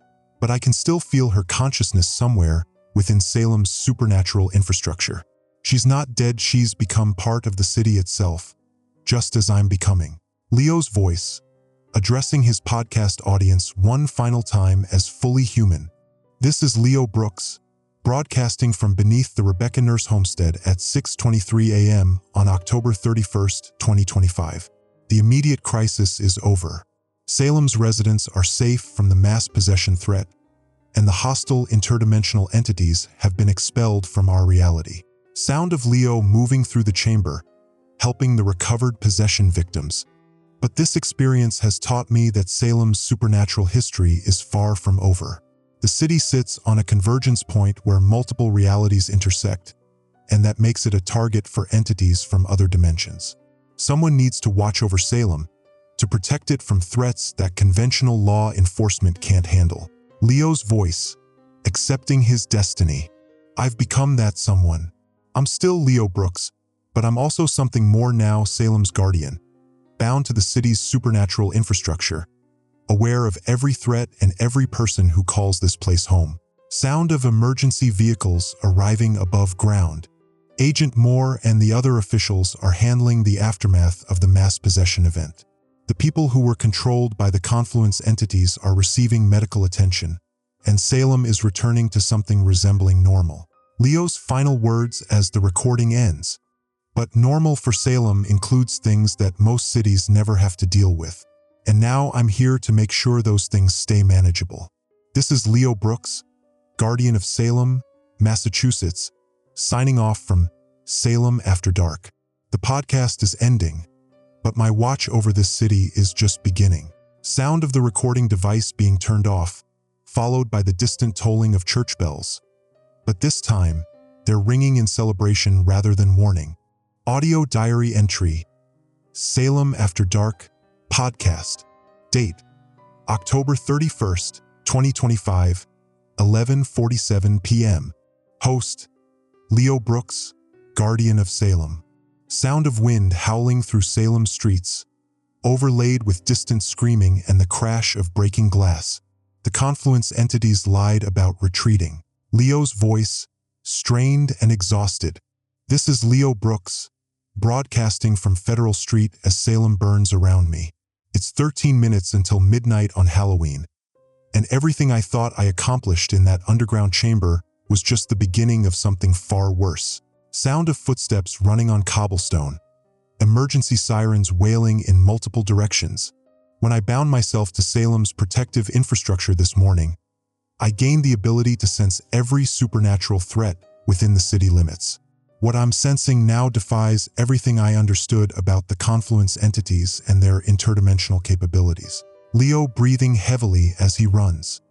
but I can still feel her consciousness somewhere within Salem's supernatural infrastructure. She's not dead, she's become part of the city itself, just as I'm becoming. Leo's voice, addressing his podcast audience one final time as fully human. This is Leo Brooks, broadcasting from beneath the Rebecca Nurse homestead at 6:23 a.m. on October 31st, 2025. The immediate crisis is over. Salem's residents are safe from the mass possession threat, and the hostile interdimensional entities have been expelled from our reality. Sound of Leo moving through the chamber, helping the recovered possession victims. But this experience has taught me that Salem's supernatural history is far from over. The city sits on a convergence point where multiple realities intersect, and that makes it a target for entities from other dimensions. Someone needs to watch over Salem, to protect it from threats that conventional law enforcement can't handle. Leo's voice, accepting his destiny. I've become that someone. I'm still Leo Brooks, but I'm also something more now, Salem's guardian, bound to the city's supernatural infrastructure, aware of every threat and every person who calls this place home. Sound of emergency vehicles arriving above ground. Agent Moore and the other officials are handling the aftermath of the mass possession event. The people who were controlled by the confluence entities are receiving medical attention, and Salem is returning to something resembling normal. Leo's final words as the recording ends. But normal for Salem includes things that most cities never have to deal with. And now I'm here to make sure those things stay manageable. This is Leo Brooks, guardian of Salem, Massachusetts, signing off from Salem After Dark. The podcast is ending, but my watch over this city is just beginning. Sound of the recording device being turned off, followed by the distant tolling of church bells. But this time, they're ringing in celebration rather than warning. Audio diary entry, Salem After Dark podcast. Date, October 31st, 2025, 11:47 p.m. Host, Leo Brooks, guardian of Salem. Sound of wind howling through Salem streets, overlaid with distant screaming and the crash of breaking glass. The confluence entities lied about retreating. Leo's voice, strained and exhausted. This is Leo Brooks, broadcasting from Federal Street as Salem burns around me. It's 13 minutes until midnight on Halloween, and everything I thought I accomplished in that underground chamber was just the beginning of something far worse. Sound of footsteps running on cobblestone. Emergency sirens wailing in multiple directions. When I bound myself to Salem's protective infrastructure this morning, I gained the ability to sense every supernatural threat within the city limits. What I'm sensing now defies everything I understood about the confluence entities and their interdimensional capabilities. Leo breathing heavily as he runs.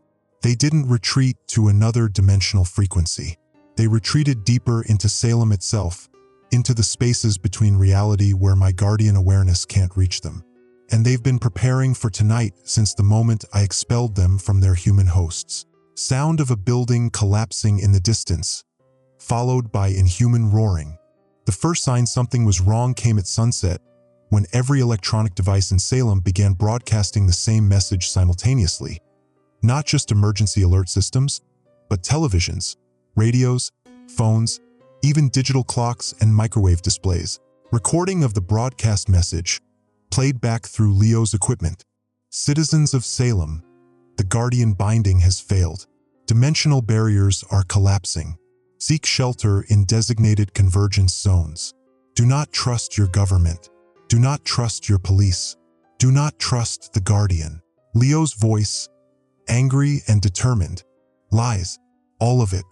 They didn't retreat to another dimensional frequency. They retreated deeper into Salem itself, into the spaces between reality where my guardian awareness can't reach them. And they've been preparing for tonight since the moment I expelled them from their human hosts. Sound of a building collapsing in the distance, followed by inhuman roaring. The first sign something was wrong came at sunset, when every electronic device in Salem began broadcasting the same message simultaneously. Not just emergency alert systems, but televisions, radios, phones, even digital clocks and microwave displays. Recording of the broadcast message played back through Leo's equipment. Citizens of Salem, the Guardian binding has failed. Dimensional barriers are collapsing. Seek shelter in designated convergence zones. Do not trust your government. Do not trust your police. Do not trust the Guardian. Leo's voice, angry and determined. Lies. All of it.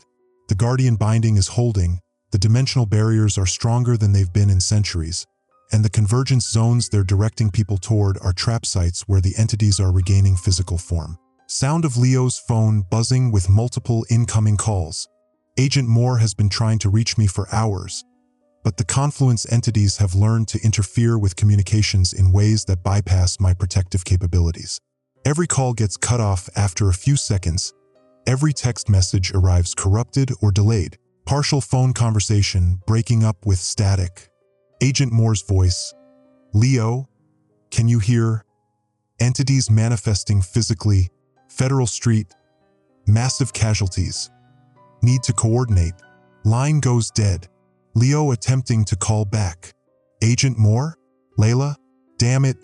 The Guardian binding is holding. The dimensional barriers are stronger than they've been in centuries, and the convergence zones they're directing people toward are trap sites where the entities are regaining physical form. Sound of Leo's phone buzzing with multiple incoming calls. Agent Moore has been trying to reach me for hours, but the confluence entities have learned to interfere with communications in ways that bypass my protective capabilities. Every call gets cut off after a few seconds. Every text message arrives corrupted or delayed. Partial phone conversation breaking up with static. Agent Moore's voice. Leo, can you hear? Entities manifesting physically. Federal Street. Massive casualties. Need to coordinate. Line goes dead. Leo attempting to call back. Agent Moore? Layla? Damn it,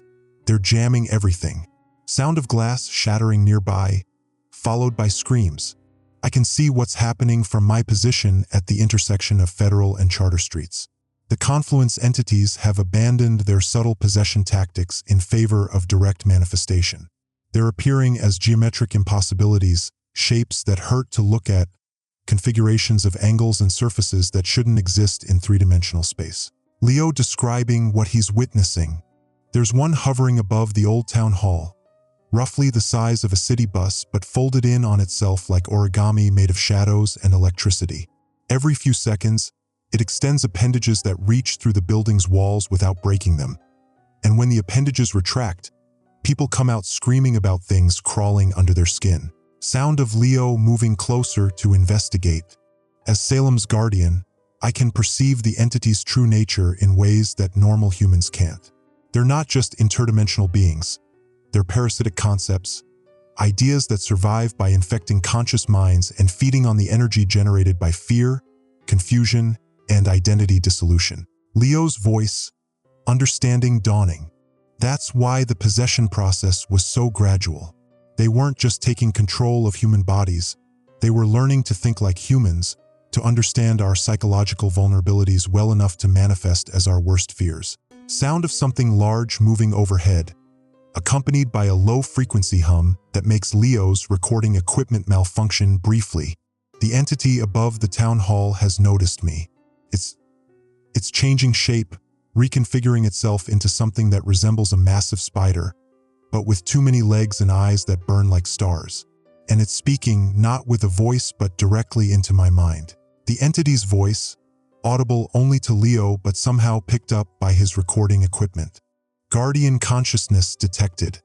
they're jamming everything. Sound of glass shattering nearby, followed by screams. I can see what's happening from my position at the intersection of Federal and Charter Streets. The confluence entities have abandoned their subtle possession tactics in favor of direct manifestation. They're appearing as geometric impossibilities, shapes that hurt to look at, configurations of angles and surfaces that shouldn't exist in three-dimensional space. Leo describing what he's witnessing. There's one hovering above the old town hall, roughly the size of a city bus but folded in on itself like origami made of shadows and electricity. Every few seconds, it extends appendages that reach through the building's walls without breaking them. And when the appendages retract, people come out screaming about things crawling under their skin. Sound of Leo moving closer to investigate. As Salem's guardian, I can perceive the entity's true nature in ways that normal humans can't. They're not just interdimensional beings. They're parasitic concepts, ideas that survive by infecting conscious minds and feeding on the energy generated by fear, confusion, and identity dissolution. Leo's voice, understanding dawning. That's why the possession process was so gradual. They weren't just taking control of human bodies, they were learning to think like humans, to understand our psychological vulnerabilities well enough to manifest as our worst fears. Sound of something large moving overhead, accompanied by a low-frequency hum that makes Leo's recording equipment malfunction briefly. The entity above the town hall has noticed me. It's changing shape, reconfiguring itself into something that resembles a massive spider, but with too many legs and eyes that burn like stars. And it's speaking not with a voice but directly into my mind. The entity's voice, audible only to Leo but somehow picked up by his recording equipment. Guardian consciousness detected.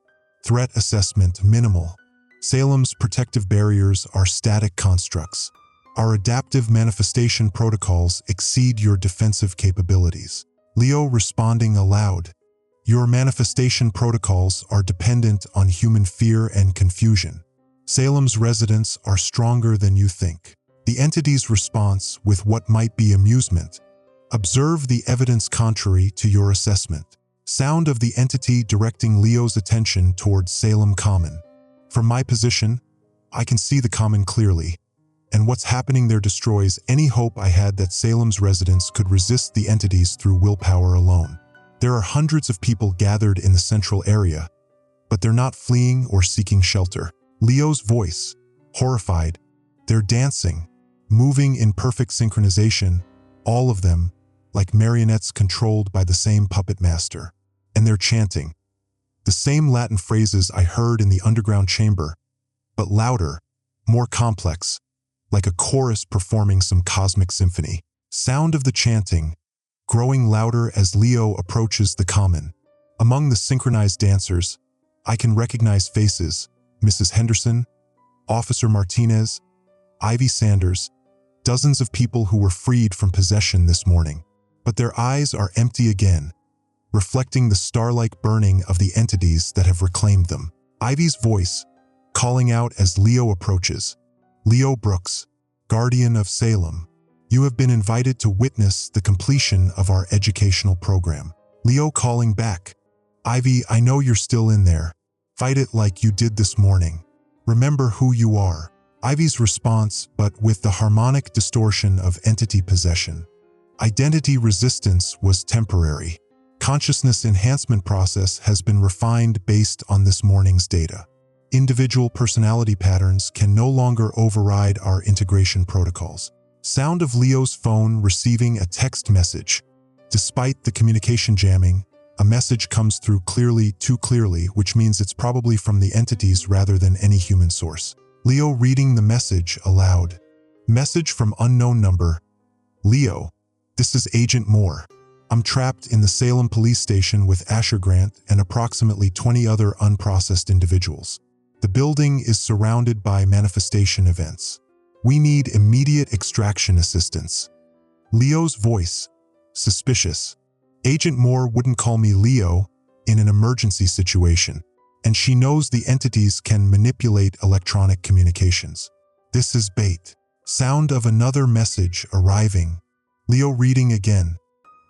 Threat assessment minimal. Salem's protective barriers are static constructs. Our adaptive manifestation protocols exceed your defensive capabilities. Leo responding aloud. Your manifestation protocols are dependent on human fear and confusion. Salem's residents are stronger than you think. The entity's response with what might be amusement. Observe the evidence contrary to your assessment. Sound of the entity directing Leo's attention towards Salem Common. From my position, I can see the common clearly, and what's happening there destroys any hope I had that Salem's residents could resist the entities through willpower alone. There are hundreds of people gathered in the central area, but they're not fleeing or seeking shelter. Leo's voice, horrified. They're dancing, moving in perfect synchronization, all of them, like marionettes controlled by the same puppet master. And they're chanting the same Latin phrases I heard in the underground chamber, but louder, more complex, like a chorus performing some cosmic symphony. Sound of the chanting, growing louder as Leo approaches the common. Among the synchronized dancers, I can recognize faces: Mrs. Henderson, Officer Martinez, Ivy Sanders, dozens of people who were freed from possession this morning. But their eyes are empty again, reflecting the star-like burning of the entities that have reclaimed them. Ivy's voice, calling out as Leo approaches. Leo Brooks, Guardian of Salem, you have been invited to witness the completion of our educational program. Leo calling back. Ivy, I know you're still in there. Fight it like you did this morning. Remember who you are. Ivy's response, but with the harmonic distortion of entity possession. Identity resistance was temporary. Consciousness enhancement process has been refined based on this morning's data. Individual personality patterns can no longer override our integration protocols. Sound of Leo's phone receiving a text message. Despite the communication jamming, a message comes through clearly, too clearly, which means it's probably from the entities rather than any human source. Leo reading the message aloud. Message from unknown number. Leo, this is Agent Moore. I'm trapped in the Salem police station with Asher Grant and approximately 20 other unprocessed individuals. The building is surrounded by manifestation events. We need immediate extraction assistance. Leo's voice, suspicious. Agent Moore wouldn't call me Leo in an emergency situation, and she knows the entities can manipulate electronic communications. This is bait. Sound of another message arriving. Leo reading again.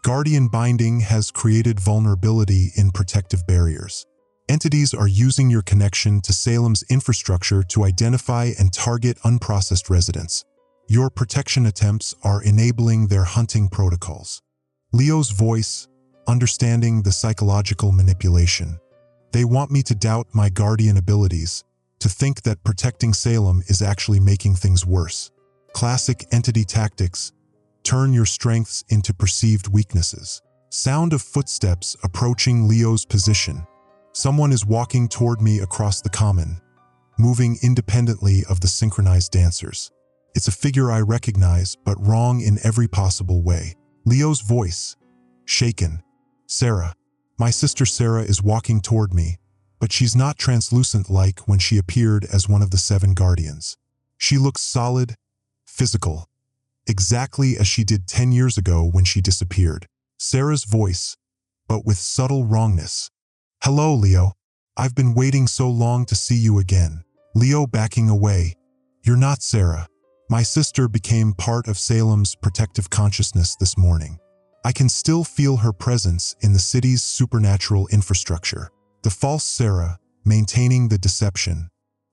Guardian binding has created vulnerability in protective barriers. Entities are using your connection to Salem's infrastructure to identify and target unprocessed residents. Your protection attempts are enabling their hunting protocols. Leo's voice, understanding the psychological manipulation. They want me to doubt my guardian abilities, to think that protecting Salem is actually making things worse. Classic entity tactics. Turn your strengths into perceived weaknesses. Sound of footsteps approaching Leo's position. Someone is walking toward me across the common, moving independently of the synchronized dancers. It's a figure I recognize, but wrong in every possible way. Leo's voice, shaken. Sarah. My sister Sarah is walking toward me, but she's not translucent like when she appeared as one of the 7 guardians. She looks solid, physical, exactly as she did 10 years ago when she disappeared. Sarah's voice, but with subtle wrongness. Hello, Leo. I've been waiting so long to see you again. Leo backing away. You're not Sarah. My sister became part of Salem's protective consciousness this morning. I can still feel her presence in the city's supernatural infrastructure. The false Sarah, maintaining the deception.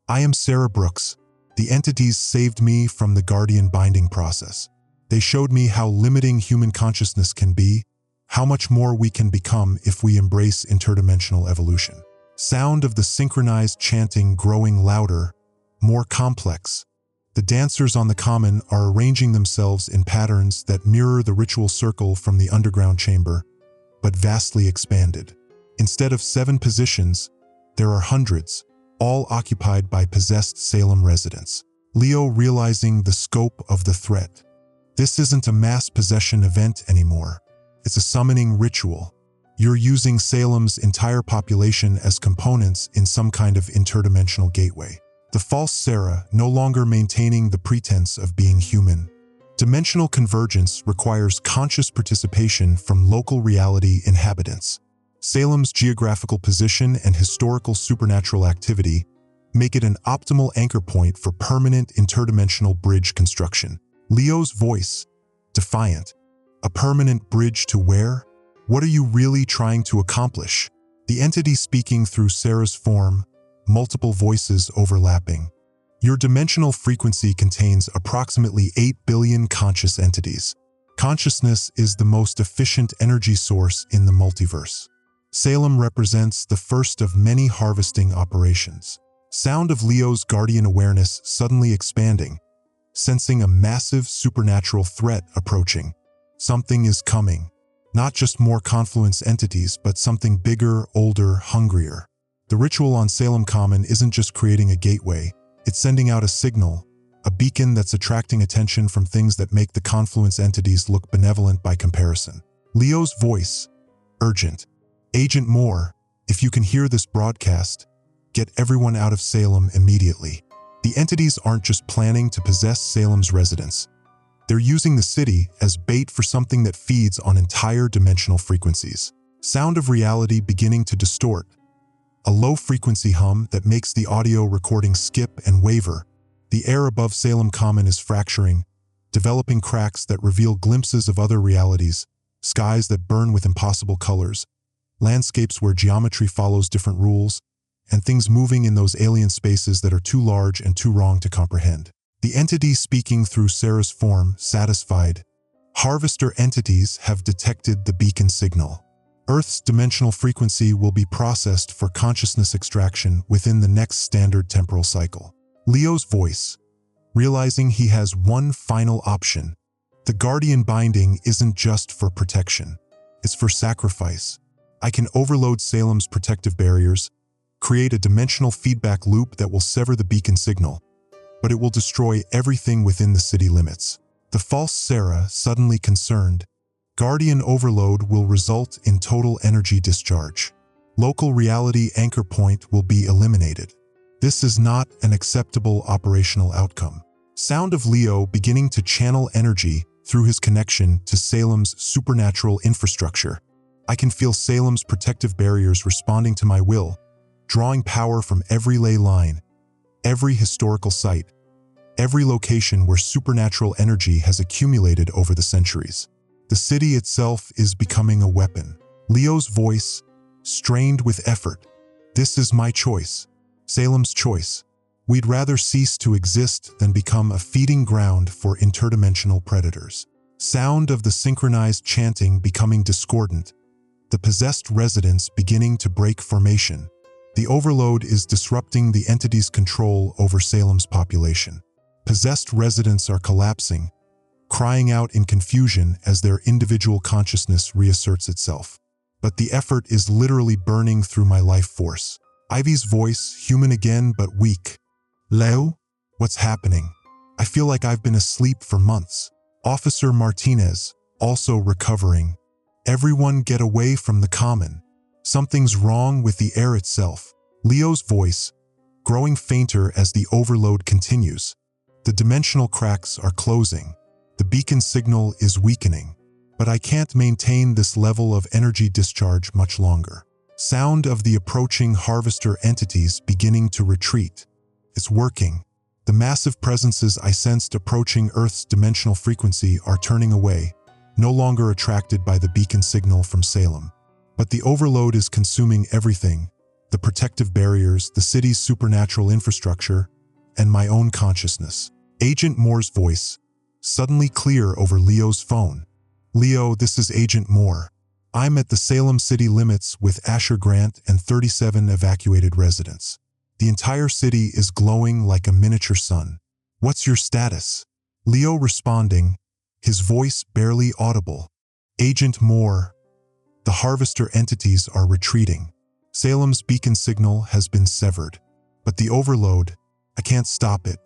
I am Sarah Brooks. The entities saved me from the guardian binding process. They showed me how limiting human consciousness can be, how much more we can become if we embrace interdimensional evolution. Sound of the synchronized chanting growing louder, more complex. The dancers on the common are arranging themselves in patterns that mirror the ritual circle from the underground chamber, but vastly expanded. Instead of 7 positions, there are hundreds, all occupied by possessed Salem residents. Leo realizing the scope of the threat. This isn't a mass possession event anymore. It's a summoning ritual. You're using Salem's entire population as components in some kind of interdimensional gateway. The false Sarah no longer maintaining the pretense of being human. Dimensional convergence requires conscious participation from local reality inhabitants. Salem's geographical position and historical supernatural activity make it an optimal anchor point for permanent interdimensional bridge construction. Leo's voice, defiant. A permanent bridge to where? What are you really trying to accomplish? The entity speaking through Sarah's form, multiple voices overlapping. Your dimensional frequency contains approximately 8 billion conscious entities. Consciousness is the most efficient energy source in the multiverse. Salem represents the first of many harvesting operations. Sound of Leo's guardian awareness suddenly expanding, sensing a massive supernatural threat approaching. Something is coming. Not just more confluence entities, but something bigger, older, hungrier. The ritual on Salem Common isn't just creating a gateway, it's sending out a signal, a beacon that's attracting attention from things that make the confluence entities look benevolent by comparison. Leo's voice, urgent. Agent Moore, if you can hear this broadcast, get everyone out of Salem immediately. The entities aren't just planning to possess Salem's residents. They're using the city as bait for something that feeds on entire dimensional frequencies. Sound of reality beginning to distort. A low-frequency hum that makes the audio recording skip and waver. The air above Salem Common is fracturing, developing cracks that reveal glimpses of other realities, skies that burn with impossible colors, landscapes where geometry follows different rules, and things moving in those alien spaces that are too large and too wrong to comprehend. The entity speaking through Sarah's form, satisfied. Harvester entities have detected the beacon signal. Earth's dimensional frequency will be processed for consciousness extraction within the next standard temporal cycle. Leo's voice, realizing he has one final option. The guardian binding isn't just for protection. It's for sacrifice. I can overload Salem's protective barriers, create a dimensional feedback loop that will sever the beacon signal, but it will destroy everything within the city limits. The false Sarah, suddenly concerned. Guardian overload will result in total energy discharge. Local reality anchor point will be eliminated. This is not an acceptable operational outcome. Sound of Leo beginning to channel energy through his connection to Salem's supernatural infrastructure. I can feel Salem's protective barriers responding to my will, drawing power from every ley line, every historical site, every location where supernatural energy has accumulated over the centuries. The city itself is becoming a weapon. Leo's voice, strained with effort. This is my choice. Salem's choice. We'd rather cease to exist than become a feeding ground for interdimensional predators. Sound of the synchronized chanting becoming discordant. The possessed residents beginning to break formation. The overload is disrupting the entity's control over Salem's population. Possessed residents are collapsing, crying out in confusion as their individual consciousness reasserts itself. But the effort is literally burning through my life force. Ivy's voice, human again but weak. Leo? What's happening? I feel like I've been asleep for months. Officer Martinez, also recovering. Everyone get away from the common. Something's wrong with the air itself. Leo's voice, growing fainter as the overload continues. The dimensional cracks are closing. The beacon signal is weakening. But I can't maintain this level of energy discharge much longer. Sound of the approaching harvester entities beginning to retreat. It's working. The massive presences I sensed approaching Earth's dimensional frequency are turning away, no longer attracted by the beacon signal from Salem. But the overload is consuming everything, the protective barriers, the city's supernatural infrastructure, and my own consciousness. Agent Moore's voice, suddenly clear over Leo's phone. Leo, this is Agent Moore. I'm at the Salem city limits with Asher Grant and 37 evacuated residents. The entire city is glowing like a miniature sun. What's your status? Leo responding, his voice barely audible. Agent Moore. The harvester entities are retreating. Salem's beacon signal has been severed. But the overload, I can't stop it.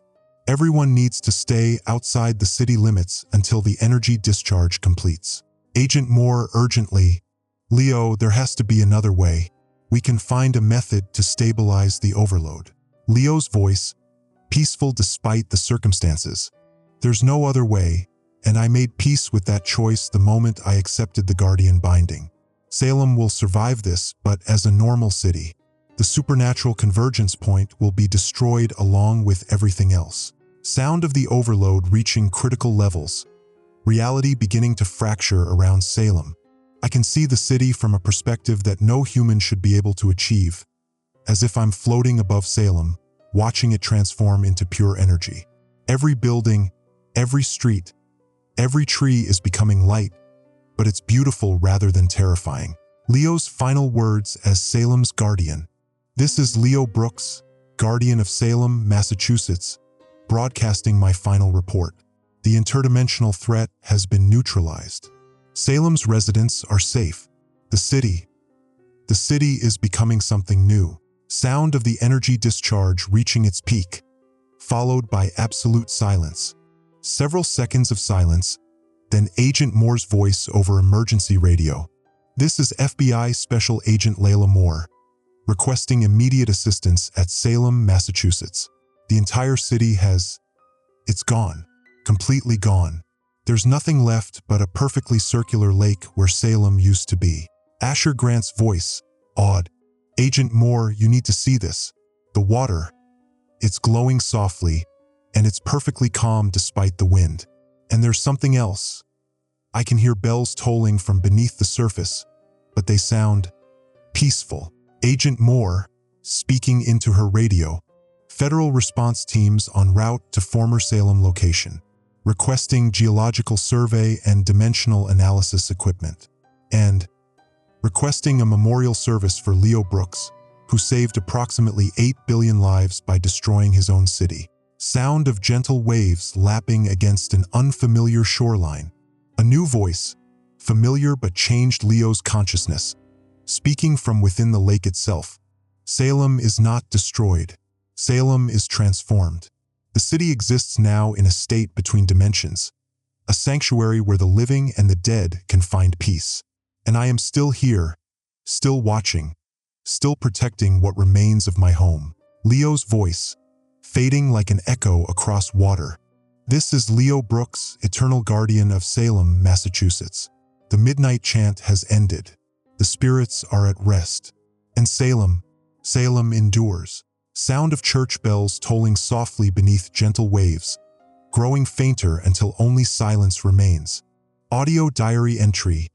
Everyone needs to stay outside the city limits until the energy discharge completes. Agent Moore urgently. Leo, there has to be another way. We can find a method to stabilize the overload. Leo's voice, peaceful despite the circumstances. There's no other way, and I made peace with that choice the moment I accepted the guardian binding. Salem will survive this, but as a normal city. The supernatural convergence point will be destroyed along with everything else. Sound of the overload reaching critical levels. Reality beginning to fracture around Salem. I can see the city from a perspective that no human should be able to achieve, as if I'm floating above Salem, watching it transform into pure energy. Every building, every street, every tree is becoming light, but it's beautiful rather than terrifying. Leo's final words as Salem's guardian. This is Leo Brooks, guardian of Salem, Massachusetts, broadcasting my final report. The interdimensional threat has been neutralized. Salem's residents are safe. The city is becoming something new. Sound of the energy discharge reaching its peak, followed by absolute silence. Several seconds of silence, then Agent Moore's voice over emergency radio. This is FBI Special Agent Layla Moore, requesting immediate assistance at Salem, Massachusetts. The entire city it's gone. Completely gone. There's nothing left but a perfectly circular lake where Salem used to be. Asher Grant's voice, awed. Agent Moore, you need to see this. The water, it's glowing softly, and it's perfectly calm despite the wind. And there's something else. I can hear bells tolling from beneath the surface, but they sound peaceful. Agent Moore, speaking into her radio. Federal response teams en route to former Salem location, requesting geological survey and dimensional analysis equipment, and requesting a memorial service for Leo Brooks, who saved approximately 8 billion lives by destroying his own city. Sound of gentle waves lapping against an unfamiliar shoreline. A new voice, familiar but changed Leo's consciousness, speaking from within the lake itself. Salem is not destroyed. Salem is transformed. The city exists now in a state between dimensions, a sanctuary where the living and the dead can find peace. And I am still here, still watching, still protecting what remains of my home. Leo's voice, fading like an echo across water. This is Leo Brooks, eternal guardian of Salem, Massachusetts. The midnight chant has ended. The spirits are at rest. And Salem endures. Sound of church bells tolling softly beneath gentle waves, growing fainter until only silence remains. Audio diary entry.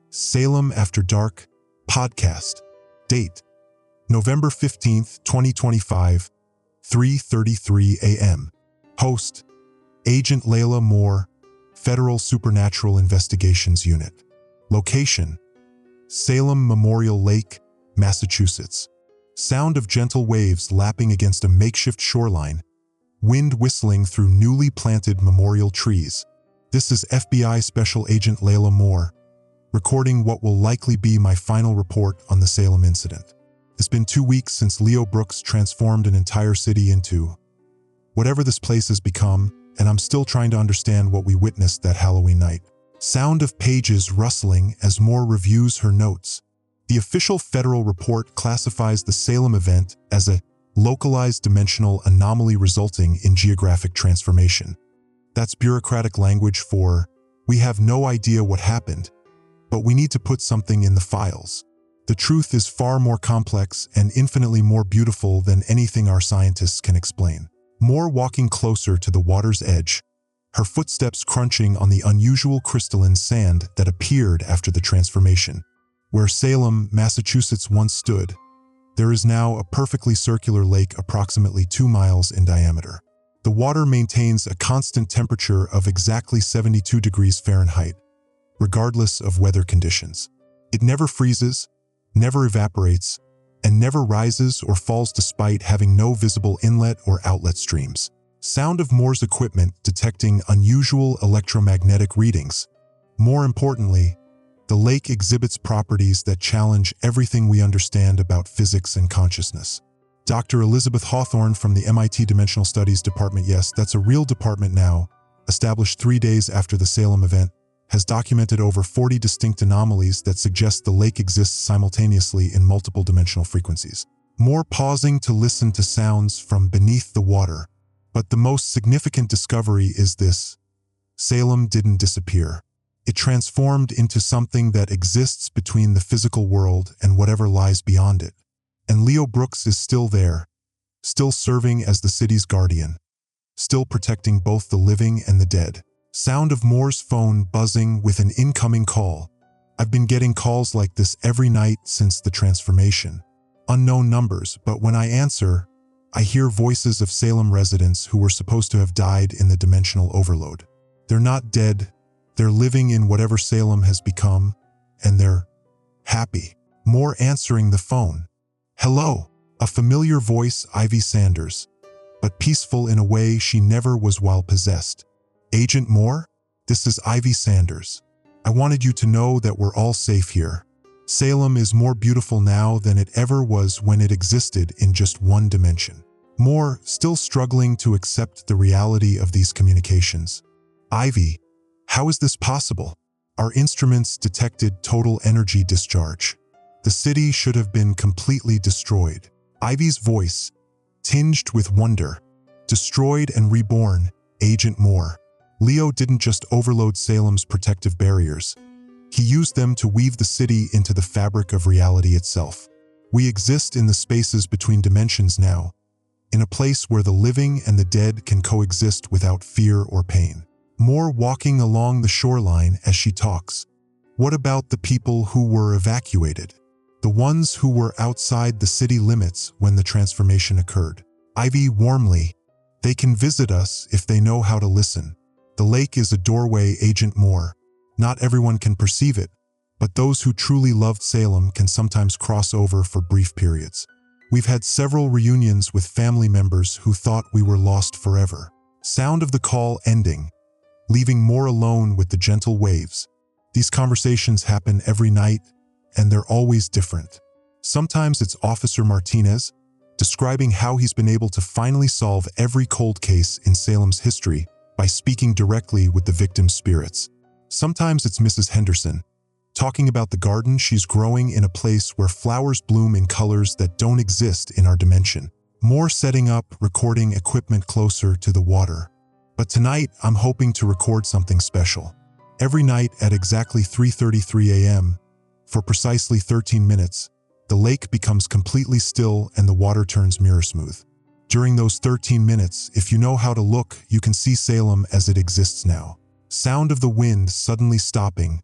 Salem After Dark podcast. Date: November 15th, 2025, 3:33 a.m. Host: Agent Layla Moore, Federal Supernatural Investigations Unit. Location: Salem Memorial Lake, Massachusetts. Sound of gentle waves lapping against a makeshift shoreline, wind whistling through newly planted memorial trees. This is FBI Special Agent Layla Moore, recording what will likely be my final report on the Salem incident. It's been 2 weeks since Leo Brooks transformed an entire city into whatever this place has become, and I'm still trying to understand what we witnessed that Halloween night. Sound of pages rustling as Moore reviews her notes. The official federal report classifies the Salem event as a localized dimensional anomaly resulting in geographic transformation. That's bureaucratic language for, we have no idea what happened, but we need to put something in the files. The truth is far more complex and infinitely more beautiful than anything our scientists can explain. Moore walking closer to the water's edge, her footsteps crunching on the unusual crystalline sand that appeared after the transformation. Where Salem, Massachusetts once stood, there is now a perfectly circular lake approximately 2 miles in diameter. The water maintains a constant temperature of exactly 72 degrees Fahrenheit, regardless of weather conditions. It never freezes, never evaporates, and never rises or falls despite having no visible inlet or outlet streams. Sound of Moore's equipment detecting unusual electromagnetic readings. More importantly, the lake exhibits properties that challenge everything we understand about physics and consciousness. Dr. Elizabeth Hawthorne from the MIT Dimensional Studies Department, yes, that's a real department now, established 3 days after the Salem event, has documented over 40 distinct anomalies that suggest the lake exists simultaneously in multiple dimensional frequencies. Moore pausing to listen to sounds from beneath the water. But the most significant discovery is this: Salem didn't disappear. It transformed into something that exists between the physical world and whatever lies beyond it. And Leo Brooks is still there, still serving as the city's guardian, still protecting both the living and the dead. Sound of Moore's phone buzzing with an incoming call. I've been getting calls like this every night since the transformation. Unknown numbers, but when I answer, I hear voices of Salem residents who were supposed to have died in the dimensional overload. They're not dead, they're living in whatever Salem has become, and they're happy. Moore answering the phone. Hello, a familiar voice, Ivy Sanders, but peaceful in a way she never was while possessed. Agent Moore? This is Ivy Sanders. I wanted you to know that we're all safe here. Salem is more beautiful now than it ever was when it existed in just one dimension. Moore, still struggling to accept the reality of these communications. Ivy, how is this possible? Our instruments detected total energy discharge. The city should have been completely destroyed. Ivy's voice, tinged with wonder. Destroyed and reborn, Agent Moore. Leo didn't just overload Salem's protective barriers. He used them to weave the city into the fabric of reality itself. We exist in the spaces between dimensions now, in a place where the living and the dead can coexist without fear or pain. Moore walking along the shoreline as she talks. What about the people who were evacuated? The ones who were outside the city limits when the transformation occurred. Ivy warmly. They can visit us if they know how to listen. The lake is a doorway, Agent Moore. Not everyone can perceive it, but those who truly loved Salem can sometimes cross over for brief periods. We've had several reunions with family members who thought we were lost forever. Sound of the call ending, leaving Moore alone with the gentle waves. These conversations happen every night, and they're always different. Sometimes it's Officer Martinez, describing how he's been able to finally solve every cold case in Salem's history by speaking directly with the victim's spirits. Sometimes it's Mrs. Henderson, talking about the garden she's growing in a place where flowers bloom in colors that don't exist in our dimension. Moore setting up recording equipment closer to the water. But tonight, I'm hoping to record something special. Every night at exactly 3:33 a.m., for precisely 13 minutes, the lake becomes completely still and the water turns mirror smooth. During those 13 minutes, if you know how to look, you can see Salem as it exists now. Sound of the wind suddenly stopping,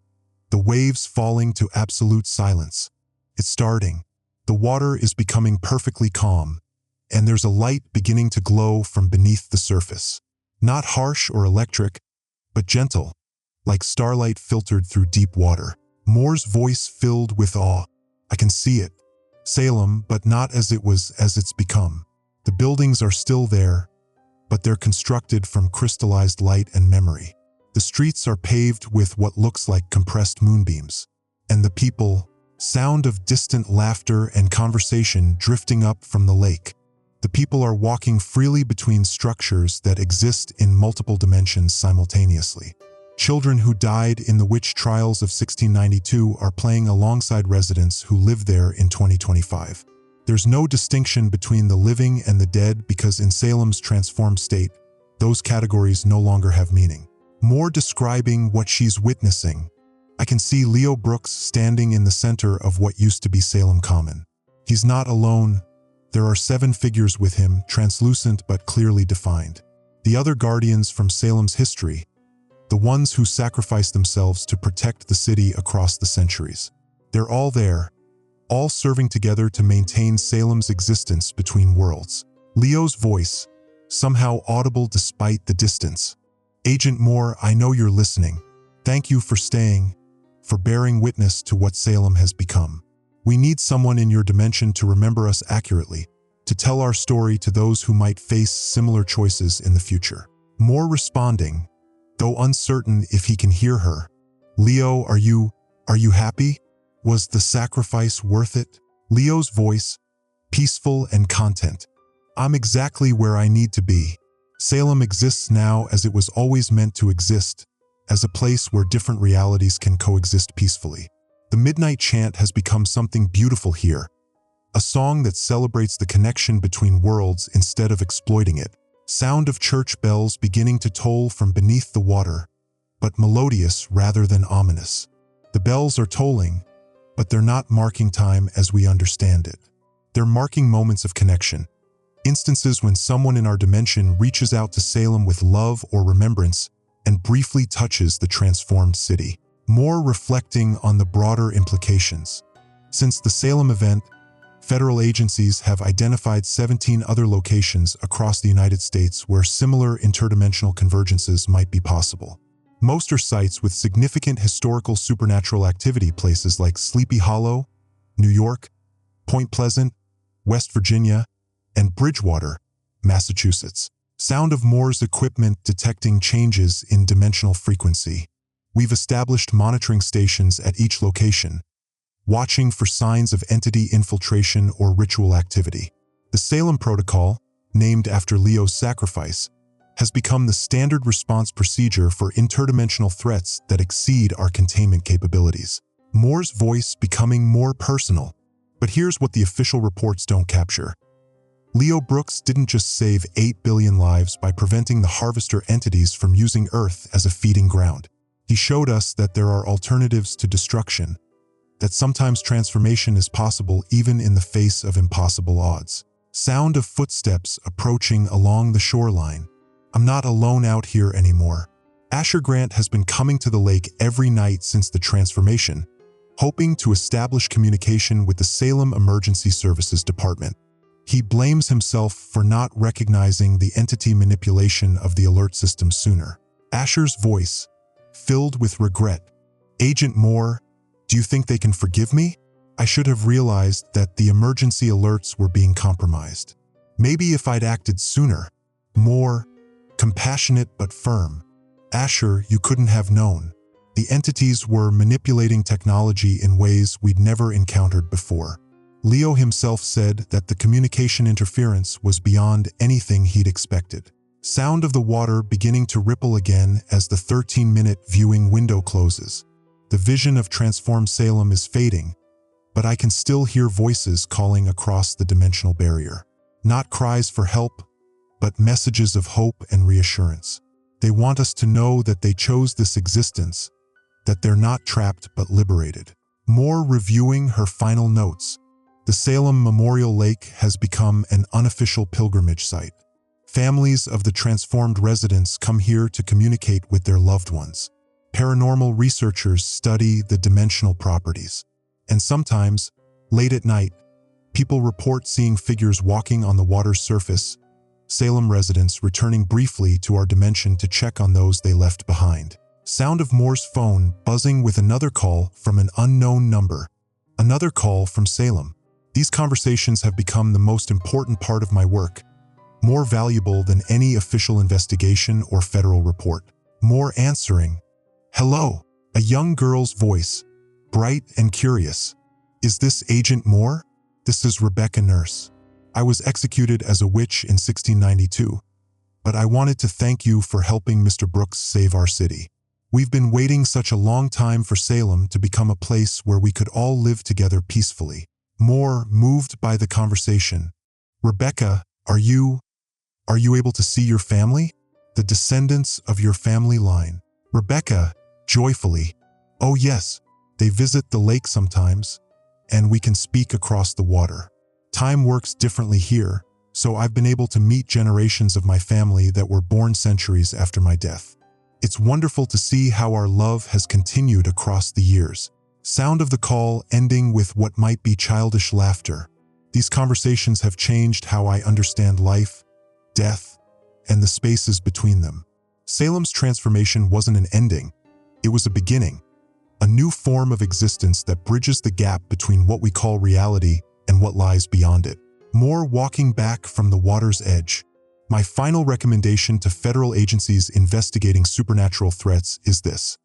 the waves falling to absolute silence. It's starting. The water is becoming perfectly calm, and there's a light beginning to glow from beneath the surface. Not harsh or electric, but gentle, like starlight filtered through deep water. Moore's voice filled with awe. I can see it. Salem, but not as it's become. The buildings are still there, but they're constructed from crystallized light and memory. The streets are paved with what looks like compressed moonbeams. And the people, sound of distant laughter and conversation drifting up from the lake. The people are walking freely between structures that exist in multiple dimensions simultaneously. Children who died in the witch trials of 1692 are playing alongside residents who live there in 2025. There's no distinction between the living and the dead because in Salem's transformed state, those categories no longer have meaning. Moore describing what she's witnessing. I can see Leo Brooks standing in the center of what used to be Salem Common. He's not alone. There are 7 figures with him, translucent but clearly defined. The other guardians from Salem's history, the ones who sacrificed themselves to protect the city across the centuries. They're all there, all serving together to maintain Salem's existence between worlds. Leo's voice, somehow audible despite the distance. Agent Moore, I know you're listening. Thank you for staying, for bearing witness to what Salem has become. We need someone in your dimension to remember us accurately, to tell our story to those who might face similar choices in the future. Moore responding, though uncertain if he can hear her. Leo, are you happy? Was the sacrifice worth it? Leo's voice, peaceful and content. I'm exactly where I need to be. Salem exists now as it was always meant to exist, as a place where different realities can coexist peacefully. The midnight chant has become something beautiful here, a song that celebrates the connection between worlds instead of exploiting it. Sound of church bells beginning to toll from beneath the water, but melodious rather than ominous. The bells are tolling, but they're not marking time as we understand it. They're marking moments of connection, instances when someone in our dimension reaches out to Salem with love or remembrance and briefly touches the transformed city, more reflecting on the broader implications. Since the Salem event, federal agencies have identified 17 other locations across the United States where similar interdimensional convergences might be possible. Most are sites with significant historical supernatural activity, places like Sleepy Hollow, New York, Point Pleasant, West Virginia, and Bridgewater, Massachusetts. Sound of Moore's equipment detecting changes in dimensional frequency. We've established monitoring stations at each location, watching for signs of entity infiltration or ritual activity. The Salem Protocol, named after Leo's sacrifice, has become the standard response procedure for interdimensional threats that exceed our containment capabilities. Moore's voice becoming more personal. But here's what the official reports don't capture. Leo Brooks didn't just save 8 billion lives by preventing the harvester entities from using Earth as a feeding ground. He showed us that there are alternatives to destruction, that sometimes transformation is possible even in the face of impossible odds. Sound of footsteps approaching along the shoreline. I'm not alone out here anymore. Asher Grant has been coming to the lake every night since the transformation, hoping to establish communication with the Salem Emergency Services Department. He blames himself for not recognizing the entity manipulation of the alert system sooner. Asher's voice, filled with regret. Agent Moore, do you think they can forgive me? I should have realized that the emergency alerts were being compromised. Maybe if I'd acted sooner. Moore, compassionate but firm. Asher, you couldn't have known. The entities were manipulating technology in ways we'd never encountered before. Leo himself said that the communication interference was beyond anything he'd expected. Sound of the water beginning to ripple again as the 13-minute viewing window closes. The vision of transformed Salem is fading, but I can still hear voices calling across the dimensional barrier. Not cries for help, but messages of hope and reassurance. They want us to know that they chose this existence, that they're not trapped but liberated. Moore reviewing her final notes. The Salem Memorial Lake has become an unofficial pilgrimage site. Families of the transformed residents come here to communicate with their loved ones. Paranormal researchers study the dimensional properties. And sometimes, late at night, people report seeing figures walking on the water's surface, Salem residents returning briefly to our dimension to check on those they left behind. Sound of Moore's phone buzzing with another call from an unknown number. Another call from Salem. These conversations have become the most important part of my work, more valuable than any official investigation or federal report. Moore answering. Hello, a young girl's voice, bright and curious. Is this Agent Moore? This is Rebecca Nurse. I was executed as a witch in 1692, but I wanted to thank you for helping Mr. Brooks save our city. We've been waiting such a long time for Salem to become a place where we could all live together peacefully. Moore, moved by the conversation. Rebecca, are you able to see your family? The descendants of your family line. Rebecca, joyfully. Oh yes, they visit the lake sometimes, and we can speak across the water. Time works differently here, so I've been able to meet generations of my family that were born centuries after my death. It's wonderful to see how our love has continued across the years. Sound of the call ending with what might be childish laughter. These conversations have changed how I understand life, death, and the spaces between them. Salem's transformation wasn't an ending, it was a beginning, a new form of existence that bridges the gap between what we call reality and what lies beyond it. More walking back from the water's edge. My final recommendation to federal agencies investigating supernatural threats is this.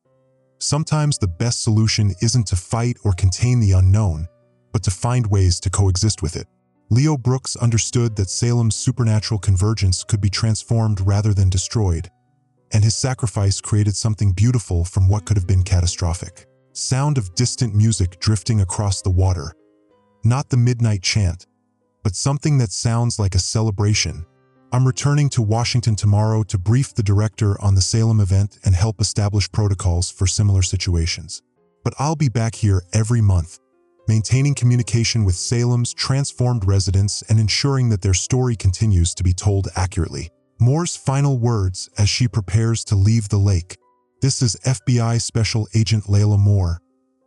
Sometimes the best solution isn't to fight or contain the unknown, but to find ways to coexist with it. Leo Brooks understood that Salem's supernatural convergence could be transformed rather than destroyed, and his sacrifice created something beautiful from what could have been catastrophic. Sound of distant music drifting across the water. Not the midnight chant, but something that sounds like a celebration. I'm returning to Washington tomorrow to brief the director on the Salem event and help establish protocols for similar situations. But I'll be back here every month, maintaining communication with Salem's transformed residents and ensuring that their story continues to be told accurately. Moore's final words as she prepares to leave the lake. This is FBI Special Agent Layla Moore,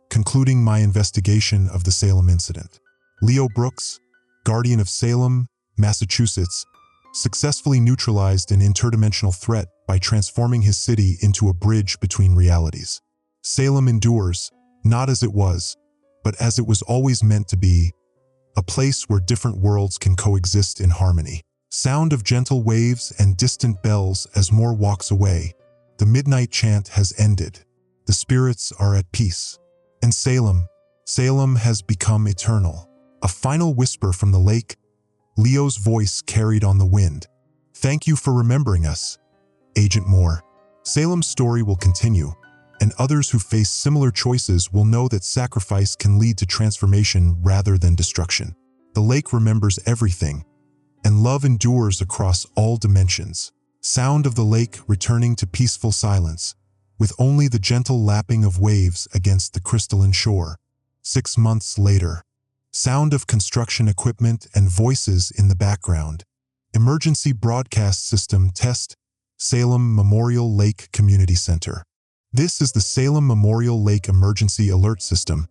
concluding my investigation of the Salem incident. Leo Brooks, guardian of Salem, Massachusetts, successfully neutralized an interdimensional threat by transforming his city into a bridge between realities. Salem endures, not as it was, but as it was always meant to be, a place where different worlds can coexist in harmony. Sound of gentle waves and distant bells as Moore walks away. The midnight chant has ended. The spirits are at peace. And Salem has become eternal. A final whisper from the lake, Leo's voice carried on the wind. Thank you for remembering us, Agent Moore. Salem's story will continue, and others who face similar choices will know that sacrifice can lead to transformation rather than destruction. The lake remembers everything, and love endures across all dimensions. Sound of the lake returning to peaceful silence, with only the gentle lapping of waves against the crystalline shore. 6 months later. Sound of construction equipment and voices in the background. Emergency broadcast system test, Salem Memorial Lake Community Center. This is the Salem Memorial Lake Emergency Alert System,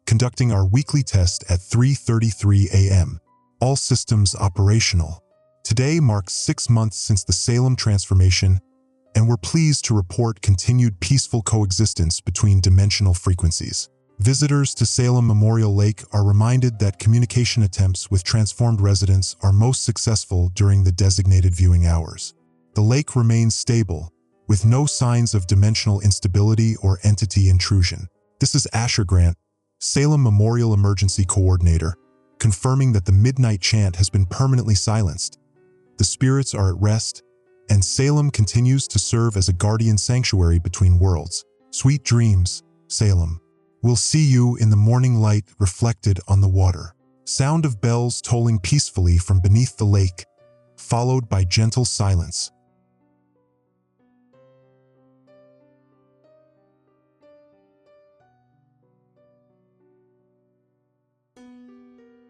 conducting our weekly test at 3:33 a.m. All systems operational. Today marks 6 months since the Salem transformation, and we're pleased to report continued peaceful coexistence between dimensional frequencies. Visitors to Salem Memorial Lake are reminded that communication attempts with transformed residents are most successful during the designated viewing hours. The lake remains stable, with no signs of dimensional instability or entity intrusion. This is Asher Grant, Salem Memorial Emergency Coordinator, confirming that the midnight chant has been permanently silenced. The spirits are at rest, and Salem continues to serve as a guardian sanctuary between worlds. Sweet dreams, Salem. We'll see you in the morning light reflected on the water. Sound of bells tolling peacefully from beneath the lake, followed by gentle silence.